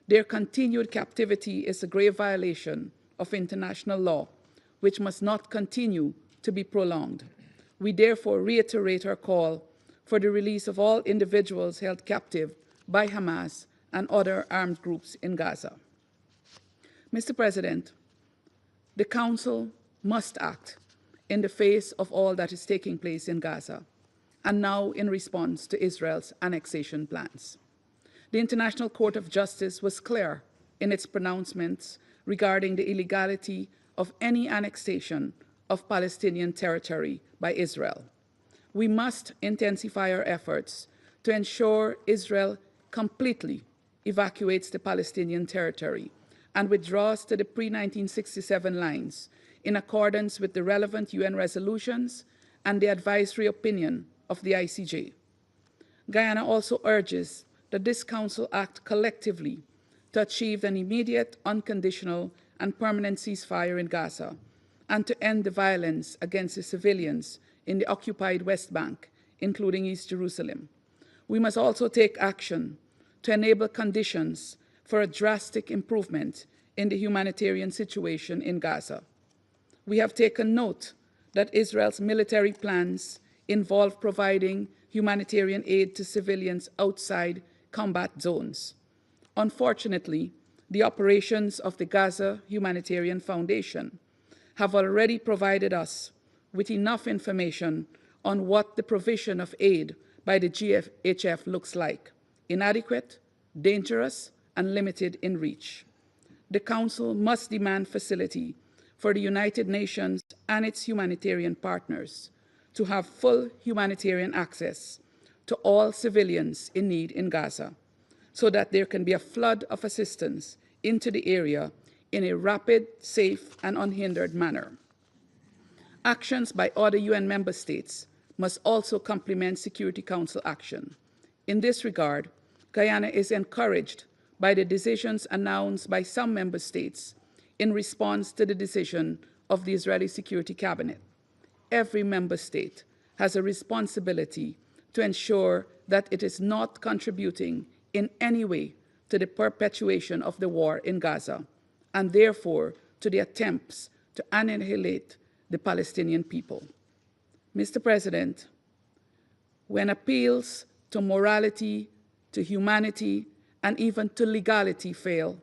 Their continued captivity is a grave violation of international law, which must not continue to be prolonged. We therefore reiterate our call for the release of all individuals held captive by Hamas and other armed groups in Gaza. Mr. President, the Council must act in the face of all that is taking place in Gaza, and now in response to Israel's annexation plans. The International Court of Justice was clear in its pronouncements regarding the illegality of any annexation of Palestinian territory by Israel. We must intensify our efforts to ensure Israel completely evacuates the Palestinian territory and withdraws to the pre-1967 lines in accordance with the relevant UN resolutions and the advisory opinion of the ICJ. Guyana also urges that this Council act collectively to achieve an immediate, unconditional, and permanent ceasefire in Gaza, and to end the violence against the civilians in the occupied West Bank, including East Jerusalem. We must also take action to enable conditions for a drastic improvement in the humanitarian situation in Gaza. We have taken note that Israel's military plans involve providing humanitarian aid to civilians outside combat zones. Unfortunately, the operations of the Gaza Humanitarian Foundation have already provided us with enough information on what the provision of aid by the GHF looks like: inadequate, dangerous, and limited in reach. The Council must demand facility for the United Nations and its humanitarian partners to have full humanitarian access to all civilians in need in Gaza, so that there can be a flood of assistance into the area in a rapid, safe, and unhindered manner. Actions by other UN member states must also complement Security Council action. In this regard, Guyana is encouraged by the decisions announced by some member states in response to the decision of the Israeli Security Cabinet. Every member state has a responsibility to ensure that it is not contributing in any way to the perpetuation of the war in Gaza, and therefore to the attempts to annihilate the Palestinian people. Mr. President, when appeals to morality, to humanity, and even to legality fail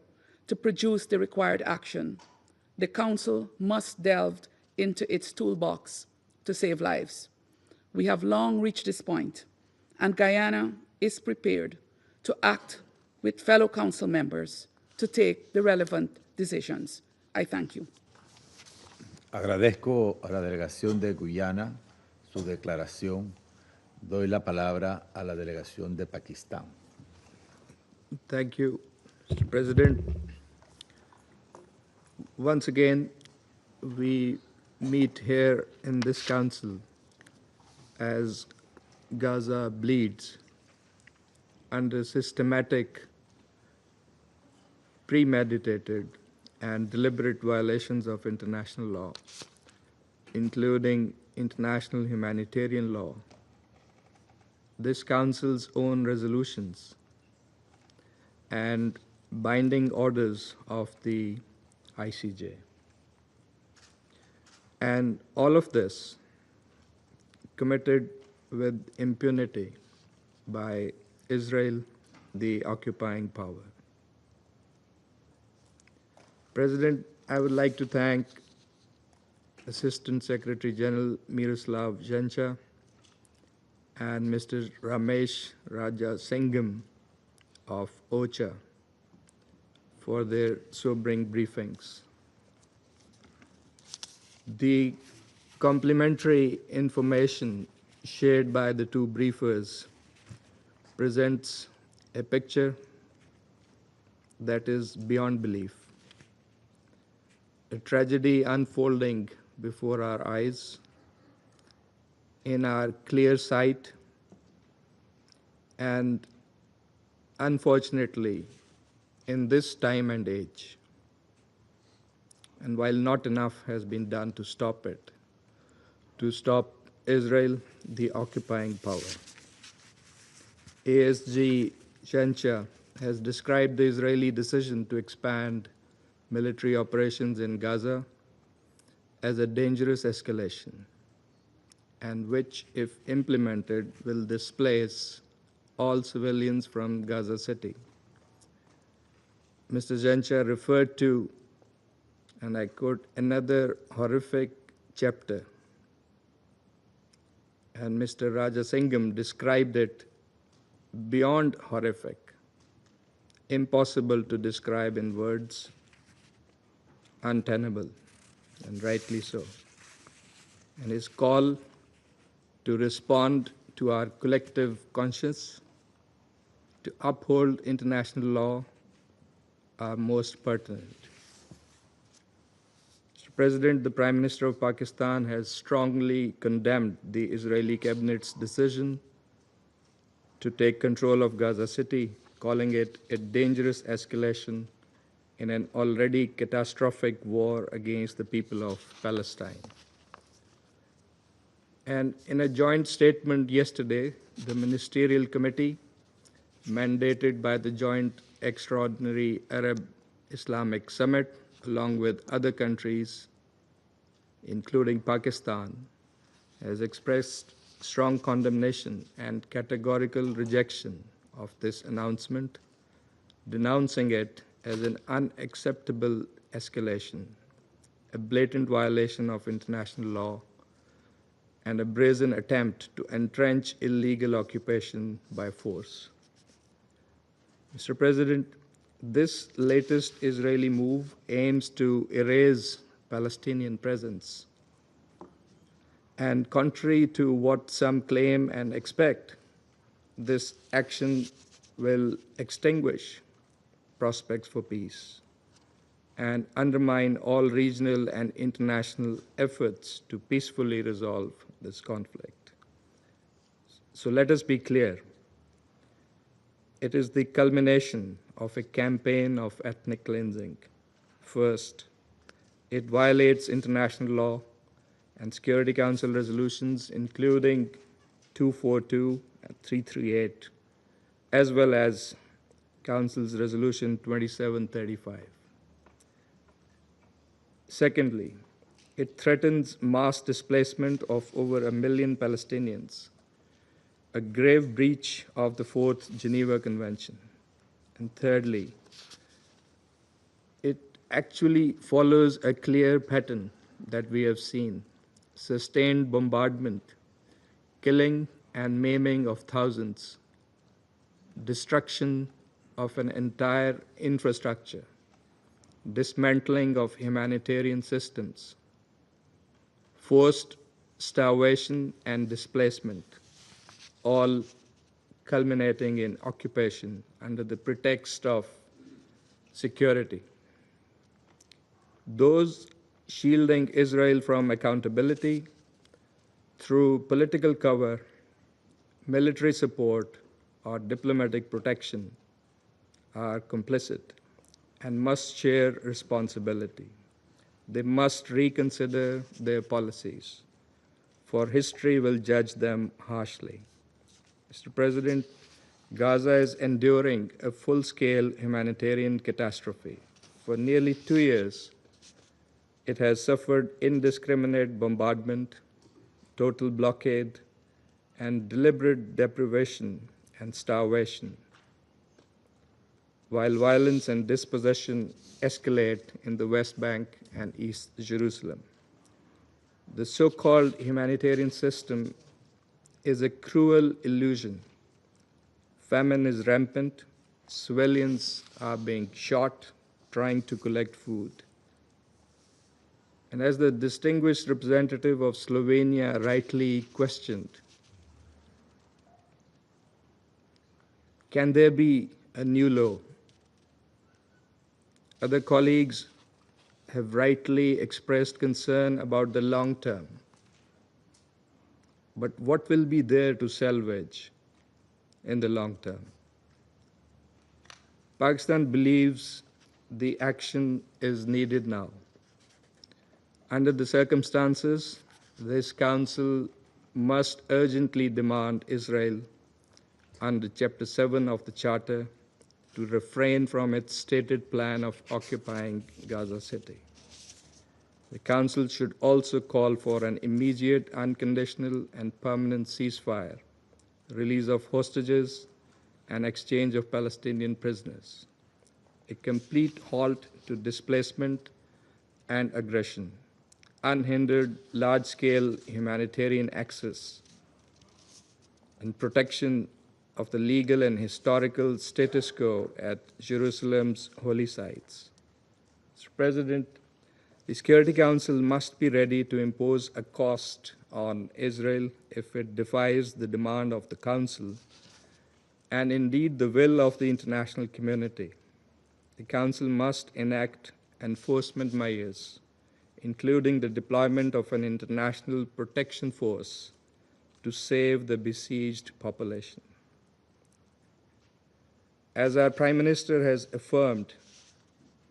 to produce the required action, the Council must delve into its toolbox to save lives. We have long reached this point, and Guyana is prepared to act with fellow Council members to take the relevant decisions. I thank you. Agradezco a la delegación de Guyana su declaración. Doy la palabra a la delegación de Pakistán. Thank you, Mr. President. Once again, we meet here in this council as Gaza bleeds under systematic, premeditated, and deliberate violations of international law, including international humanitarian law, this Council's own resolutions, and binding orders of the ICJ. And all of this committed with impunity by Israel, the occupying power. President, I would like to thank Assistant Secretary General Miroslav Zhencha and Mr. Ramesh Rajasingham of OCHA for their sobering briefings. The complementary information shared by the two briefers presents a picture that is beyond belief. A tragedy unfolding before our eyes, in our clear sight, and unfortunately, in this time and age. And while not enough has been done to stop it, to stop Israel, the occupying power, ASG Zhencha has described the Israeli decision to expand military operations in Gaza as a dangerous escalation, and which, if implemented, will displace all civilians from Gaza City. Mr. Zhencha referred to, and I quote, another horrific chapter. And Mr. Rajasingham described it beyond horrific, impossible to describe in words, untenable, and rightly so. And his call to respond to our collective conscience, to uphold international law, are most pertinent. Mr. President, the Prime Minister of Pakistan has strongly condemned the Israeli cabinet's decision to take control of Gaza City, calling it a dangerous escalation in an already catastrophic war against the people of Palestine. And in a joint statement yesterday, the Ministerial Committee, mandated by the Joint Extraordinary Arab-Islamic Summit, along with other countries, including Pakistan, has expressed strong condemnation and categorical rejection of this announcement, denouncing it as an unacceptable escalation, a blatant violation of international law, and a brazen attempt to entrench illegal occupation by force. Mr. President, this latest Israeli move aims to erase Palestinian presence. And contrary to what some claim and expect, this action will extinguish prospects for peace and undermine all regional and international efforts to peacefully resolve this conflict. So let us be clear. It is the culmination of a campaign of ethnic cleansing. First, it violates international law and Security Council resolutions, including 242 and 338, as well as Council's Resolution 2735. Secondly, it threatens mass displacement of over 1 million Palestinians, a grave breach of the Fourth Geneva Convention. And thirdly, it actually follows a clear pattern that we have seen: sustained bombardment, killing and maiming of thousands, destruction of an entire infrastructure, dismantling of humanitarian systems, forced starvation and displacement, all culminating in occupation under the pretext of security. Those shielding Israel from accountability through political cover, military support, or diplomatic protection are complicit and must share responsibility. They must reconsider their policies, for history will judge them harshly. Mr. President, Gaza is enduring a full-scale humanitarian catastrophe. For nearly 2 years, it has suffered indiscriminate bombardment, total blockade, and deliberate deprivation and starvation, while violence and dispossession escalate in the West Bank and East Jerusalem. The so-called humanitarian system is a cruel illusion. Famine is rampant, civilians are being shot trying to collect food. And as the distinguished representative of Slovenia rightly questioned, can there be a new law? Other colleagues have rightly expressed concern about the long term. But what will be there to salvage in the long term? Pakistan believes the action is needed now. Under the circumstances, this Council must urgently demand Israel, under Chapter 7 of the Charter, to refrain from its stated plan of occupying Gaza City. The Council should also call for an immediate, unconditional, and permanent ceasefire, release of hostages, and exchange of Palestinian prisoners, a complete halt to displacement and aggression, unhindered large-scale humanitarian access, and protection of the legal and historical status quo at Jerusalem's holy sites. Mr. President, the Security Council must be ready to impose a cost on Israel if it defies the demand of the Council and indeed the will of the international community. The Council must enact enforcement measures, including the deployment of an international protection force to save the besieged population. As our Prime Minister has affirmed,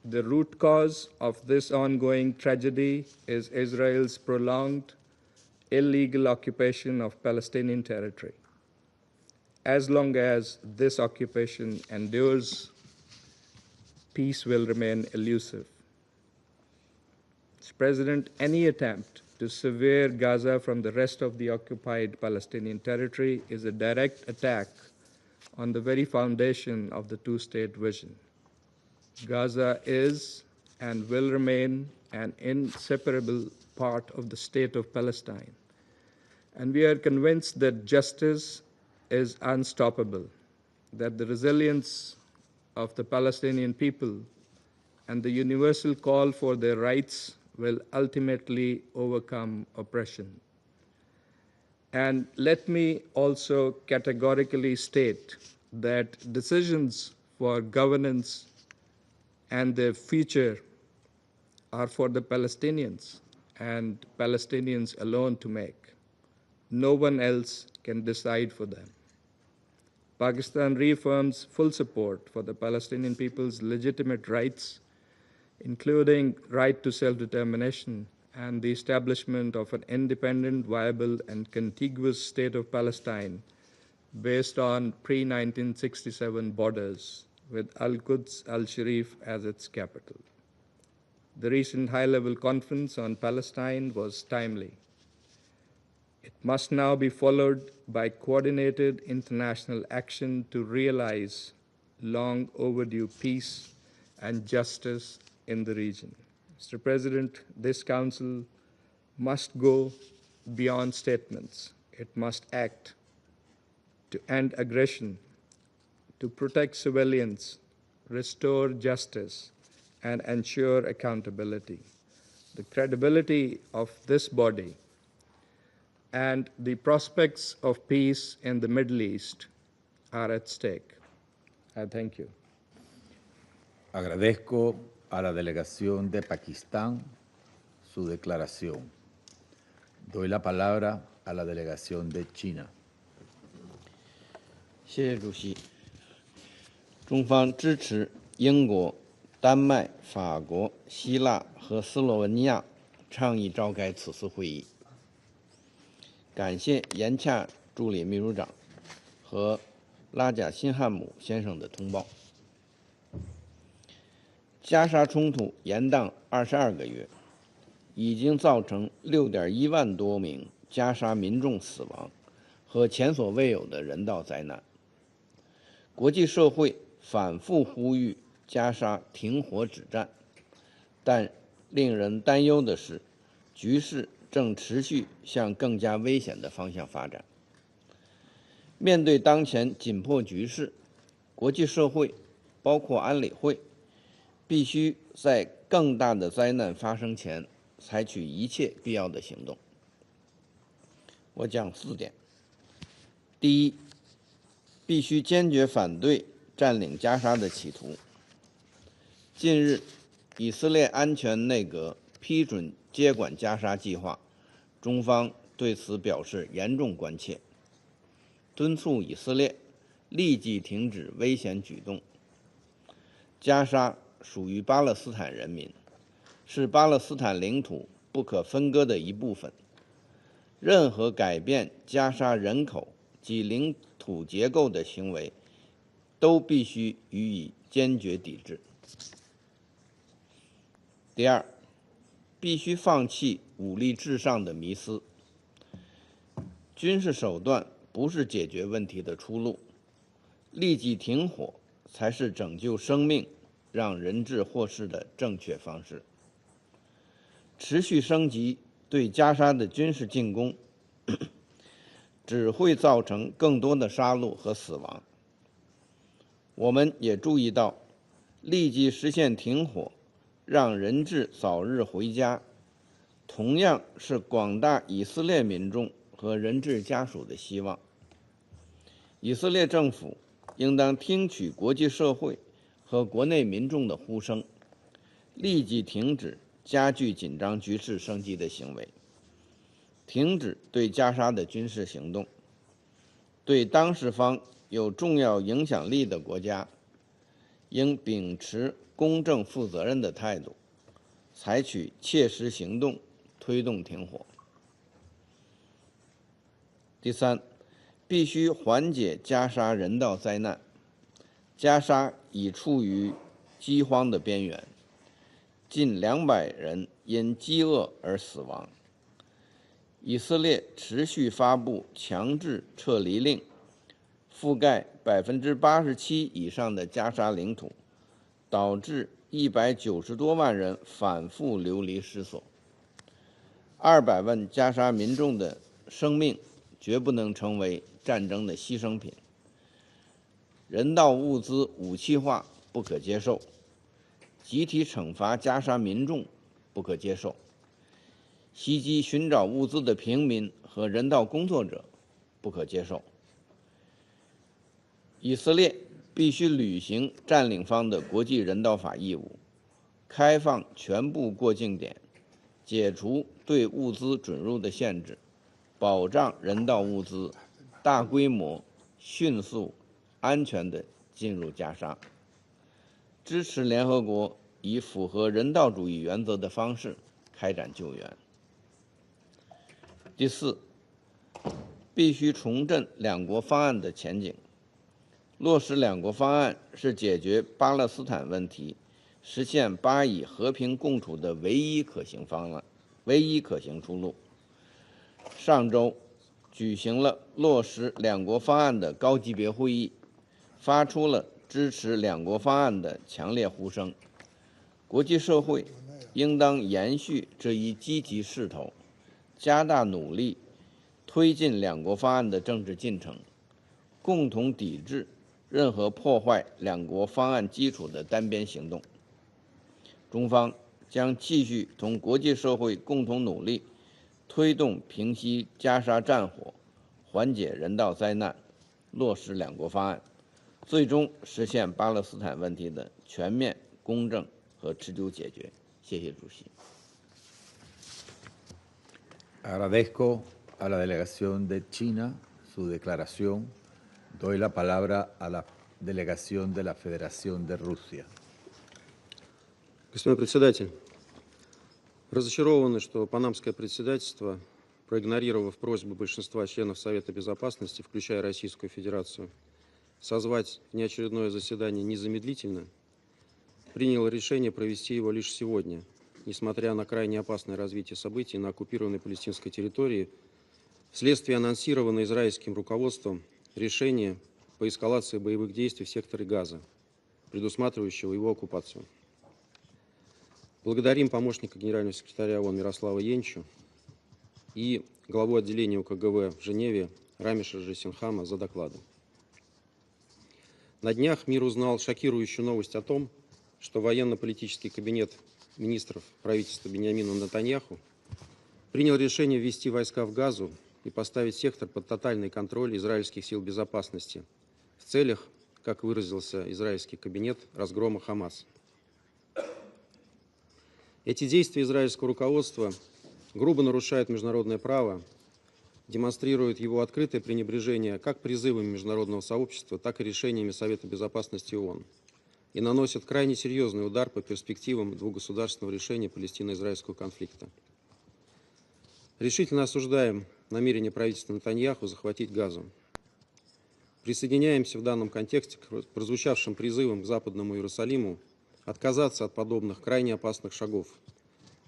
the root cause of this ongoing tragedy is Israel's prolonged, illegal occupation of Palestinian territory. As long as this occupation endures, peace will remain elusive. Mr. President, any attempt to sever Gaza from the rest of the occupied Palestinian territory is a direct attack on the very foundation of the two-state vision. Gaza is and will remain an inseparable part of the state of Palestine. And we are convinced that justice is unstoppable, that the resilience of the Palestinian people and the universal call for their rights will ultimately overcome oppression. And let me also categorically state that decisions for governance and their future are for the Palestinians and Palestinians alone to make. No one else can decide for them. Pakistan reaffirms full support for the Palestinian people's legitimate rights, including right to self-determination and the establishment of an independent, viable, and contiguous state of Palestine based on pre-1967 borders with Al-Quds al-Sharif as its capital. The recent high-level conference on Palestine was timely. It must now be followed by coordinated international action to realize long overdue peace and justice in the region. Mr. President, this Council must go beyond statements. It must act to end aggression, to protect civilians, restore justice, and ensure accountability. The credibility of this body and the prospects of peace in the Middle East are at stake. I thank you. Agradezco a la delegación de Pakistán su declaración. Doy la palabra a la delegación de China. 谢谢主席。中方支持英国、丹麦、法国、希腊和斯洛文尼亚倡议召开此次会议。感谢严恰助理秘书长和拉贾辛汉姆先生的通报。加沙冲突延宕22个月，已经造成6.1万多名加沙民众死亡和前所未有的人道灾难。国际社会反复呼吁加沙停火止战，但令人担忧的是，局势正持续向更加危险的方向发展。面对当前紧迫局势，国际社会，包括安理会，必须在更大的灾难发生前采取一切必要的行动。我讲4点。第一，必须坚决反对占领加沙的企图。近日，以色列安全内阁批准接管加沙计划，中方对此表示严重关切，敦促以色列立即停止危险举动。加沙属于巴勒斯坦人民，是巴勒斯坦领土不可分割的一部分。任何改变加沙人口及领土结构的行为，都必须予以坚决抵制。第二，必须放弃武力至上的迷思。军事手段不是解决问题的出路，立即停火才是拯救生命、让人质获释的正确方式。持续升级对加沙的军事进攻，只会造成更多的杀戮和死亡。我们也注意到，立即实现停火，让人质早日回家，同样是广大以色列民众和人质家属的希望。以色列政府应当听取国际社会和国内民众的呼声，立即停止加剧紧张局势升级的行为，停止对加沙的军事行动。对当事方有重要影响力的国家，应秉持公正负责任的态度，采取切实行动，推动停火。第三，必须缓解加沙人道灾难。加沙已处于饥荒的边缘，近200人因饥饿而死亡。以色列持续发布强制撤离令，覆盖87%以上的加沙领土，导致190多万人反复流离失所。200万加沙民众的生命绝不能成为战争的牺牲品。人道物资武器化不可接受，集体惩罚加沙民众不可接受，袭击寻找物资的平民和人道工作者不可接受。以色列必须履行占领方的国际人道法义务，开放全部过境点，解除对物资准入的限制，保障人道物资大规模、迅速、安全地进入加沙，支持联合国以符合人道主义原则的方式开展救援。第四，必须重振两国方案的前景。落实两国方案是解决巴勒斯坦问题、实现巴以和平共处的唯一可行方案、唯一可行出路。上周，举行了落实两国方案的高级别会议，发出了支持两国方案的强烈呼声。国际社会应当延续这一积极势头，加大努力，推进两国方案的政治进程，共同抵制任何破坏两国方案基础的单边行动。中方将继续同国际社会共同努力，推动平息加沙战火，缓解人道灾难，落实两国方案，最终实现巴勒斯坦问题的全面、公正和持久解决。谢谢主席。Agradezco a la delegación de China su declaración. Doy la palabra a la delegación de la Federación de Rusia. Господин председатель, разочарованы, что панамское председательство, проигнорировав просьбу большинства членов Совета Безопасности, включая Российскую Федерацию, созвать внеочередное заседание незамедлительно, приняло решение провести его лишь сегодня, несмотря на крайне опасное развитие событий на оккупированной палестинской территории, вследствие анонсированного израильским руководством решения по эскалации боевых действий в секторе Газа, предусматривающего его оккупацию. Благодарим помощника генерального секретаря ООН Мирослава Йенчу и главу отделения УКГВ в Женеве Рамиша Джессинхама за доклады. На днях мир узнал шокирующую новость о том, что военно-политический кабинет министров правительства Биньямина Нетаньяху принял решение ввести войска в Газу и поставить сектор под тотальный контроль израильских сил безопасности в целях, как выразился израильский кабинет, разгрома Хамас. Эти действия израильского руководства грубо нарушают международное право, демонстрируют его открытое пренебрежение как призывами международного сообщества, так и решениями Совета Безопасности ООН и наносят крайне серьезный удар по перспективам двухгосударственного решения палестино-израильского конфликта. Решительно осуждаем намерение правительства Нетаньяху захватить Газу. Присоединяемся в данном контексте к прозвучавшим призывам к Западному Иерусалиму отказаться от подобных крайне опасных шагов,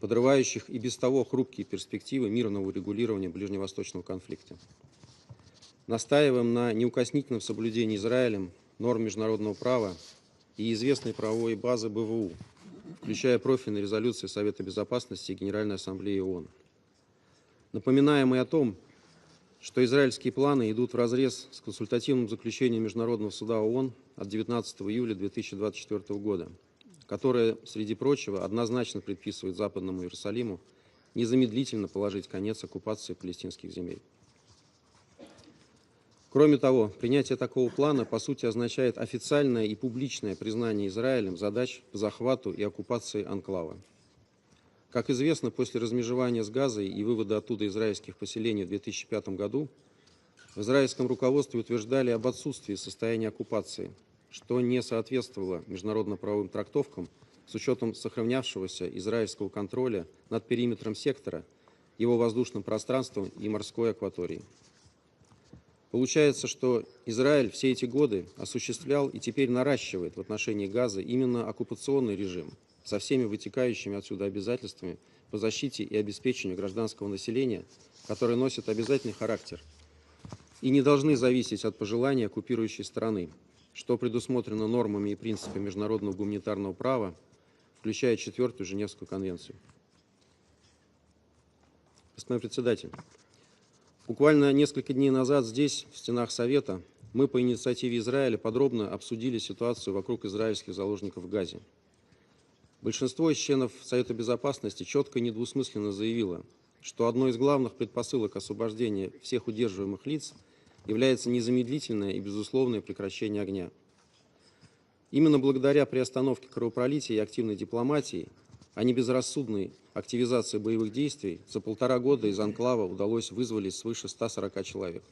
подрывающих и без того хрупкие перспективы мирного урегулирования ближневосточного конфликта. Настаиваем на неукоснительном соблюдении Израилем норм международного права и известной правовой базы БВУ, включая профильные резолюции Совета Безопасности и Генеральной Ассамблеи ООН. Напоминаем и о том, что израильские планы идут вразрез с консультативным заключением Международного суда ООН от 19 июля 2024 года, которое, среди прочего, однозначно предписывает Западному Иерусалиму незамедлительно положить конец оккупации палестинских земель. Кроме того, принятие такого плана, по сути, означает официальное и публичное признание Израилем задач по захвату и оккупации анклава. Как известно, после размежевания с Газой и вывода оттуда израильских поселений в 2005 году, в израильском руководстве утверждали об отсутствии состояния оккупации, что не соответствовало международно-правовым трактовкам с учетом сохранявшегося израильского контроля над периметром сектора, его воздушным пространством и морской акваторией. Получается, что Израиль все эти годы осуществлял и теперь наращивает в отношении Газы именно оккупационный режим со всеми вытекающими отсюда обязательствами по защите и обеспечению гражданского населения, которые носят обязательный характер и не должны зависеть от пожеланий оккупирующей страны, что предусмотрено нормами и принципами международного гуманитарного права, включая 4-ю Женевскую конвенцию. Господин председатель, буквально несколько дней назад здесь, в стенах Совета, мы по инициативе Израиля подробно обсудили ситуацию вокруг израильских заложников в Газе. Большинство из членов Совета Безопасности четко и недвусмысленно заявило, что одной из главных предпосылок освобождения всех удерживаемых лиц является незамедлительное и безусловное прекращение огня. Именно благодаря приостановке кровопролития и активной дипломатии, а не безрассудной активизации боевых действий, за 1,5 года из анклава удалось вызволить свыше 140 человек.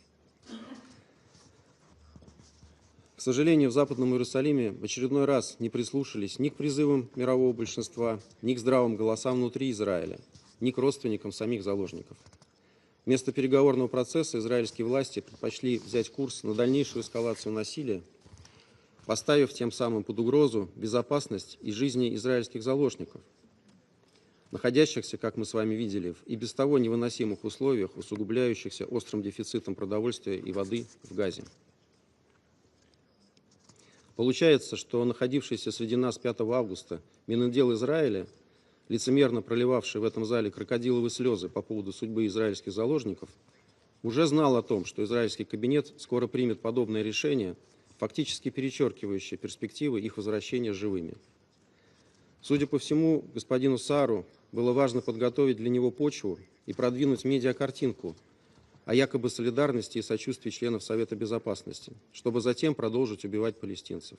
К сожалению, в Западном Иерусалиме в очередной раз не прислушались ни к призывам мирового большинства, ни к здравым голосам внутри Израиля, ни к родственникам самих заложников. Вместо переговорного процесса израильские власти предпочли взять курс на дальнейшую эскалацию насилия, поставив тем самым под угрозу безопасность и жизни израильских заложников. находящихся, как мы с вами видели, в и без того невыносимых условиях, усугубляющихся острым дефицитом продовольствия и воды в Газе. Получается, что находившийся среди нас 5 августа Минотдел Израиля, лицемерно проливавший в этом зале крокодиловые слезы по поводу судьбы израильских заложников, уже знал о том, что израильский кабинет скоро примет подобное решение, фактически перечеркивающее перспективы их возвращения живыми. Судя по всему, господину Саару было важно подготовить для него почву и продвинуть медиакартинку о якобы солидарности и сочувствии членов Совета Безопасности, чтобы затем продолжить убивать палестинцев.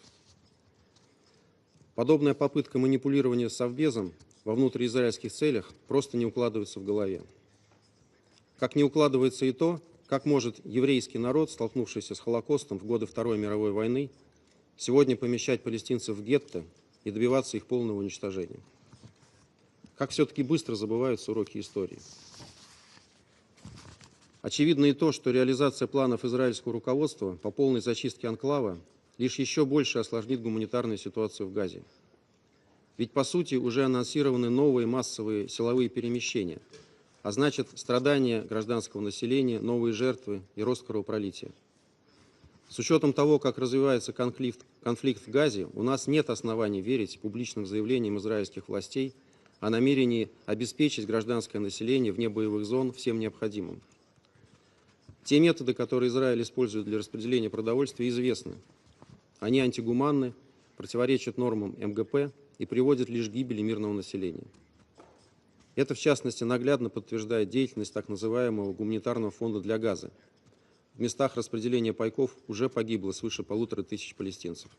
Подобная попытка манипулирования Совбезом во внутриизраильских целях просто не укладывается в голове. Как не укладывается и то, как может еврейский народ, столкнувшийся с Холокостом в годы Второй мировой войны, сегодня помещать палестинцев в гетто и добиваться их полного уничтожения. Как все-таки быстро забываются уроки истории. Очевидно и то, что реализация планов израильского руководства по полной зачистке анклава лишь еще больше осложнит гуманитарную ситуацию в Газе. Ведь, по сути, уже анонсированы новые массовые силовые перемещения, а значит, страдания гражданского населения, новые жертвы и рост кровопролития. С учетом того, как развивается конфликт в Газе, у нас нет оснований верить публичным заявлениям израильских властей о намерении обеспечить гражданское население вне боевых зон всем необходимым. Те методы, которые Израиль использует для распределения продовольствия, известны. Они антигуманны, противоречат нормам МГП и приводят лишь к гибели мирного населения. Это, в частности, наглядно подтверждает деятельность так называемого гуманитарного фонда для Газы. В местах распределения пайков уже погибло свыше 1500 палестинцев.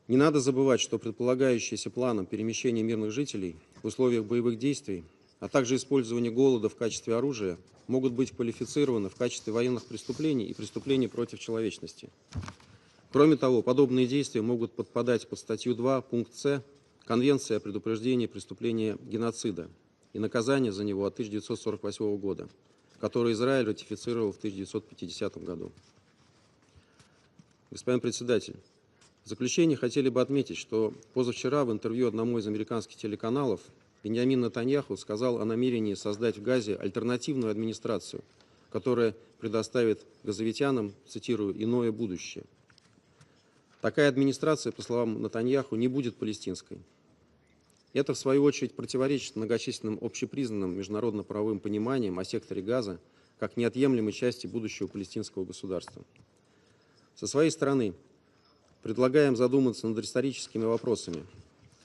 Не надо забывать, что предполагающиеся планом перемещения мирных жителей в условиях боевых действий, а также использование голода в качестве оружия, могут быть квалифицированы в качестве военных преступлений и преступлений против человечности. Кроме того, подобные действия могут подпадать под статью 2, пункт С, Конвенции о предупреждении преступления геноцида и наказания за него от 1948 года, который Израиль ратифицировал в 1950 году. Господин председатель, в заключение хотели бы отметить, что позавчера в интервью одному из американских телеканалов Биньямин Нетаньяху сказал о намерении создать в Газе альтернативную администрацию, которая предоставит газовитянам, цитирую, «иное будущее». Такая администрация, по словам Нетаньяху, не будет палестинской. Это, в свою очередь, противоречит многочисленным общепризнанным международно-правовым пониманиям о секторе Газа как неотъемлемой части будущего палестинского государства. Со своей стороны, предлагаем задуматься над историческими вопросами.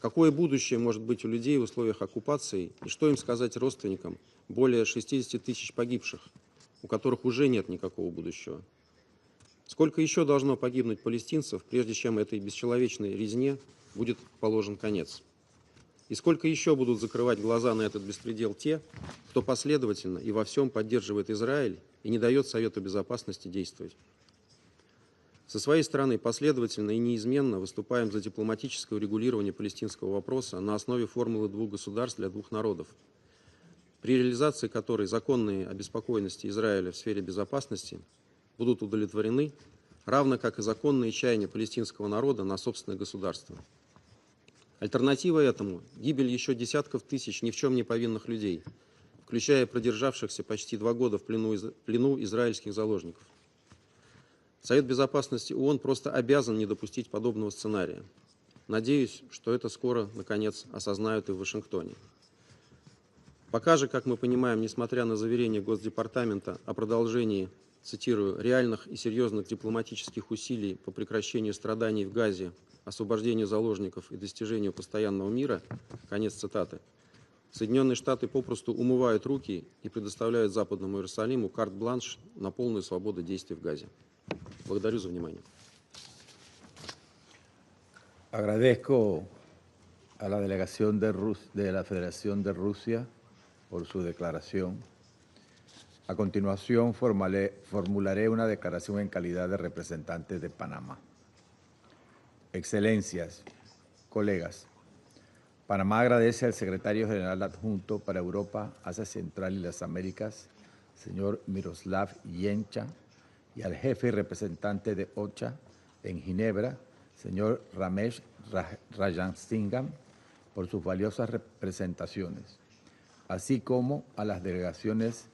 Какое будущее может быть у людей в условиях оккупации и что им сказать родственникам более 60 тысяч погибших, у которых уже нет никакого будущего? Сколько еще должно погибнуть палестинцев, прежде чем этой бесчеловечной резне будет положен конец? И сколько еще будут закрывать глаза на этот беспредел те, кто последовательно и во всем поддерживает Израиль и не дает Совету Безопасности действовать? Со своей стороны последовательно и неизменно выступаем за дипломатическое урегулирование палестинского вопроса на основе формулы двух государств для двух народов, при реализации которой законные обеспокоенности Израиля в сфере безопасности будут удовлетворены, равно как и законные чаяния палестинского народа на собственное государство. Альтернатива этому – гибель еще десятков тысяч ни в чем не повинных людей, включая продержавшихся почти 2 года в плену израильских заложников. Совет Безопасности ООН просто обязан не допустить подобного сценария. Надеюсь, что это скоро, наконец, осознают и в Вашингтоне. Пока же, как мы понимаем, несмотря на заверения Госдепартамента о продолжении, цитирую, реальных и серьезных дипломатических усилий по прекращению страданий в Газе, освобождению заложников и достижению постоянного мира, конец цитаты, Соединенные Штаты попросту умывают руки и предоставляют Западному Иерусалиму карт-бланш на полную свободу действий в Газе. Благодарю за внимание. Agradezco a la delegación de la Federación de Rusia por su declaración. A continuación, formularé una declaración en calidad de representante de Panamá. Excelencias, colegas, Panamá agradece al secretario general adjunto para Europa, Asia Central y las Américas, señor Miroslav Yencha, y al jefe y representante de OCHA en Ginebra, señor Ramesh Rajansingham, por sus valiosas representaciones, así como a las delegaciones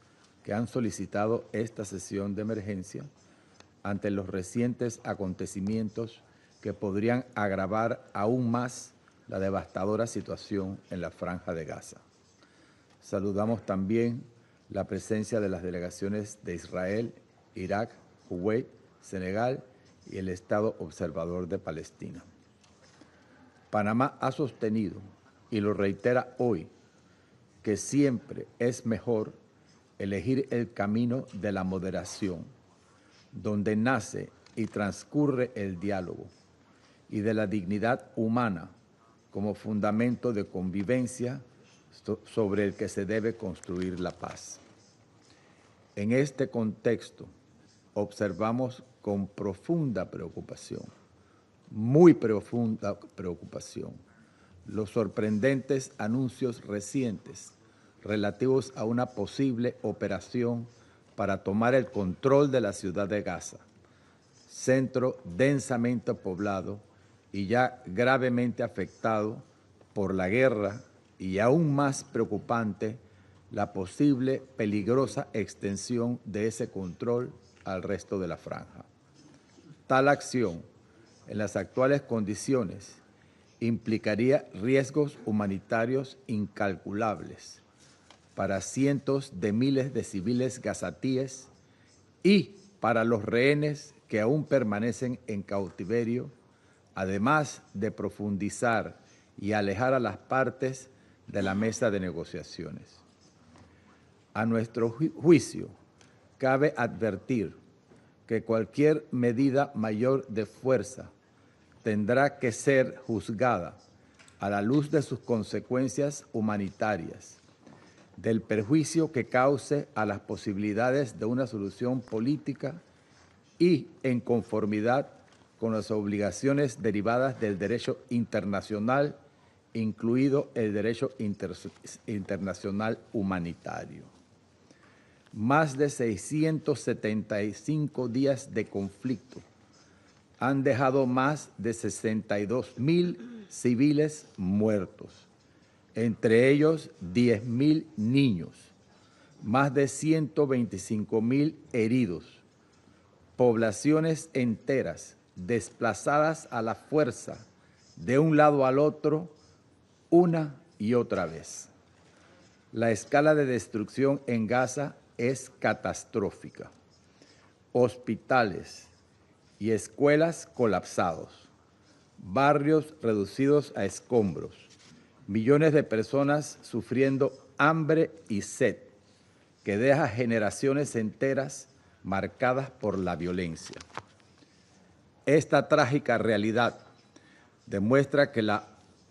que han solicitado esta sesión de emergencia ante los recientes acontecimientos que podrían agravar aún más la devastadora situación en la Franja de Gaza. Saludamos también la presencia de las delegaciones de Israel, Irak, Kuwait, Senegal y el Estado Observador de Palestina. Panamá ha sostenido, y lo reitera hoy, que siempre es mejor elegir el camino de la moderación, donde nace y transcurre el diálogo, y de la dignidad humana como fundamento de convivencia sobre el que se debe construir la paz. En este contexto, observamos con profunda preocupación, muy profunda preocupación, los sorprendentes anuncios recientes relativos a una posible operación para tomar el control de la ciudad de Gaza, centro densamente poblado y ya gravemente afectado por la guerra, y aún más preocupante, la posible peligrosa extensión de ese control al resto de la franja. Tal acción, en las actuales condiciones, implicaría riesgos humanitarios incalculables para cientos de miles de civiles gazatíes y para los rehenes que aún permanecen en cautiverio, además de profundizar y alejar a las partes de la mesa de negociaciones. A nuestro juicio, cabe advertir que cualquier medida mayor de fuerza tendrá que ser juzgada a la luz de sus consecuencias humanitarias, del perjuicio que cause a las posibilidades de una solución política y en conformidad con las obligaciones derivadas del derecho internacional, incluido el derecho internacional humanitario. Más de 675 días de conflicto han dejado más de 62,000 civiles muertos, entre ellos 10,000 niños, más de 125,000 heridos, poblaciones enteras desplazadas a la fuerza de un lado al otro una y otra vez. La escala de destrucción en Gaza es catastrófica. Hospitales y escuelas colapsados, barrios reducidos a escombros, millones de personas sufriendo hambre y sed, que deja generaciones enteras marcadas por la violencia. Esta trágica realidad demuestra que la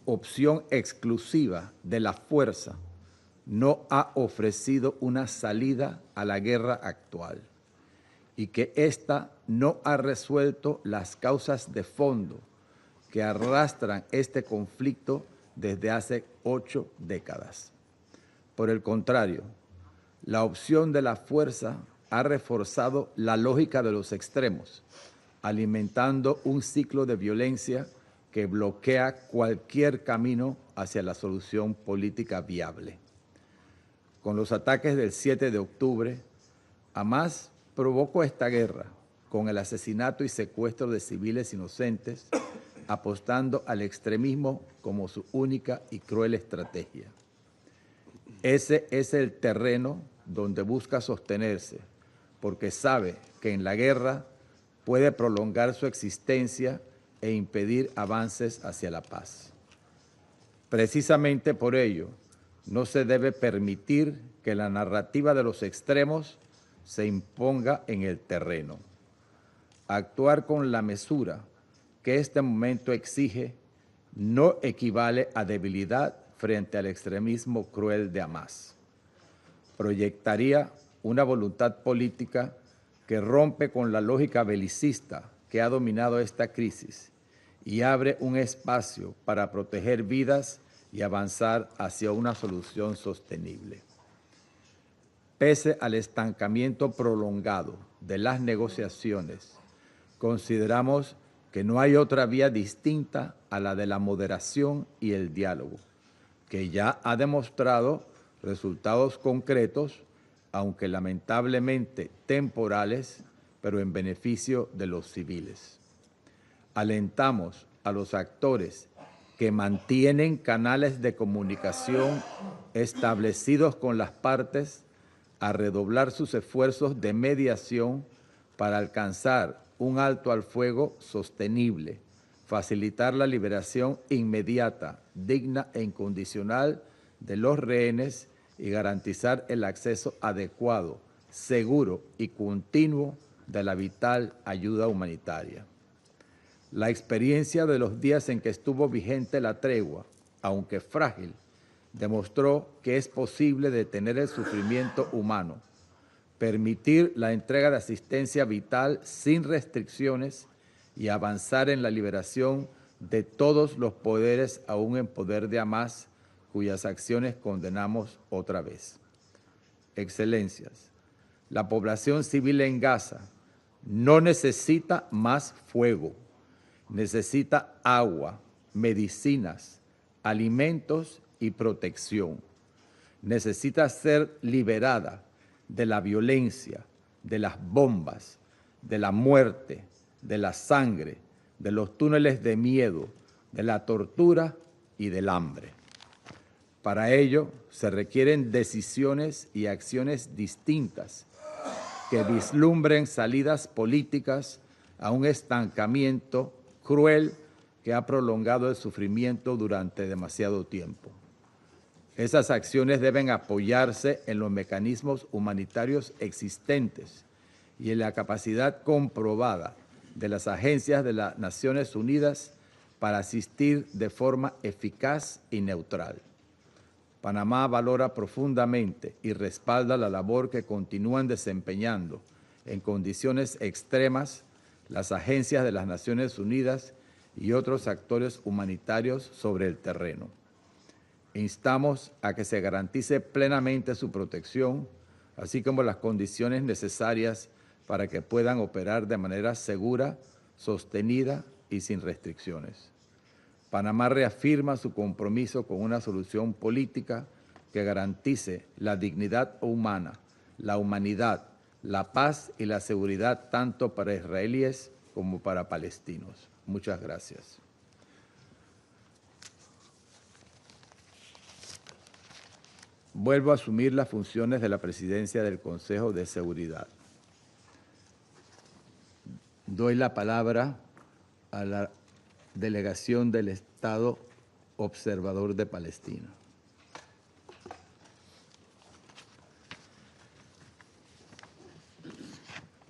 opción exclusiva de la fuerza no ha ofrecido una salida a la guerra actual y que ésta no ha resuelto las causas de fondo que arrastran este conflicto desde hace 8 décadas. Por el contrario, la opción de la fuerza ha reforzado la lógica de los extremos, alimentando un ciclo de violencia que bloquea cualquier camino hacia la solución política viable. Con los ataques del 7 de octubre, Hamas provocó esta guerra con el asesinato y secuestro de civiles inocentes, apostando al extremismo como su única y cruel estrategia. Ese es el terreno donde busca sostenerse, porque sabe que en la guerra puede prolongar su existencia e impedir avances hacia la paz. Precisamente por ello, no se debe permitir que la narrativa de los extremos se imponga en el terreno. Actuar con la mesura que este momento exige no equivale a debilidad frente al extremismo cruel de Hamas. Proyectaría una voluntad política que rompe con la lógica belicista que ha dominado esta crisis y abre un espacio para proteger vidas y avanzar hacia una solución sostenible. Pese al estancamiento prolongado de las negociaciones, consideramos que no hay otra vía distinta a la de la moderación y el diálogo, que ya ha demostrado resultados concretos, aunque lamentablemente temporales, pero en beneficio de los civiles. Alentamos a los actores que mantienen canales de comunicación establecidos con las partes a redoblar sus esfuerzos de mediación para alcanzar un alto al fuego sostenible, facilitar la liberación inmediata, digna e incondicional de los rehenes y garantizar el acceso adecuado, seguro y continuo de la vital ayuda humanitaria. La experiencia de los días en que estuvo vigente la tregua, aunque frágil, demostró que es posible detener el sufrimiento humano, permitir la entrega de asistencia vital sin restricciones y avanzar en la liberación de todos los poderes aún en poder de Hamas, cuyas acciones condenamos otra vez. Excelencias, la población civil en Gaza no necesita más fuego, necesita agua, medicinas, alimentos y protección. Necesita ser liberada de la violencia, de las bombas, de la muerte, de la sangre, de los túneles de miedo, de la tortura y del hambre. Para ello se requieren decisiones y acciones distintas que vislumbren salidas políticas a un estancamiento cruel que ha prolongado el sufrimiento durante demasiado tiempo. Esas acciones deben apoyarse en los mecanismos humanitarios existentes y en la capacidad comprobada de las agencias de las Naciones Unidas para asistir de forma eficaz y neutral. Panamá valora profundamente y respalda la labor que continúan desempeñando en condiciones extremas las agencias de las Naciones Unidas y otros actores humanitarios sobre el terreno. Instamos a que se garantice plenamente su protección, así como las condiciones necesarias para que puedan operar de manera segura, sostenida y sin restricciones. Panamá reafirma su compromiso con una solución política que garantice la dignidad humana, la humanidad, la paz y la seguridad tanto para israelíes como para palestinos. Muchas gracias. Vuelvo a asumir las funciones de la presidencia del Consejo de Seguridad. Doy la palabra a la delegación del Estado observador de Palestina.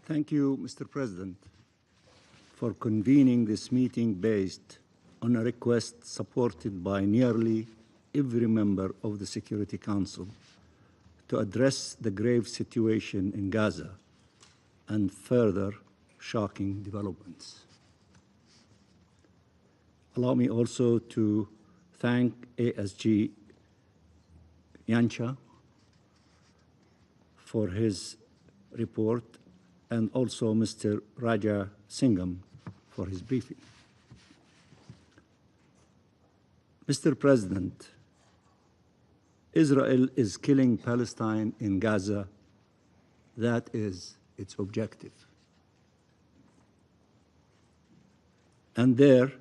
Thank you, Mr. President, for convening this meeting based on a request supported by nearly every member of the Security Council to address the grave situation in Gaza and further shocking developments. Allow me also to thank ASG Yancha for his report and also Mr. Raja Singham for his briefing. Mr. President, Israel is killing Palestine in Gaza. That is its objective. And there,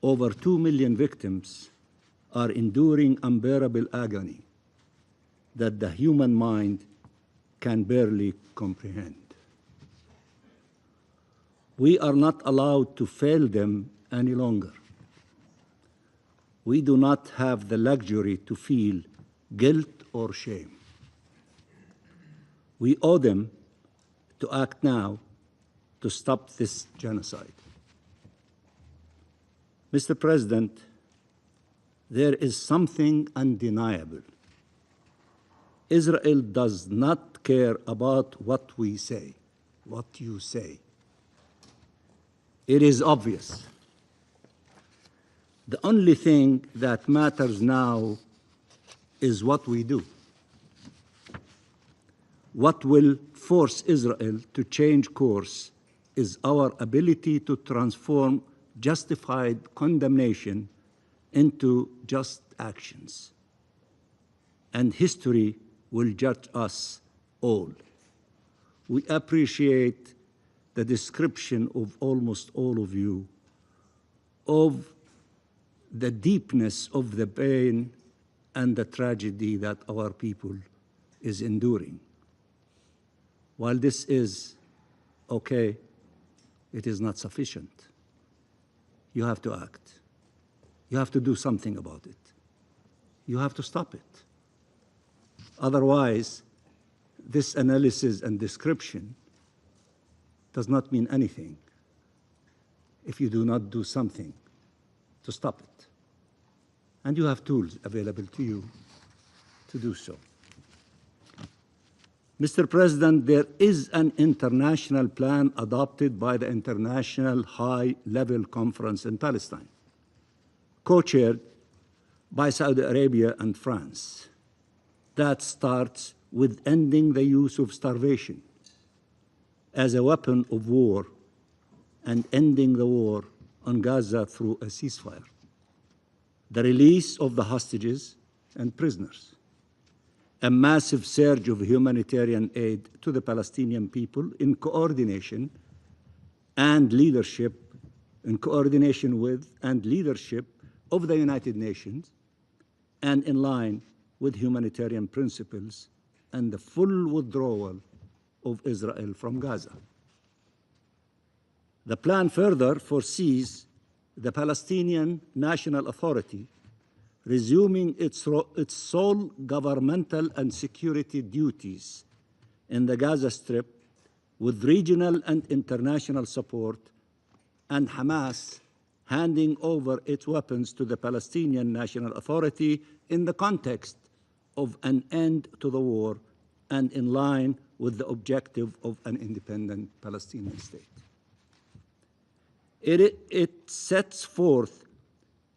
over 2 million victims are enduring unbearable agony that the human mind can barely comprehend. We are not allowed to fail them any longer. We do not have the luxury to feel guilt or shame. We owe them to act now to stop this genocide. Mr. President, there is something undeniable. Israel does not care about what we say, what you say. It is obvious. The only thing that matters now is what we do. What will force Israel to change course is our ability to transform justified condemnation into just actions. And history will judge us all. We appreciate the description of almost all of you of the deepness of the pain and the tragedy that our people is enduring. While this is okay, it is not sufficient. You have to act. You have to do something about it. You have to stop it. Otherwise, this analysis and description does not mean anything if you do not do something to stop it. And you have tools available to you to do so. Mr. President, there is an international plan adopted by the International High-Level Conference in Palestine, co-chaired by Saudi Arabia and France, that starts with ending the use of starvation as a weapon of war and ending the war on Gaza through a ceasefire, the release of the hostages and prisoners, a massive surge of humanitarian aid to the Palestinian people in coordination and leadership, in coordination with and leadership of the United Nations, and in line with humanitarian principles and the full withdrawal of Israel from Gaza. The plan further foresees the Palestinian National Authority resuming its sole governmental and security duties in the Gaza Strip with regional and international support, and Hamas handing over its weapons to the Palestinian National Authority in the context of an end to the war and in line with the objective of an independent Palestinian state. It sets forth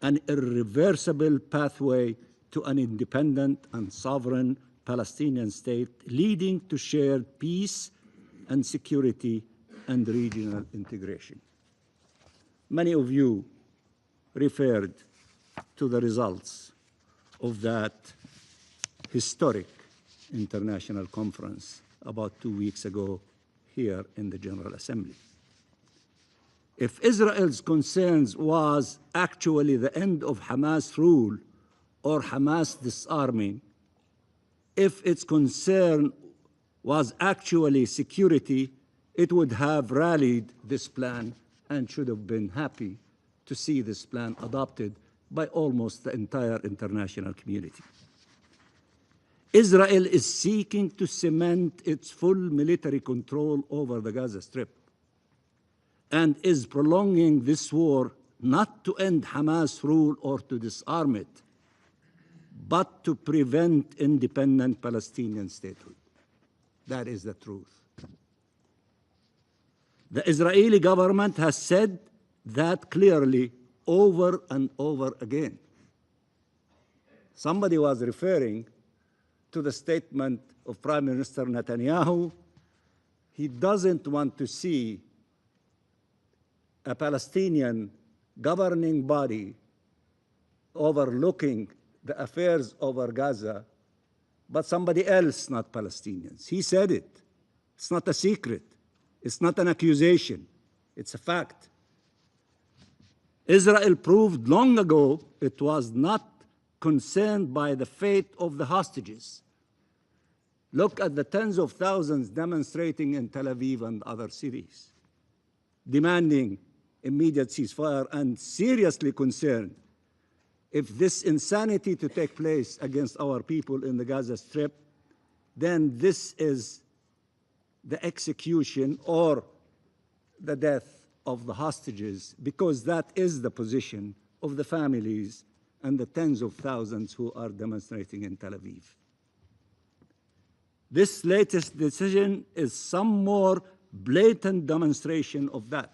an irreversible pathway to an independent and sovereign Palestinian state leading to shared peace and security and regional integration. Many of you referred to the results of that historic international conference about 2 weeks ago here in the General Assembly. If Israel's concerns was actually the end of Hamas rule or Hamas disarming, if its concern was actually security, it would have rallied this plan and should have been happy to see this plan adopted by almost the entire international community. Israel is seeking to cement its full military control over the Gaza Strip and is prolonging this war not to end Hamas rule or to disarm it, but to prevent independent Palestinian statehood. That is the truth. The Israeli government has said that clearly over and over again. Somebody was referring to the statement of Prime Minister Netanyahu. He doesn't want to see a Palestinian governing body overlooking the affairs over Gaza, but somebody else, not Palestinians. He said it. It's not a secret. It's not an accusation. It's a fact. Israel proved long ago it was not concerned by the fate of the hostages. Look at the tens of thousands demonstrating in Tel Aviv and other cities, demanding immediate ceasefire and seriously concerned if this insanity to take place against our people in the Gaza Strip, then this is the execution or the death of the hostages, because that is the position of the families and the tens of thousands who are demonstrating in Tel Aviv. This latest decision is some more blatant demonstration of that.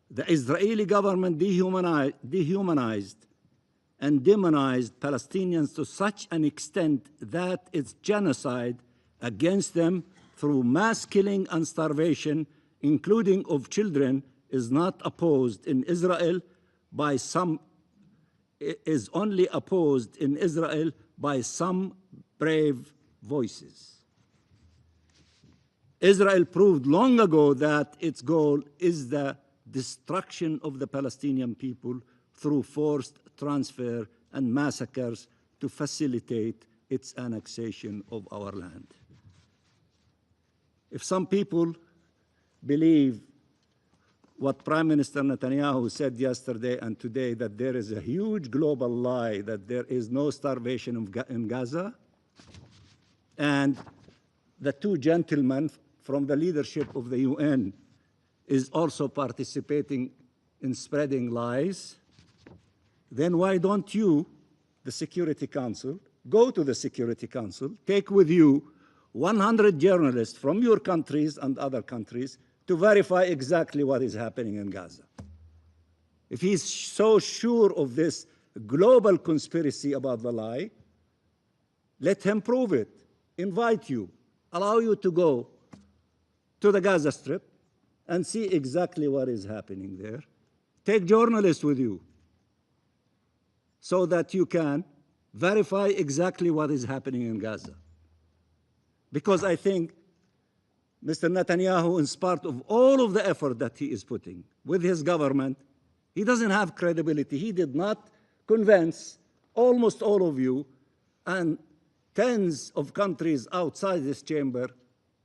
The Israeli government dehumanized and demonized Palestinians to such an extent that its genocide against them through mass killing and starvation, including of children, is not opposed in Israel by some is only opposed in Israel by some brave voices. Israel proved long ago that its goal is the destruction of the Palestinian people through forced transfer and massacres to facilitate its annexation of our land. If some people believe what Prime Minister Netanyahu said yesterday and today, that there is a huge global lie that there is no starvation in Gaza, and the two gentlemen from the leadership of the UN is also participating in spreading lies, then why don't you, the Security Council, go to the Security Council, take with you 100 journalists from your countries and other countries to verify exactly what is happening in Gaza. If he's so sure of this global conspiracy about the lie, let him prove it, invite you, allow you to go to the Gaza Strip and see exactly what is happening there. Take journalists with you so that you can verify exactly what is happening in Gaza. Because I think Mr. Netanyahu, in spite of all of the effort that he is putting with his government, he doesn't have credibility. He did not convince almost all of you and tens of countries outside this chamber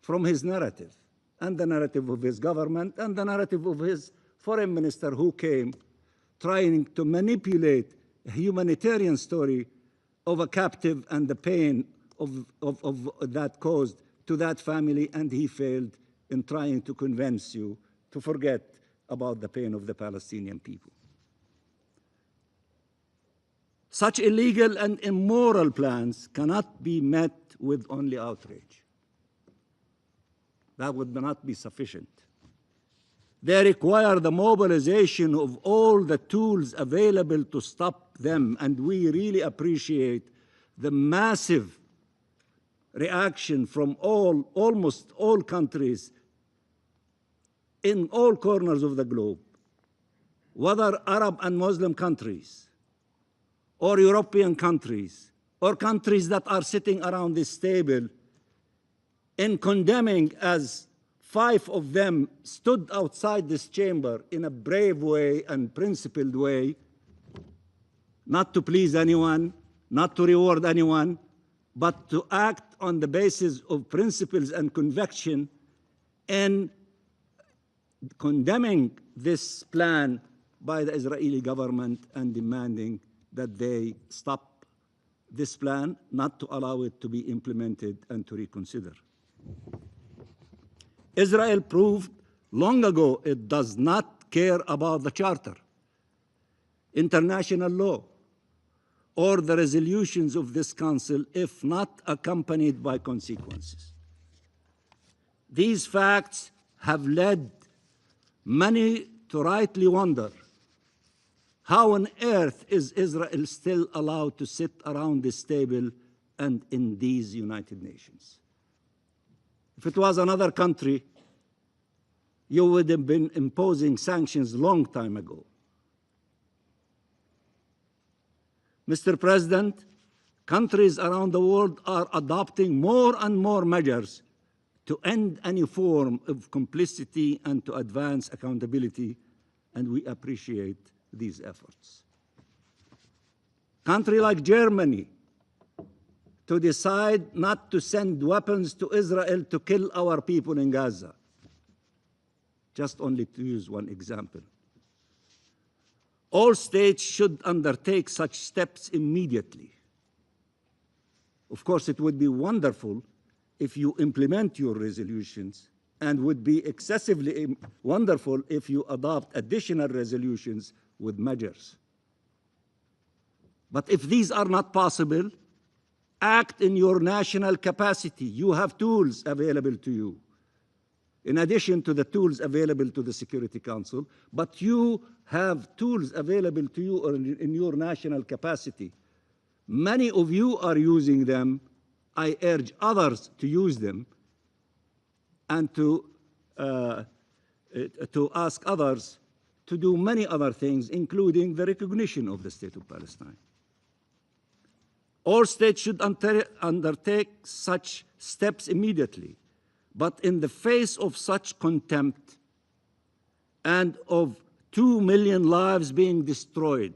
from his narrative, and the narrative of his government, and the narrative of his foreign minister who came trying to manipulate a humanitarian story of a captive and the pain of that caused to that family, and he failed in trying to convince you to forget about the pain of the Palestinian people. Such illegal and immoral plans cannot be met with only outrage. That would not be sufficient. They require the mobilization of all the tools available to stop them, and we really appreciate the massive reaction from almost all countries in all corners of the globe, whether Arab and Muslim countries, or European countries, or countries that are sitting around this table in condemning, as 5 of them stood outside this chamber in a brave way and principled way, not to please anyone, not to reward anyone, but to act on the basis of principles and conviction in condemning this plan by the Israeli government and demanding that they stop this plan, not to allow it to be implemented and to reconsider. Israel proved long ago it does not care about the Charter, international law, or the resolutions of this Council if not accompanied by consequences. These facts have led many to rightly wonder, how on earth is Israel still allowed to sit around this table and in these United Nations? If it was another country, you would have been imposing sanctions long time ago. Mr. President, countries around the world are adopting more and more measures to end any form of complicity and to advance accountability, and we appreciate these efforts. Country like Germany to decide not to send weapons to Israel to kill our people in Gaza, just only to use one example. All states should undertake such steps immediately. Of course, it would be wonderful if you implement your resolutions, and would be excessively wonderful if you adopt additional resolutions with measures. But if these are not possible, act in your national capacity. You have tools available to you, in addition to the tools available to the Security Council, but you have tools available to you in your national capacity. Many of you are using them. I urge others to use them, and to ask others to do many other things, including the recognition of the State of Palestine. All states should undertake such steps immediately, but in the face of such contempt and of 2 million lives being destroyed,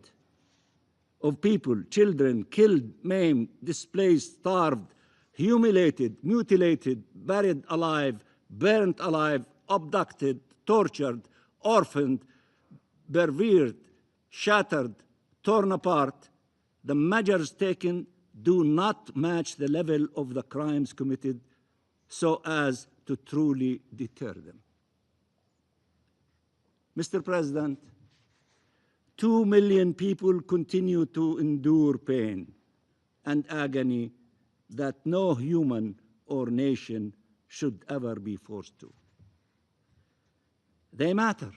of people, children, killed, maimed, displaced, starved, humiliated, mutilated, buried alive, burnt alive, abducted, tortured, orphaned, perverted, shattered, torn apart, the measures taken do not match the level of the crimes committed so as to truly deter them. Mr. President, 2 million people continue to endure pain and agony that no human or nation should ever be forced to. They matter.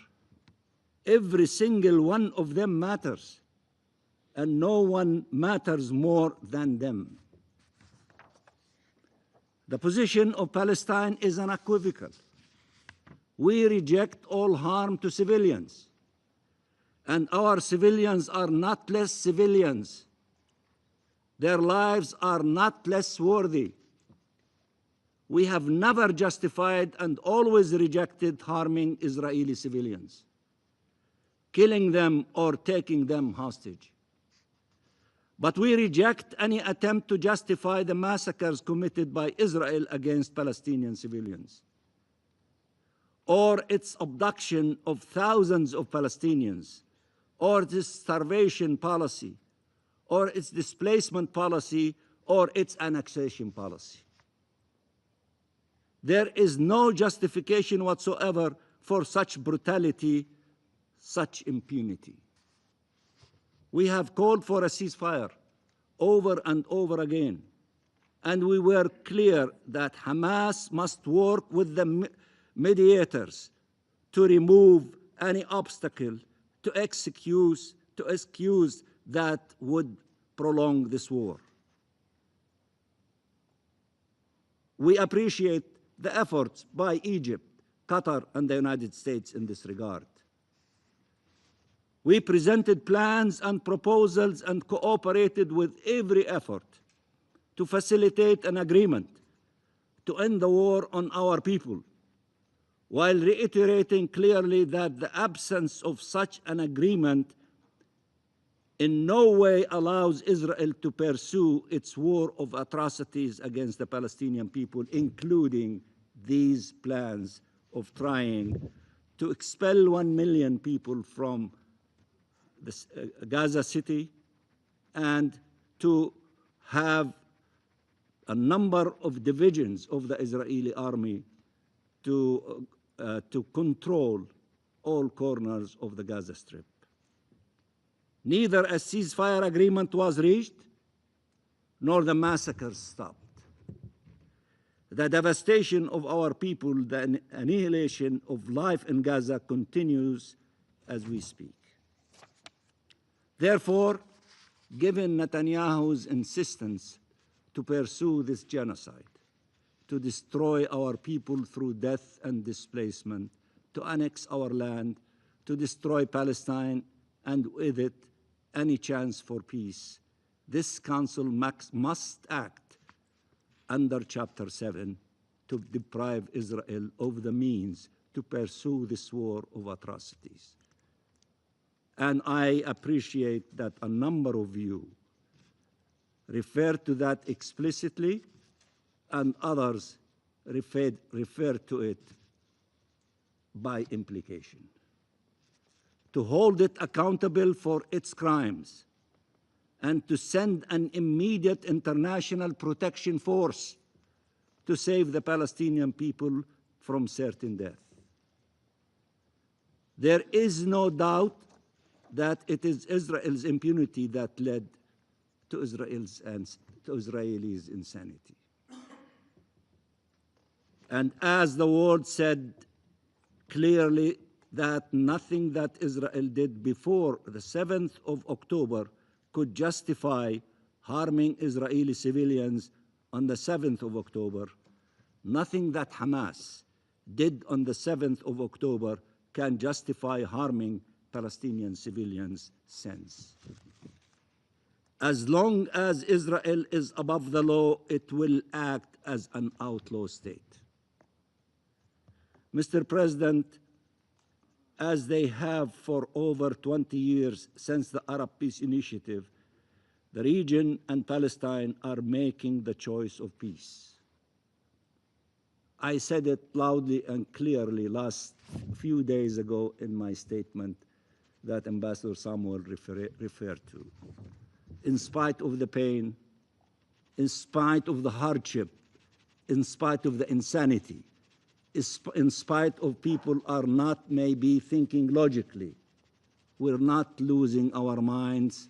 Every single one of them matters, and no one matters more than them. The position of Palestine is unequivocal. We reject all harm to civilians, and our civilians are not less civilians. Their lives are not less worthy. We have never justified and always rejected harming Israeli civilians, killing them or taking them hostage. But we reject any attempt to justify the massacres committed by Israel against Palestinian civilians, or its abduction of thousands of Palestinians, or its starvation policy, or its displacement policy, or its annexation policy. There is no justification whatsoever for such brutality, such impunity. We have called for a ceasefire over and over again, and we were clear that Hamas must work with the mediators to remove any obstacle to excuse that would prolong this war. We appreciate the efforts by Egypt, Qatar, and the United States in this regard. We presented plans and proposals and cooperated with every effort to facilitate an agreement to end the war on our people, while reiterating clearly that the absence of such an agreement in no way allows Israel to pursue its war of atrocities against the Palestinian people, including these plans of trying to expel 1 million people from the Gaza City and to have a number of divisions of the Israeli army to control all corners of the Gaza Strip. Neither a ceasefire agreement was reached, nor the massacres stopped. The devastation of our people, the annihilation of life in Gaza continues as we speak. Therefore, given Netanyahu's insistence to pursue this genocide, to destroy our people through death and displacement, to annex our land, to destroy Palestine, and with it, any chance for peace, this Council must act under Chapter 7 to deprive Israel of the means to pursue this war of atrocities. And I appreciate that a number of you refer to that explicitly, and others refer to it by implication. To hold it accountable for its crimes and to send an immediate international protection force to save the Palestinian people from certain death. There is no doubt that it is Israel's impunity that led to Israelis' insanity. And as the world said clearly, that nothing that Israel did before the 7th of October could justify harming Israeli civilians on the 7th of October. Nothing that Hamas did on the 7th of October can justify harming Palestinian civilians since. As long as Israel is above the law, it will act as an outlaw state. Mr. President, as they have for over 20 years since the Arab Peace Initiative, the region and Palestine are making the choice of peace. I said it loudly and clearly last few days ago in my statement that Ambassador Samuel referred to. In spite of the pain, in spite of the hardship, in spite of the insanity, in spite of people are not maybe thinking logically, we're not losing our minds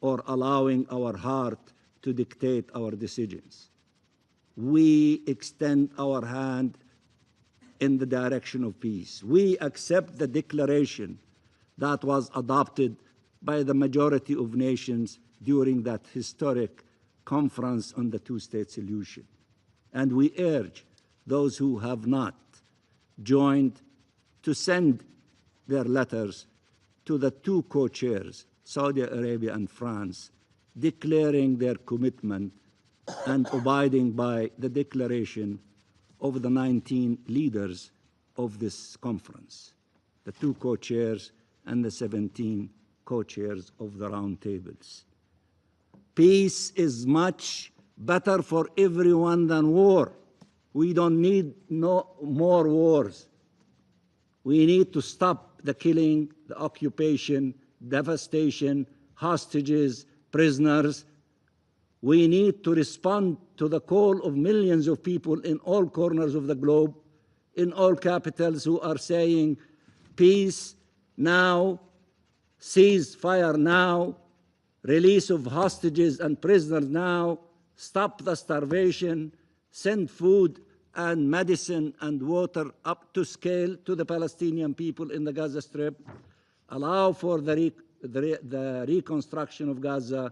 or allowing our heart to dictate our decisions. We extend our hand in the direction of peace. We accept the declaration that was adopted by the majority of nations during that historic conference on the two-state solution. And we urge those who have not joined to send their letters to the two co-chairs, Saudi Arabia and France, declaring their commitment and abiding by the declaration of the 19 leaders of this conference, the two co-chairs and the 17 co-chairs of the round tables. Peace is much better for everyone than war. We don't need no more wars. We need to stop the killing, the occupation, devastation, hostages, prisoners. We need to respond to the call of millions of people in all corners of the globe, in all capitals, who are saying, peace now, ceasefire now, release of hostages and prisoners now, stop the starvation, send food and medicine and water up to scale to the Palestinian people in the Gaza Strip, allow for the reconstruction of Gaza,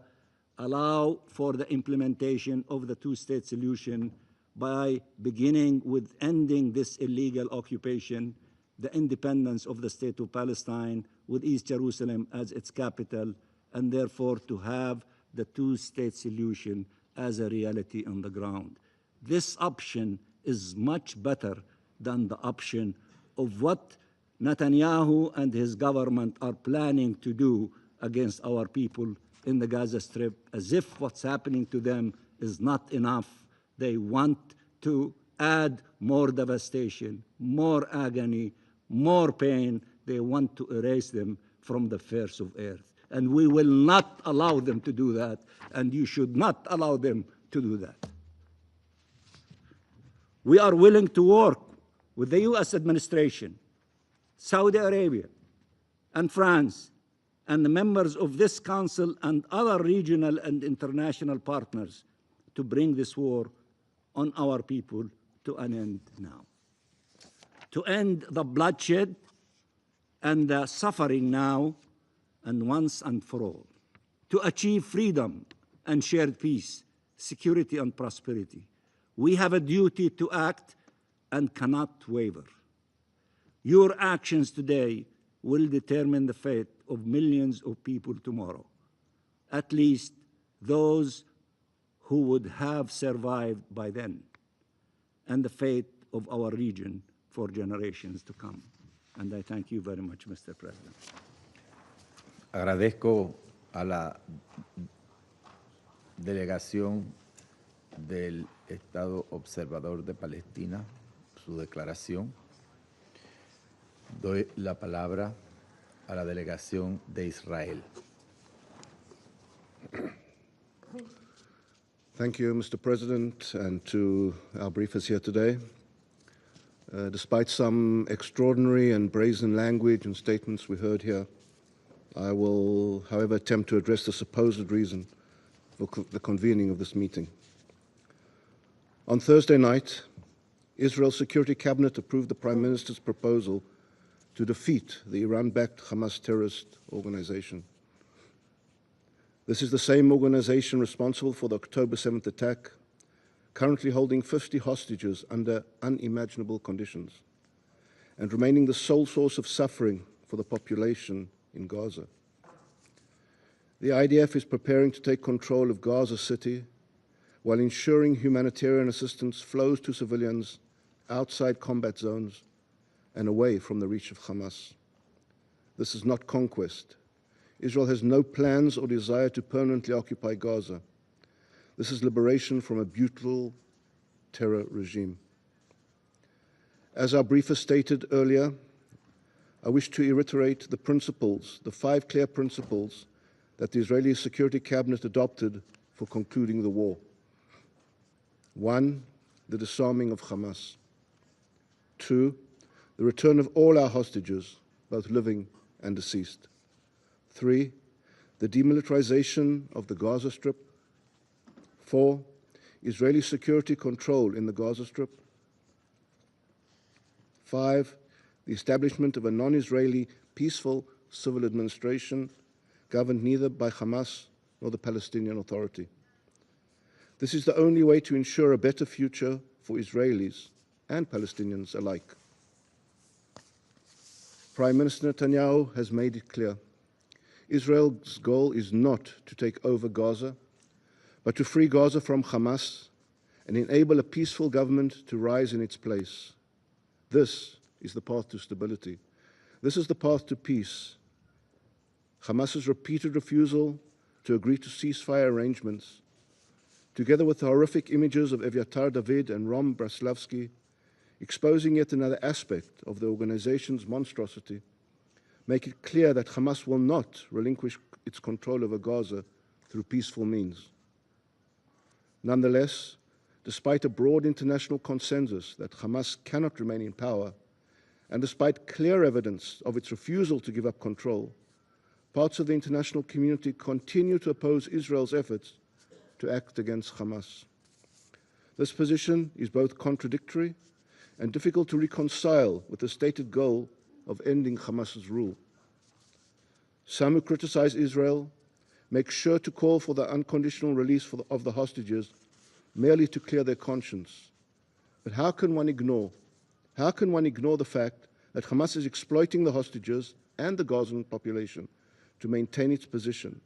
allow for the implementation of the two-state solution by beginning with ending this illegal occupation, the independence of the state of Palestine with East Jerusalem as its capital, and therefore to have the two-state solution as a reality on the ground. This option is much better than the option of what Netanyahu and his government are planning to do against our people in the Gaza Strip, as if what's happening to them is not enough. They want to add more devastation, more agony, more pain. They want to erase them from the face of earth. And we will not allow them to do that, and you should not allow them to do that. We are willing to work with the US administration, Saudi Arabia, and France, and the members of this council and other regional and international partners to bring this war on our people to an end now. To end the bloodshed and the suffering now and once and for all. To achieve freedom and shared peace, security and prosperity. We have a duty to act and cannot waver. Your actions today will determine the fate of millions of people tomorrow, at least those who would have survived by then, and the fate of our region for generations to come. And I thank you very much, Mr. President. Agradezco a la delegación del Estado Observador de Palestina su declaración. Doy la palabra a la delegación de Israel. Thank you, Mr. President, and to our briefers here today. Despite some extraordinary and brazen language and statements we heard here, I will, however, attempt to address the supposed reason for the convening of this meeting. On Thursday night, Israel's Security Cabinet approved the Prime Minister's proposal to defeat the Iran-backed Hamas terrorist organization. This is the same organization responsible for the October 7th attack, currently holding 50 hostages under unimaginable conditions, and remaining the sole source of suffering for for the population in Gaza. The IDF is preparing to take control of Gaza City while ensuring humanitarian assistance flows to civilians outside combat zones and away from the reach of Hamas. This is not conquest. Israel has no plans or desire to permanently occupy Gaza. This is liberation from a brutal terror regime. As our briefer stated earlier, I wish to reiterate the principles, the 5 clear principles that the Israeli Security Cabinet adopted for concluding the war. 1, the disarming of Hamas. 2, the return of all our hostages, both living and deceased. 3, the demilitarization of the Gaza Strip. 4, Israeli security control in the Gaza Strip. 5, the establishment of a non-Israeli peaceful civil administration governed neither by Hamas nor the Palestinian Authority. This is the only way to ensure a better future for Israelis and Palestinians alike. Prime Minister Netanyahu has made it clear. Israel's goal is not to take over Gaza, but to free Gaza from Hamas and enable a peaceful government to rise in its place. This is the path to stability. This is the path to peace. Hamas's repeated refusal to agree to ceasefire arrangements, together with the horrific images of Eviatar David and Rom Braslavsky, exposing yet another aspect of the organization's monstrosity, make it clear that Hamas will not relinquish its control over Gaza through peaceful means. Nonetheless, despite a broad international consensus that Hamas cannot remain in power, and despite clear evidence of its refusal to give up control, parts of the international community continue to oppose Israel's efforts to act against Hamas. This position is both contradictory and difficult to reconcile with the stated goal of ending Hamas's rule. Some who criticize Israel make sure to call for the unconditional release of the hostages merely to clear their conscience. But how can one ignore the fact that Hamas is exploiting the hostages and the Gazan population to maintain its position,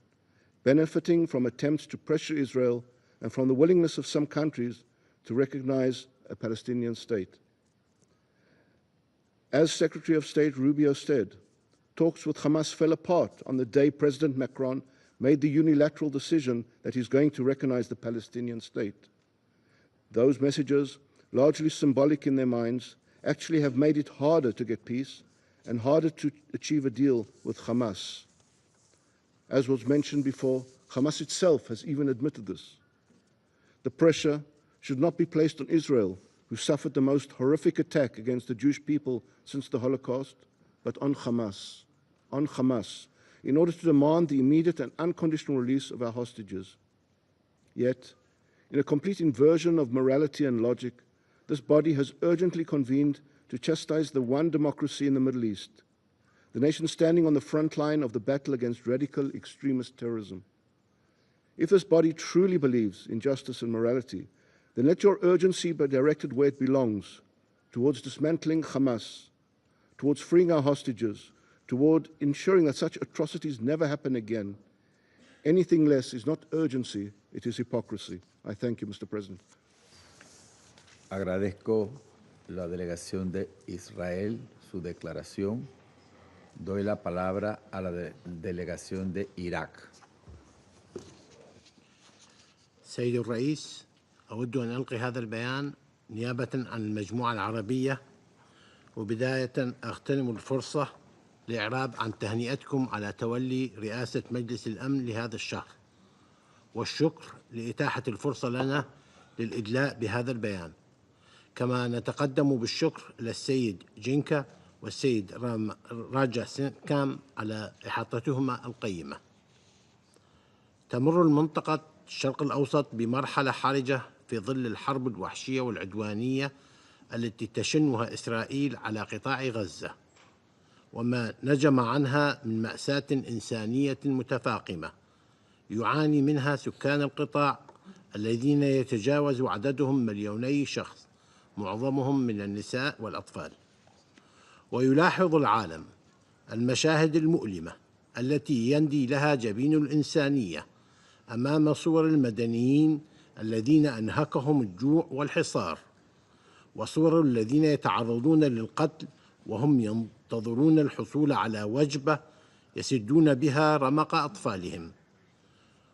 benefiting from attempts to pressure Israel and from the willingness of some countries to recognize a Palestinian state? As Secretary of State Rubio said, talks with Hamas fell apart on the day President Macron made the unilateral decision that he's going to recognize the Palestinian state. Those messages, largely symbolic in their minds, actually have made it harder to get peace and harder to achieve a deal with Hamas. As was mentioned before, Hamas itself has even admitted this. The pressure should not be placed on Israel, who suffered the most horrific attack against the Jewish people since the Holocaust, but on Hamas, in order to demand the immediate and unconditional release of our hostages. Yet, in a complete inversion of morality and logic, this body has urgently convened to chastise the one democracy in the Middle East, the nation standing on the front line of the battle against radical extremist terrorism. If this body truly believes in justice and morality, then let your urgency be directed where it belongs, towards dismantling Hamas, towards freeing our hostages, toward ensuring that such atrocities never happen again. Anything less is not urgency, it is hypocrisy. I thank you, Mr. President. Agradezco la delegación de Israel su declaración. Doy la palabra a la delegación de Irak. سيد الرئيس، أود أن ألقي هذا البيان نيابة عن المجموعة العربية، وبداية أغتنم الفرصة لإعراب عن تهنئتكم على تولي رئاسة مجلس الأمن لهذا الشهر، والشكر لإتاحة الفرصة لنا للإدلاء بهذا البيان. كما نتقدم بالشكر للسيد جينكا والسيد راجا سينكام على إحاطتهما القيمة. تمر المنطقة الشرق الأوسط بمرحلة حرجة في ظل الحرب الوحشية والعدوانية التي تشنها إسرائيل على قطاع غزة، وما نجم عنها من مأساة إنسانية متفاقمة يعاني منها سكان القطاع الذين يتجاوز عددهم 2,000,000 شخص، معظمهم من النساء والأطفال. ويلاحظ العالم المشاهد المؤلمة التي يندي لها جبين الإنسانية أمام صور المدنيين الذين أنهكهم الجوع والحصار، وصور الذين يتعرضون للقتل وهم ينتظرون الحصول على وجبة يسدون بها رمق أطفالهم.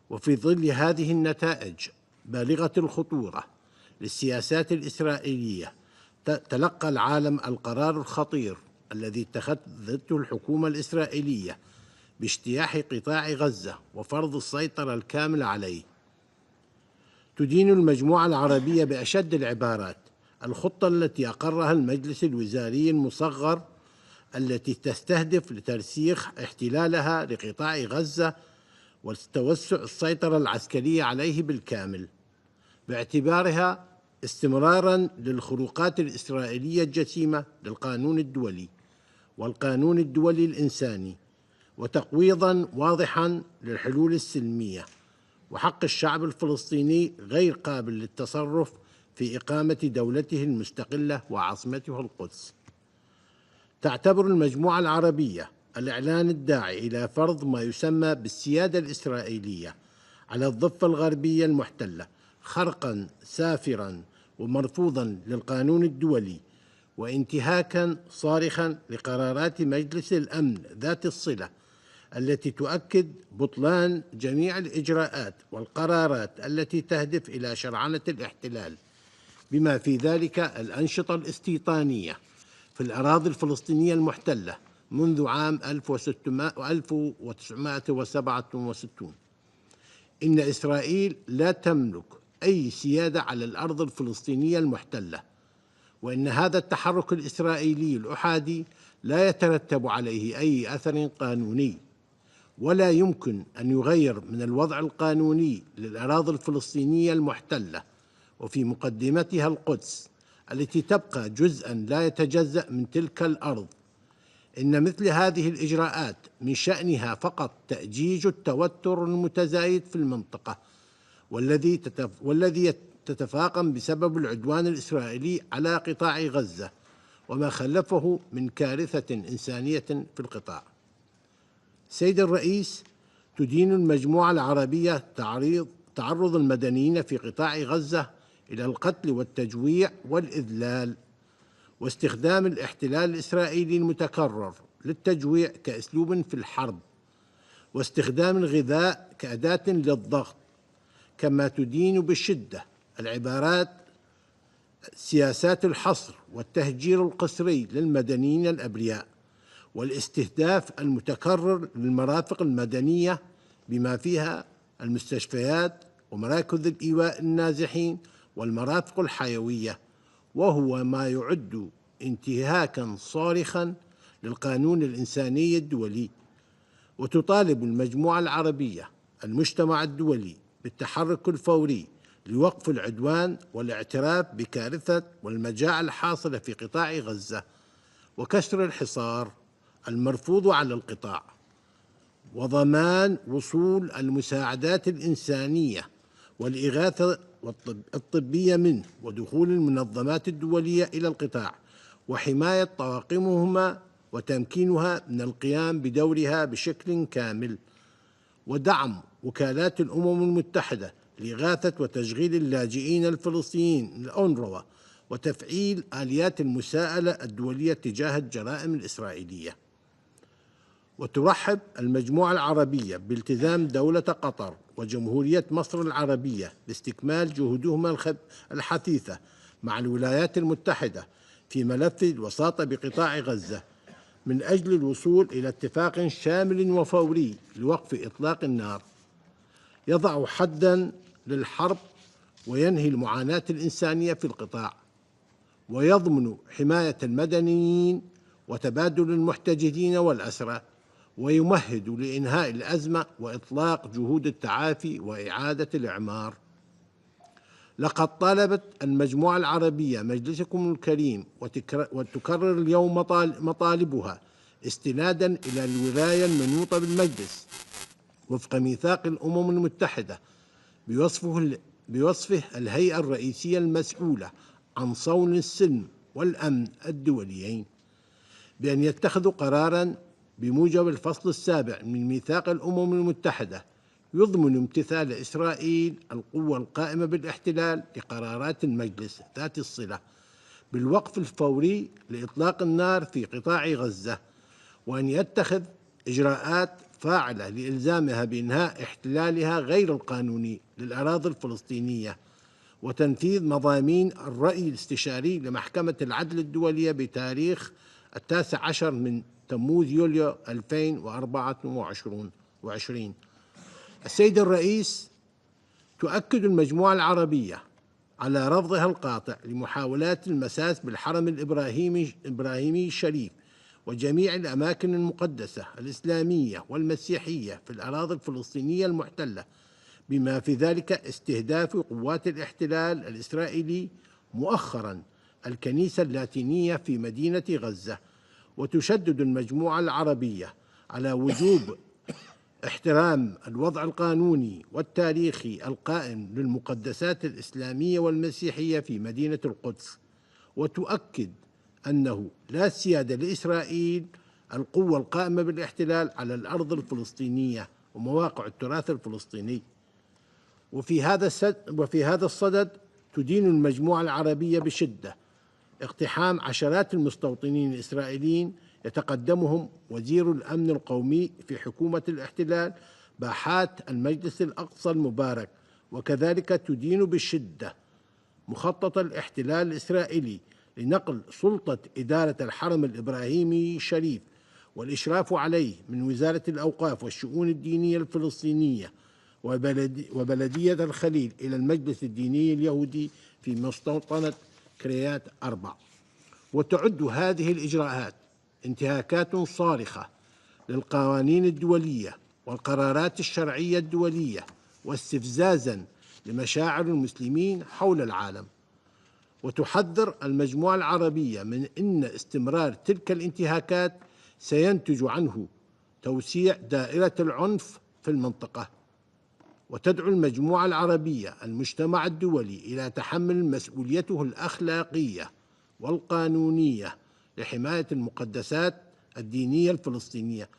وفي ظل هذه النتائج بالغة الخطورة للسياسات الإسرائيلية، تلقى العالم القرار الخطير الذي اتخذته الحكومة الإسرائيلية باجتياح قطاع غزة وفرض السيطرة الكاملة عليه. تدين المجموعة العربية بأشد العبارات الخطة التي أقرها المجلس الوزاري المصغر التي تستهدف لترسيخ احتلالها لقطاع غزة وتوسع السيطرة العسكرية عليه بالكامل، باعتبارها استمراراً للخروقات الإسرائيلية الجسيمة للقانون الدولي والقانون الدولي الإنساني، وتقويضاً واضحاً للحلول السلمية وحق الشعب الفلسطيني غير قابل للتصرف في إقامة دولته المستقلة وعاصمتها القدس. تعتبر المجموعة العربية الإعلان الداعي إلى فرض ما يسمى بالسيادة الإسرائيلية على الضفة الغربية المحتلة خرقاً سافراً ومرفوضاً للقانون الدولي، وانتهاكاً صارخاً لقرارات مجلس الأمن ذات الصلة التي تؤكد بطلان جميع الإجراءات والقرارات التي تهدف إلى شرعنة الاحتلال، بما في ذلك الأنشطة الاستيطانية في الأراضي الفلسطينية المحتلة منذ عام 1967. إن إسرائيل لا تملك أي سيادة على الأرض الفلسطينية المحتلة، وإن هذا التحرك الإسرائيلي الأحادي لا يترتب عليه أي أثر قانوني، ولا يمكن أن يغير من الوضع القانوني للأراضي الفلسطينية المحتلة وفي مقدمتها القدس التي تبقى جزءاً لا يتجزأ من تلك الأرض. إن مثل هذه الإجراءات من شأنها فقط تأجيج التوتر المتزايد في المنطقة والذي تتفاقم بسبب العدوان الإسرائيلي على قطاع غزة وما خلفه من كارثة إنسانية في القطاع. سيد الرئيس، تدين المجموعة العربية تعرض المدنيين في قطاع غزة إلى القتل والتجويع والإذلال، واستخدام الاحتلال الإسرائيلي المتكرر للتجويع كأسلوب في الحرب، واستخدام الغذاء كأداة للضغط، كما تدين بشدة العبارات سياسات الحصر والتهجير القسري للمدنيين الأبرياء، والاستهداف المتكرر للمرافق المدنية بما فيها المستشفيات ومراكز الإيواء النازحين والمرافق الحيوية، وهو ما يعد انتهاكاً صارخاً للقانون الإنساني الدولي. وتطالب المجموعة العربية المجتمع الدولي بالتحرك الفوري لوقف العدوان والاعتراف بكارثة والمجاعة الحاصلة في قطاع غزة وكسر الحصار المرفوض على القطاع، وضمان وصول المساعدات الإنسانية والإغاثة الطبية منه، ودخول المنظمات الدولية إلى القطاع وحماية طواقمهما وتمكينها من القيام بدورها بشكل كامل، ودعم وكالات الأمم المتحدة لإغاثة وتشغيل اللاجئين الفلسطينيين الأونروا، وتفعيل آليات المساءلة الدولية تجاه الجرائم الإسرائيلية. وترحب المجموعة العربية بالتزام دولة قطر وجمهورية مصر العربية لاستكمال جهودهما الحثيثة مع الولايات المتحدة في ملف الوساطة بقطاع غزة من أجل الوصول إلى اتفاق شامل وفوري لوقف إطلاق النار يضع حداً للحرب وينهي المعاناة الإنسانية في القطاع، ويضمن حماية المدنيين وتبادل المحتجزين والأسرى، ويمهد لإنهاء الأزمة وإطلاق جهود التعافي وإعادة الإعمار. لقد طالبت المجموعة العربية مجلسكم الكريم وتكرر اليوم مطالبها استناداً إلى الولاية المنوطة بالمجلس وفق ميثاق الأمم المتحدة بوصفه الهيئة الرئيسية المسؤولة عن صون السلم والأمن الدوليين، بأن يتخذوا قراراً بموجب الفصل السابع من ميثاق الأمم المتحدة يضمن امتثال إسرائيل القوة القائمة بالاحتلال لقرارات المجلس ذات الصلة بالوقف الفوري لإطلاق النار في قطاع غزة، وأن يتخذ إجراءات فاعلة لإلزامها بإنهاء احتلالها غير القانوني للأراضي الفلسطينية، وتنفيذ مضامين الرأي الاستشاري لمحكمة العدل الدولية بتاريخ 19 من تموز يوليو 2024. السيد الرئيس، تؤكد المجموعة العربية على رفضها القاطع لمحاولات المساس بالحرم الإبراهيمي الشريف وجميع الأماكن المقدسة الإسلامية والمسيحية في الأراضي الفلسطينية المحتلة، بما في ذلك استهداف قوات الاحتلال الإسرائيلي مؤخرا الكنيسة اللاتينية في مدينة غزة. وتشدد المجموعة العربية على وجوب احترام الوضع القانوني والتاريخي القائم للمقدسات الإسلامية والمسيحية في مدينة القدس، وتؤكد أنه لا سيادة لإسرائيل القوة القائمة بالاحتلال على الأرض الفلسطينية ومواقع التراث الفلسطيني. وفي هذا الصدد تدين المجموعة العربية بشدة اقتحام عشرات المستوطنين الإسرائيليين يتقدمهم وزير الأمن القومي في حكومة الاحتلال باحات المجلس الأقصى المبارك، وكذلك تدين بشدة مخطط الاحتلال الإسرائيلي لنقل سلطة إدارة الحرم الإبراهيمي الشريف والإشراف عليه من وزارة الأوقاف والشؤون الدينية الفلسطينية وبلدية الخليل إلى المجلس الديني اليهودي في مستوطنة كريات 4. وتعد هذه الإجراءات انتهاكات صارخة للقوانين الدولية والقرارات الشرعية الدولية واستفزازا لمشاعر المسلمين حول العالم. وتحذر المجموعة العربية من أن استمرار تلك الانتهاكات سينتج عنه توسيع دائرة العنف في المنطقة. وتدعو المجموعة العربية المجتمع الدولي إلى تحمل مسؤوليته الأخلاقية والقانونية لحماية المقدسات الدينية الفلسطينية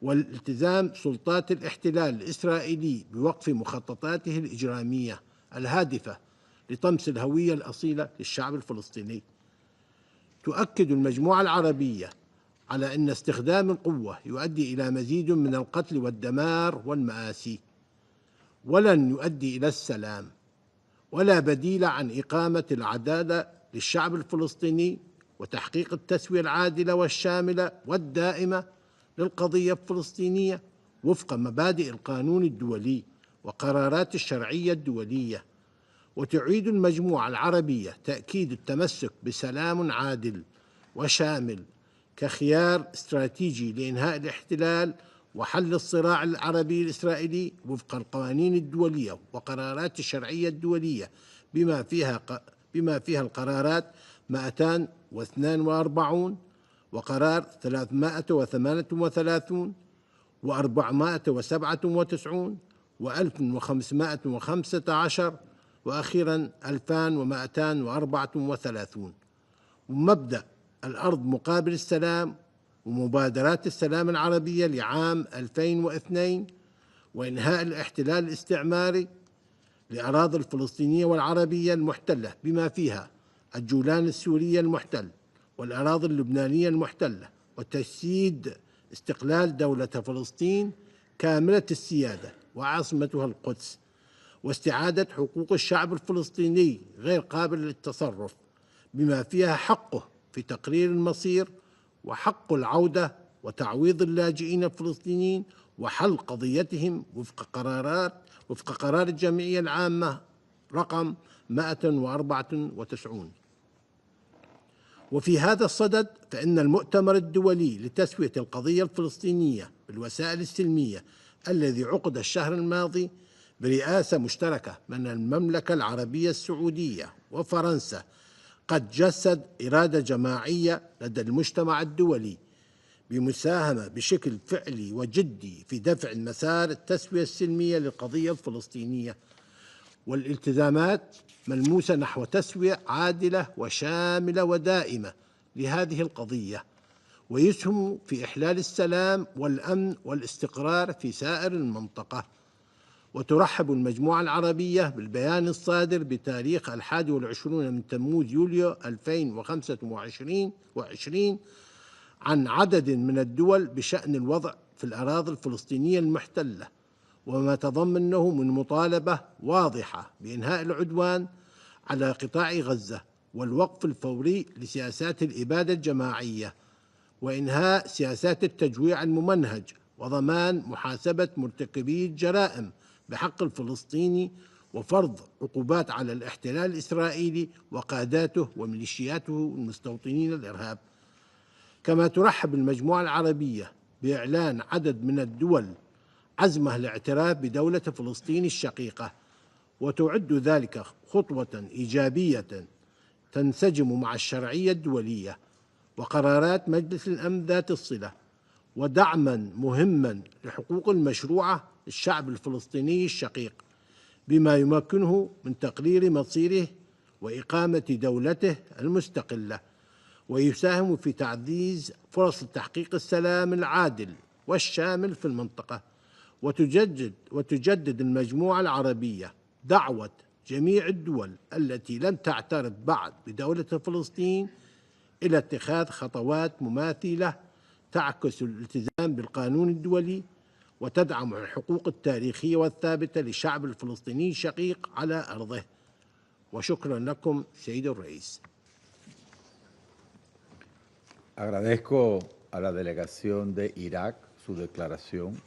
والالتزام سلطات الاحتلال الإسرائيلي بوقف مخططاته الإجرامية الهادفة لطمس الهوية الأصيلة للشعب الفلسطيني. تؤكد المجموعة العربية على أن استخدام القوة يؤدي إلى مزيد من القتل والدمار والمآسي، ولن يؤدي إلى السلام، ولا بديل عن إقامة العدالة للشعب الفلسطيني وتحقيق التسوية العادلة والشاملة والدائمة للقضية الفلسطينية وفق مبادئ القانون الدولي وقرارات الشرعية الدولية. وتعيد المجموعة العربية تأكيد التمسك بسلام عادل وشامل كخيار استراتيجي لإنهاء الاحتلال وحل الصراع العربي الإسرائيلي وفق القوانين الدولية وقرارات الشرعية الدولية بما فيها القرارات 242 وقرار 338 و497 و1515 وأخيرا 2234. ومبدأ الأرض مقابل السلام ومبادرات السلام العربية لعام 2002 وإنهاء الاحتلال الاستعماري لأراضي الفلسطينية والعربية المحتلة بما فيها الجولان السورية المحتل والأراضي اللبنانية المحتلة، وتجسيد استقلال دولة فلسطين كاملة السيادة وعاصمتها القدس، واستعادة حقوق الشعب الفلسطيني غير قابل للتصرف بما فيها حقه في تقرير المصير وحق العودة وتعويض اللاجئين الفلسطينيين وحل قضيتهم وفق قرار الجمعية العامة رقم 194. وفي هذا الصدد فإن المؤتمر الدولي لتسوية القضية الفلسطينية بالوسائل السلمية الذي عقد الشهر الماضي برئاسة مشتركة من المملكة العربية السعودية وفرنسا قد جسد إرادة جماعية لدى المجتمع الدولي بمساهمة بشكل فعلي وجدي في دفع مسار التسوية السلمية للقضية الفلسطينية والالتزامات ملموسة نحو تسوية عادلة وشاملة ودائمة لهذه القضية. ويسهم في إحلال السلام والأمن والاستقرار في سائر المنطقة. وترحب المجموعة العربية بالبيان الصادر بتاريخ 21 من تموز يوليو 2025 عن عدد من الدول بشأن الوضع في الأراضي الفلسطينية المحتلة، وما تضمنه من مطالبة واضحة بإنهاء العدوان على قطاع غزة والوقف الفوري لسياسات الإبادة الجماعية، وإنهاء سياسات التجويع الممنهج، وضمان محاسبة مرتكبي الجرائم بحق الفلسطيني، وفرض عقوبات على الاحتلال الإسرائيلي وقاداته وميليشياته المستوطنين الإرهاب. كما ترحب المجموعة العربية بإعلان عدد من الدول عزمها الاعتراف بدولة فلسطين الشقيقة، وتعد ذلك خطوة إيجابية تنسجم مع الشرعية الدولية وقرارات مجلس الأمن ذات الصلة، ودعما مهما لحقوق المشروعة للشعب الفلسطيني الشقيق، بما يمكنه من تقرير مصيره وإقامة دولته المستقلة، ويساهم في تعزيز فرص تحقيق السلام العادل والشامل في المنطقة. وتجدد المجموعة العربية دعوة جميع الدول التي لم تعترف بعد بدولة فلسطين إلى اتخاذ خطوات مماثلة تعكس الالتزام بالقانون الدولي وتدعم الحقوق التاريخية والثابتة للشعب الفلسطيني الشقيق على أرضه. وشكرا لكم سيد الرئيس. Agradezco a la delegación de Irak su declaración.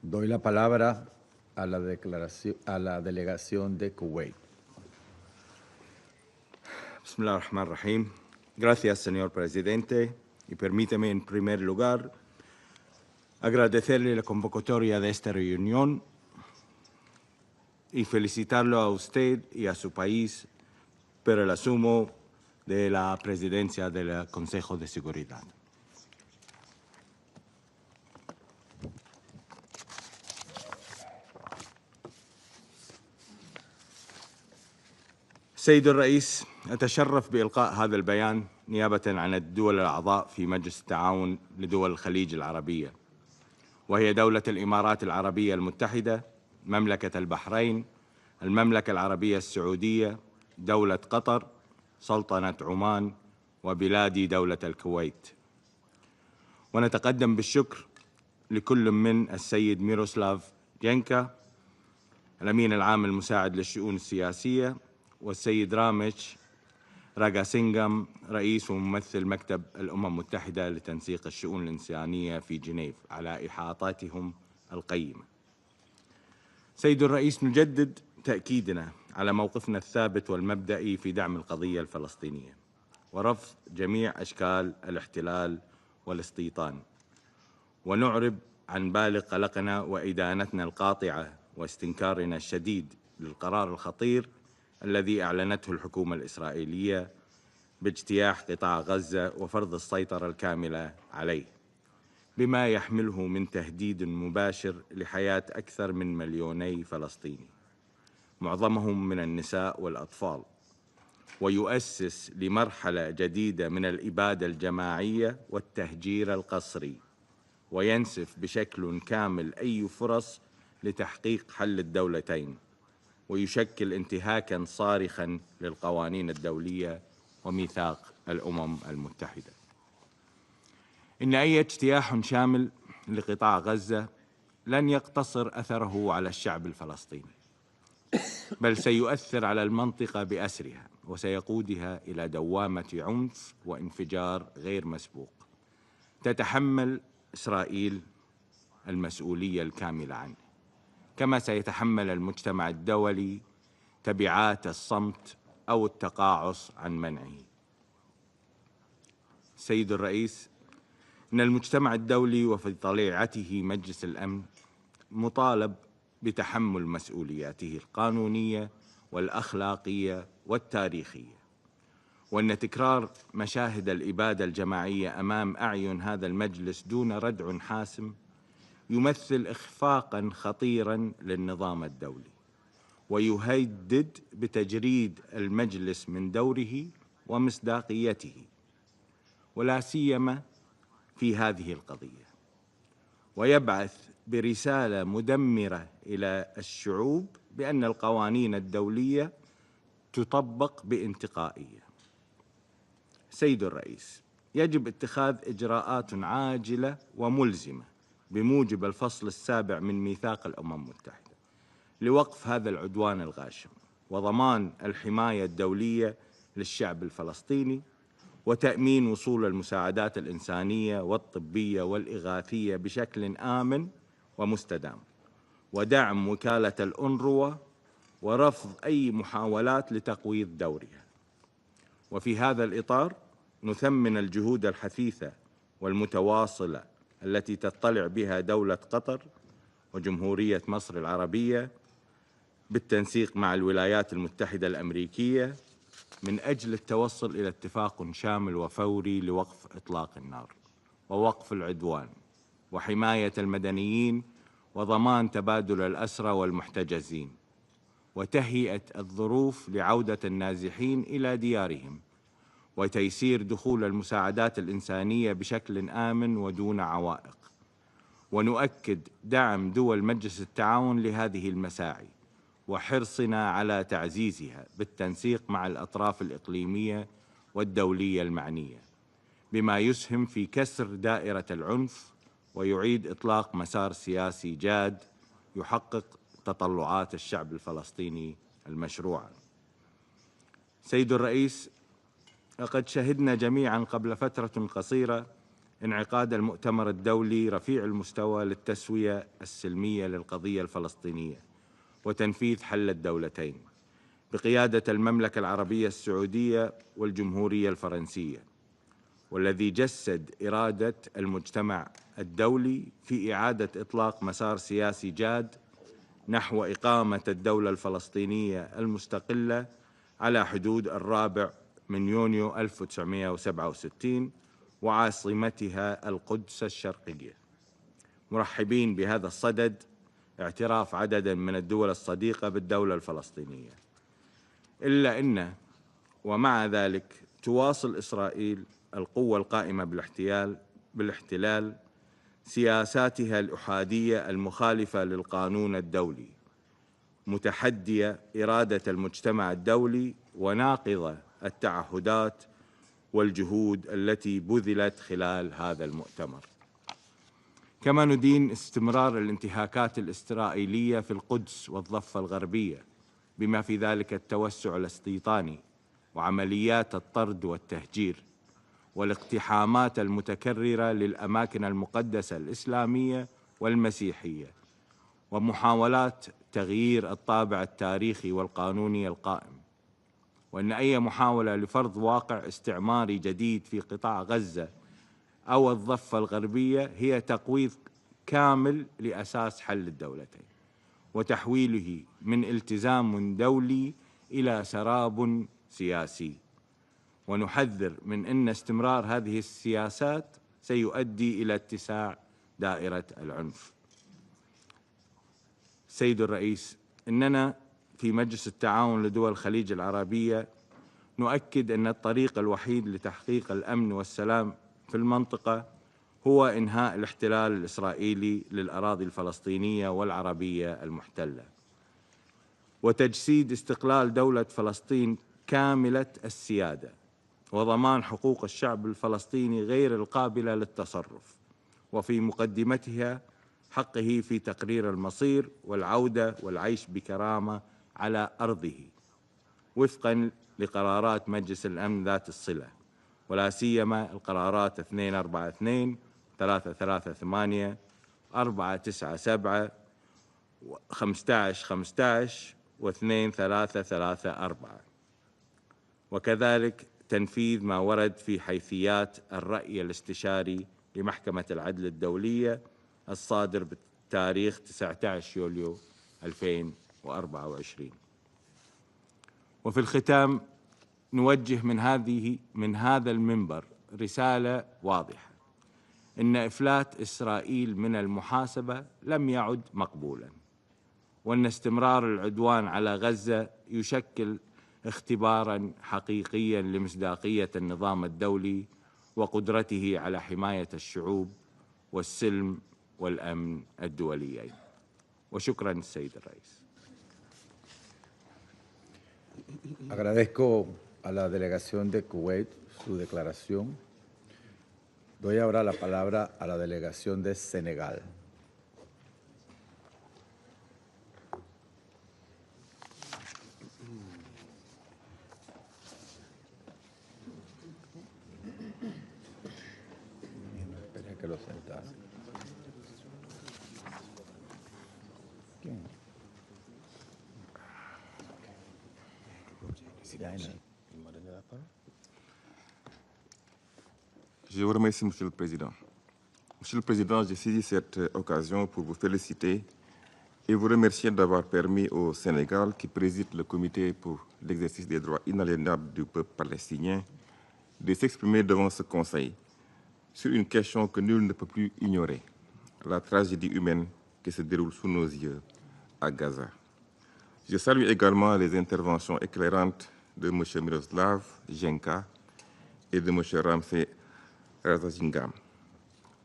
Doy la palabra a la delegación de Kuwait. Bismillah ar-Rahman ar-Rahim. Gracias, señor presidente, y permíteme en primer lugar agradecerle la convocatoria de esta reunión y felicitarlo a usted y a su país por el asumo de la presidencia del Consejo de Seguridad. سيد الرئيس، أتشرف بإلقاء هذا البيان نيابة عن الدول الأعضاء في مجلس التعاون لدول الخليج العربية، وهي دولة الإمارات العربية المتحدة، مملكة البحرين، المملكة العربية السعودية، دولة قطر، سلطنة عمان، وبلادي دولة الكويت. ونتقدم بالشكر لكل من السيد ميروسلاف جينكا الأمين العام المساعد للشؤون السياسية، والسيد رامش راغاسينغام رئيس وممثل مكتب الأمم المتحدة لتنسيق الشؤون الإنسانية في جنيف على إحاطاتهم القيمة. سيد الرئيس، نجدد تأكيدنا على موقفنا الثابت والمبدئي في دعم القضية الفلسطينية ورفض جميع أشكال الاحتلال والاستيطان، ونعرب عن بالغ قلقنا وإدانتنا القاطعة واستنكارنا الشديد للقرار الخطير الذي أعلنته الحكومة الإسرائيلية باجتياح قطاع غزة وفرض السيطرة الكاملة عليه، بما يحمله من تهديد مباشر لحياة أكثر من 2 مليون فلسطيني، معظمهم من النساء والأطفال، ويؤسس لمرحلة جديدة من الإبادة الجماعية والتهجير القسري، وينسف بشكل كامل أي فرص لتحقيق حل الدولتين، ويشكل انتهاكاً صارخاً للقوانين الدولية وميثاق الأمم المتحدة. إن أي اجتياح شامل لقطاع غزة لن يقتصر أثره على الشعب الفلسطيني، بل سيؤثر على المنطقة بأسرها، وسيقودها إلى دوامة عنف وانفجار غير مسبوق تتحمل إسرائيل المسؤولية الكاملة عنه، كما سيتحمل المجتمع الدولي تبعات الصمت أو التقاعس عن منعه. سيد الرئيس، إن المجتمع الدولي وفي طليعته مجلس الأمن مطالب بتحمل مسؤولياته القانونية والأخلاقية والتاريخية، وأن تكرار مشاهد الإبادة الجماعية أمام أعين هذا المجلس دون ردع حاسم يمثل إخفاقاً خطيراً للنظام الدولي، ويهدد بتجريد المجلس من دوره ومصداقيته، ولا سيما في هذه القضية، ويبعث برسالة مدمرة إلى الشعوب بأن القوانين الدولية تطبق بانتقائية. سيد الرئيس، يجب اتخاذ إجراءات عاجلة وملزمة بموجب الفصل 7 من ميثاق الأمم المتحدة لوقف هذا العدوان الغاشم، وضمان الحماية الدولية للشعب الفلسطيني، وتأمين وصول المساعدات الإنسانية والطبية والإغاثية بشكل آمن ومستدام، ودعم وكالة الأونروا ورفض أي محاولات لتقويض دورها. وفي هذا الإطار نثمن الجهود الحثيثة والمتواصلة التي تطلع بها دولة قطر وجمهورية مصر العربية بالتنسيق مع الولايات المتحدة الأمريكية من أجل التوصل إلى اتفاق شامل وفوري لوقف إطلاق النار ووقف العدوان وحماية المدنيين وضمان تبادل الأسرى والمحتجزين، وتهيئة الظروف لعودة النازحين إلى ديارهم، وتيسير دخول المساعدات الإنسانية بشكل آمن ودون عوائق. ونؤكد دعم دول مجلس التعاون لهذه المساعي وحرصنا على تعزيزها بالتنسيق مع الأطراف الإقليمية والدولية المعنية، بما يسهم في كسر دائرة العنف ويعيد إطلاق مسار سياسي جاد يحقق تطلعات الشعب الفلسطيني المشروعة. سيد الرئيس، لقد شهدنا جميعاً قبل فترة قصيرة انعقاد المؤتمر الدولي رفيع المستوى للتسوية السلمية للقضية الفلسطينية وتنفيذ حل الدولتين بقيادة المملكة العربية السعودية والجمهورية الفرنسية، والذي جسد إرادة المجتمع الدولي في إعادة إطلاق مسار سياسي جاد نحو إقامة الدولة الفلسطينية المستقلة على حدود 4 يونيو 1967 وعاصمتها القدس الشرقية، مرحبين بهذا الصدد اعتراف عدد من الدول الصديقة بالدولة الفلسطينية. إلا أن ومع ذلك تواصل إسرائيل القوة القائمة بالاحتلال سياساتها الأحادية المخالفة للقانون الدولي، متحدية إرادة المجتمع الدولي وناقضة التعهدات والجهود التي بذلت خلال هذا المؤتمر. كما ندين استمرار الانتهاكات الإسرائيلية في القدس والضفة الغربية، بما في ذلك التوسع الاستيطاني وعمليات الطرد والتهجير والاقتحامات المتكررة للأماكن المقدسة الإسلامية والمسيحية، ومحاولات تغيير الطابع التاريخي والقانوني القائم، وأن أي محاولة لفرض واقع استعماري جديد في قطاع غزة أو الضفة الغربية هي تقويض كامل لأساس حل الدولتين وتحويله من التزام دولي إلى سراب سياسي. ونحذر من أن استمرار هذه السياسات سيؤدي إلى اتساع دائرة العنف. سيد الرئيس، إننا في مجلس التعاون لدول الخليج العربية نؤكد أن الطريق الوحيد لتحقيق الأمن والسلام في المنطقة هو إنهاء الاحتلال الإسرائيلي للأراضي الفلسطينية والعربية المحتلة، وتجسيد استقلال دولة فلسطين كاملة السيادة، وضمان حقوق الشعب الفلسطيني غير القابلة للتصرف، وفي مقدمتها حقه في تقرير المصير والعودة والعيش بكرامة على أرضه وفقاً لقرارات مجلس الأمن ذات الصلة، ولا سيما القرارات 242 338 497 1515 و 2334، وكذلك تنفيذ ما ورد في حيثيات الرأي الاستشاري لمحكمة العدل الدولية الصادر بتاريخ 19 يوليو 2024. وفي الختام نوجه من هذا المنبر رسالة واضحة: إن إفلات إسرائيل من المحاسبة لم يعد مقبولاً، وأن استمرار العدوان على غزة يشكل اختباراً حقيقياً لمصداقية النظام الدولي وقدرته على حماية الشعوب والسلم والأمن الدوليين. وشكراً السيد الرئيس. Agradezco a la delegación de Kuwait su declaración. Doy ahora la palabra a la delegación de Senegal. Esperé que lo sentase. Je vous remercie, Monsieur le Président. Monsieur le Président, j'ai saisi cette occasion pour vous féliciter et vous remercier d'avoir permis au Sénégal, qui préside le Comité pour l'exercice des droits inaliénables du peuple palestinien, de s'exprimer devant ce Conseil sur une question que nul ne peut plus ignorer, la tragédie humaine qui se déroule sous nos yeux à Gaza. Je salue également les interventions éclairantes de M. Miroslav Jenka et de M. Ramsey Razazingam.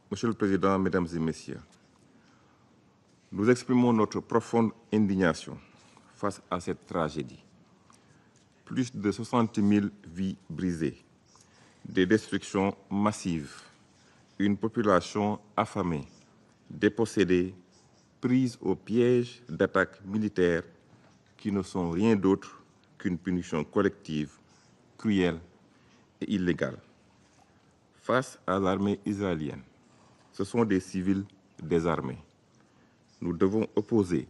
Monsieur le Président, Mesdames et Messieurs, nous exprimons notre profonde indignation face à cette tragédie. Plus de 60 000 vies brisées, des destructions massives, une population affamée, dépossédée, prise au piège d'attaques militaires qui ne sont rien d'autre qu'une punition collective, cruelle et illégale. Face à l'armée israélienne, ce sont des civils désarmés. Nous devons opposer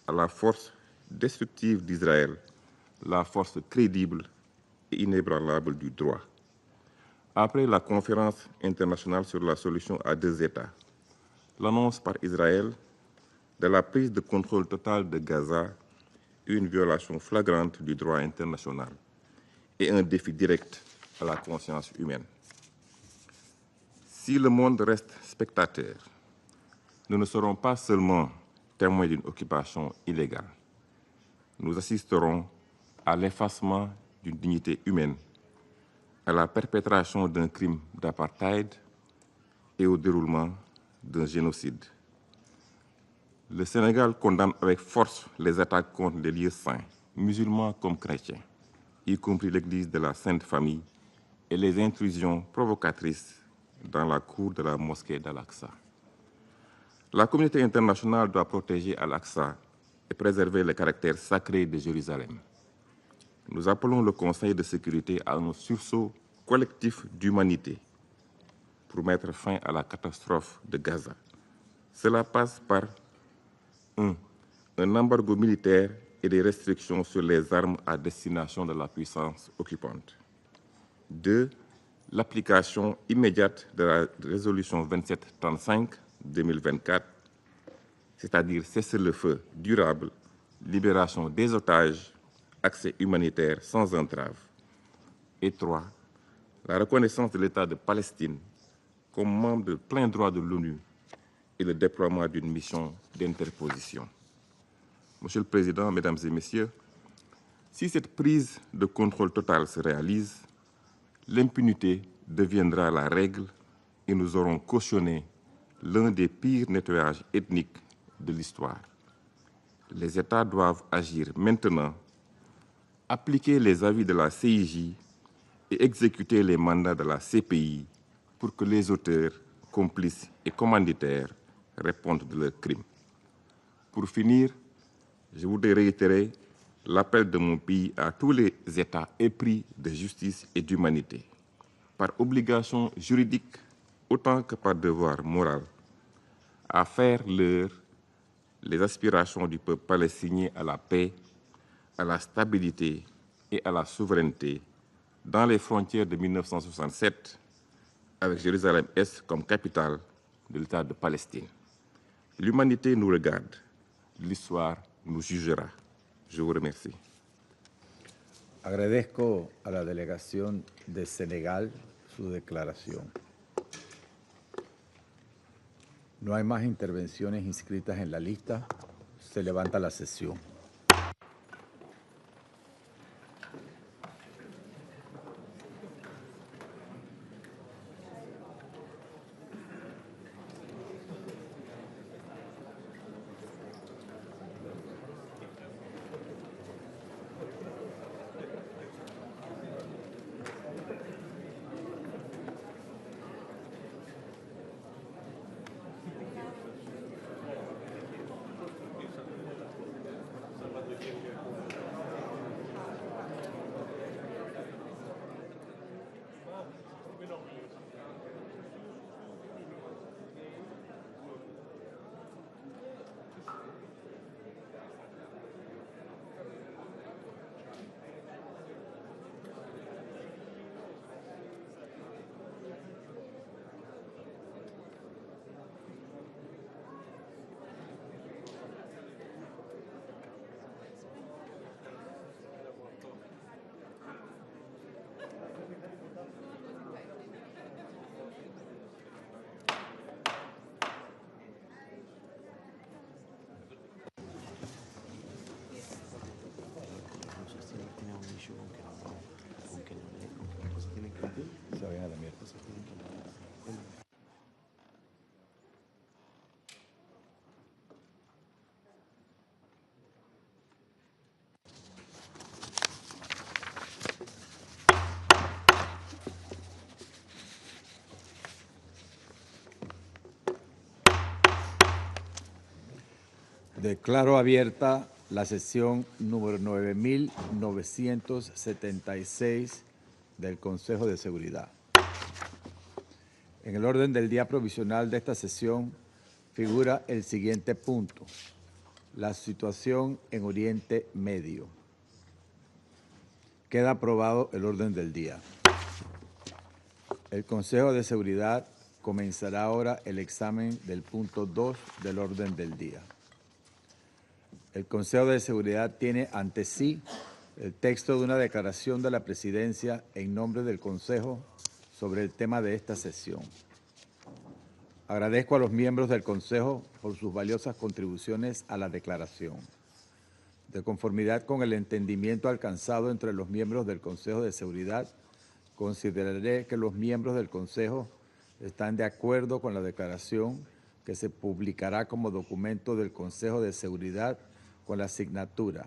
à la force destructive d'Israël la force crédible et inébranlable du droit. Après la conférence internationale sur la solution à deux États, l'annonce par Israël de la prise de contrôle total de Gaza, une violation flagrante du droit international et un défi direct à la conscience humaine. Si le monde reste spectateur, nous ne serons pas seulement témoins d'une occupation illégale. Nous assisterons à l'effacement d'une dignité humaine, à la perpétration d'un crime d'apartheid et au déroulement d'un génocide. Le Sénégal condamne avec force les attaques contre les lieux saints, musulmans comme chrétiens, y compris l'Église de la Sainte Famille, et les intrusions provocatrices dans la cour de la mosquée d'Al-Aqsa. La communauté internationale doit protéger Al-Aqsa et préserver le caractère sacré de Jérusalem. Nous appelons le Conseil de sécurité à un sursaut collectif d'humanité pour mettre fin à la catastrophe de Gaza. Cela passe par un embargo militaire et des restrictions sur les armes à destination de la puissance occupante. 2. L'application immédiate de la résolution 2735-2024, c'est-à-dire cessez-le-feu durable, libération des otages, accès humanitaire sans entrave. Et 3. La reconnaissance de l'État de Palestine comme membre de plein droit de l'ONU et le déploiement d'une mission d'interposition. Monsieur le Président, Mesdames et Messieurs, si cette prise de contrôle total se réalise, l'impunité deviendra la règle et nous aurons cautionné l'un des pires nettoyages ethniques de l'histoire. Les États doivent agir maintenant, appliquer les avis de la CIJ et exécuter les mandats de la CPI pour que les auteurs, complices et commanditaires répondent de leurs crimes. Pour finir, je voudrais réitérer l'appel de mon pays à tous les États épris de justice et d'humanité, par obligation juridique autant que par devoir moral, à faire leur les aspirations du peuple palestinien à la paix, à la stabilité et à la souveraineté dans les frontières de 1967, avec Jérusalem-Est comme capitale de l'État de Palestine. L'humanité nous regarde, l'histoire nous jugera. Je vous remercie. Agradezco a la delegación de Senegal su declaración. No hay más intervenciones inscritas en la lista. Se levanta la sesión. Declaro abierta la sesión número 9976 del Consejo de Seguridad. En el orden del día provisional de esta sesión figura el siguiente punto: la situación en Oriente Medio. Queda aprobado el orden del día. El Consejo de Seguridad comenzará ahora el examen del punto 2 del orden del día. El Consejo de Seguridad tiene ante sí el texto de una declaración de la Presidencia en nombre del Consejo sobre el tema de esta sesión. Agradezco a los miembros del Consejo por sus valiosas contribuciones a la declaración. De conformidad con el entendimiento alcanzado entre los miembros del Consejo de Seguridad, consideraré que los miembros del Consejo están de acuerdo con la declaración que se publicará como documento del Consejo de Seguridad con la asignatura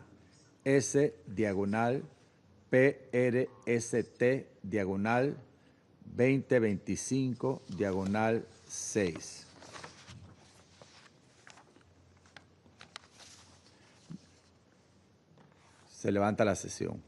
S/PRST/2025/6. Se levanta la sesión.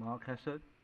Mark Hesed.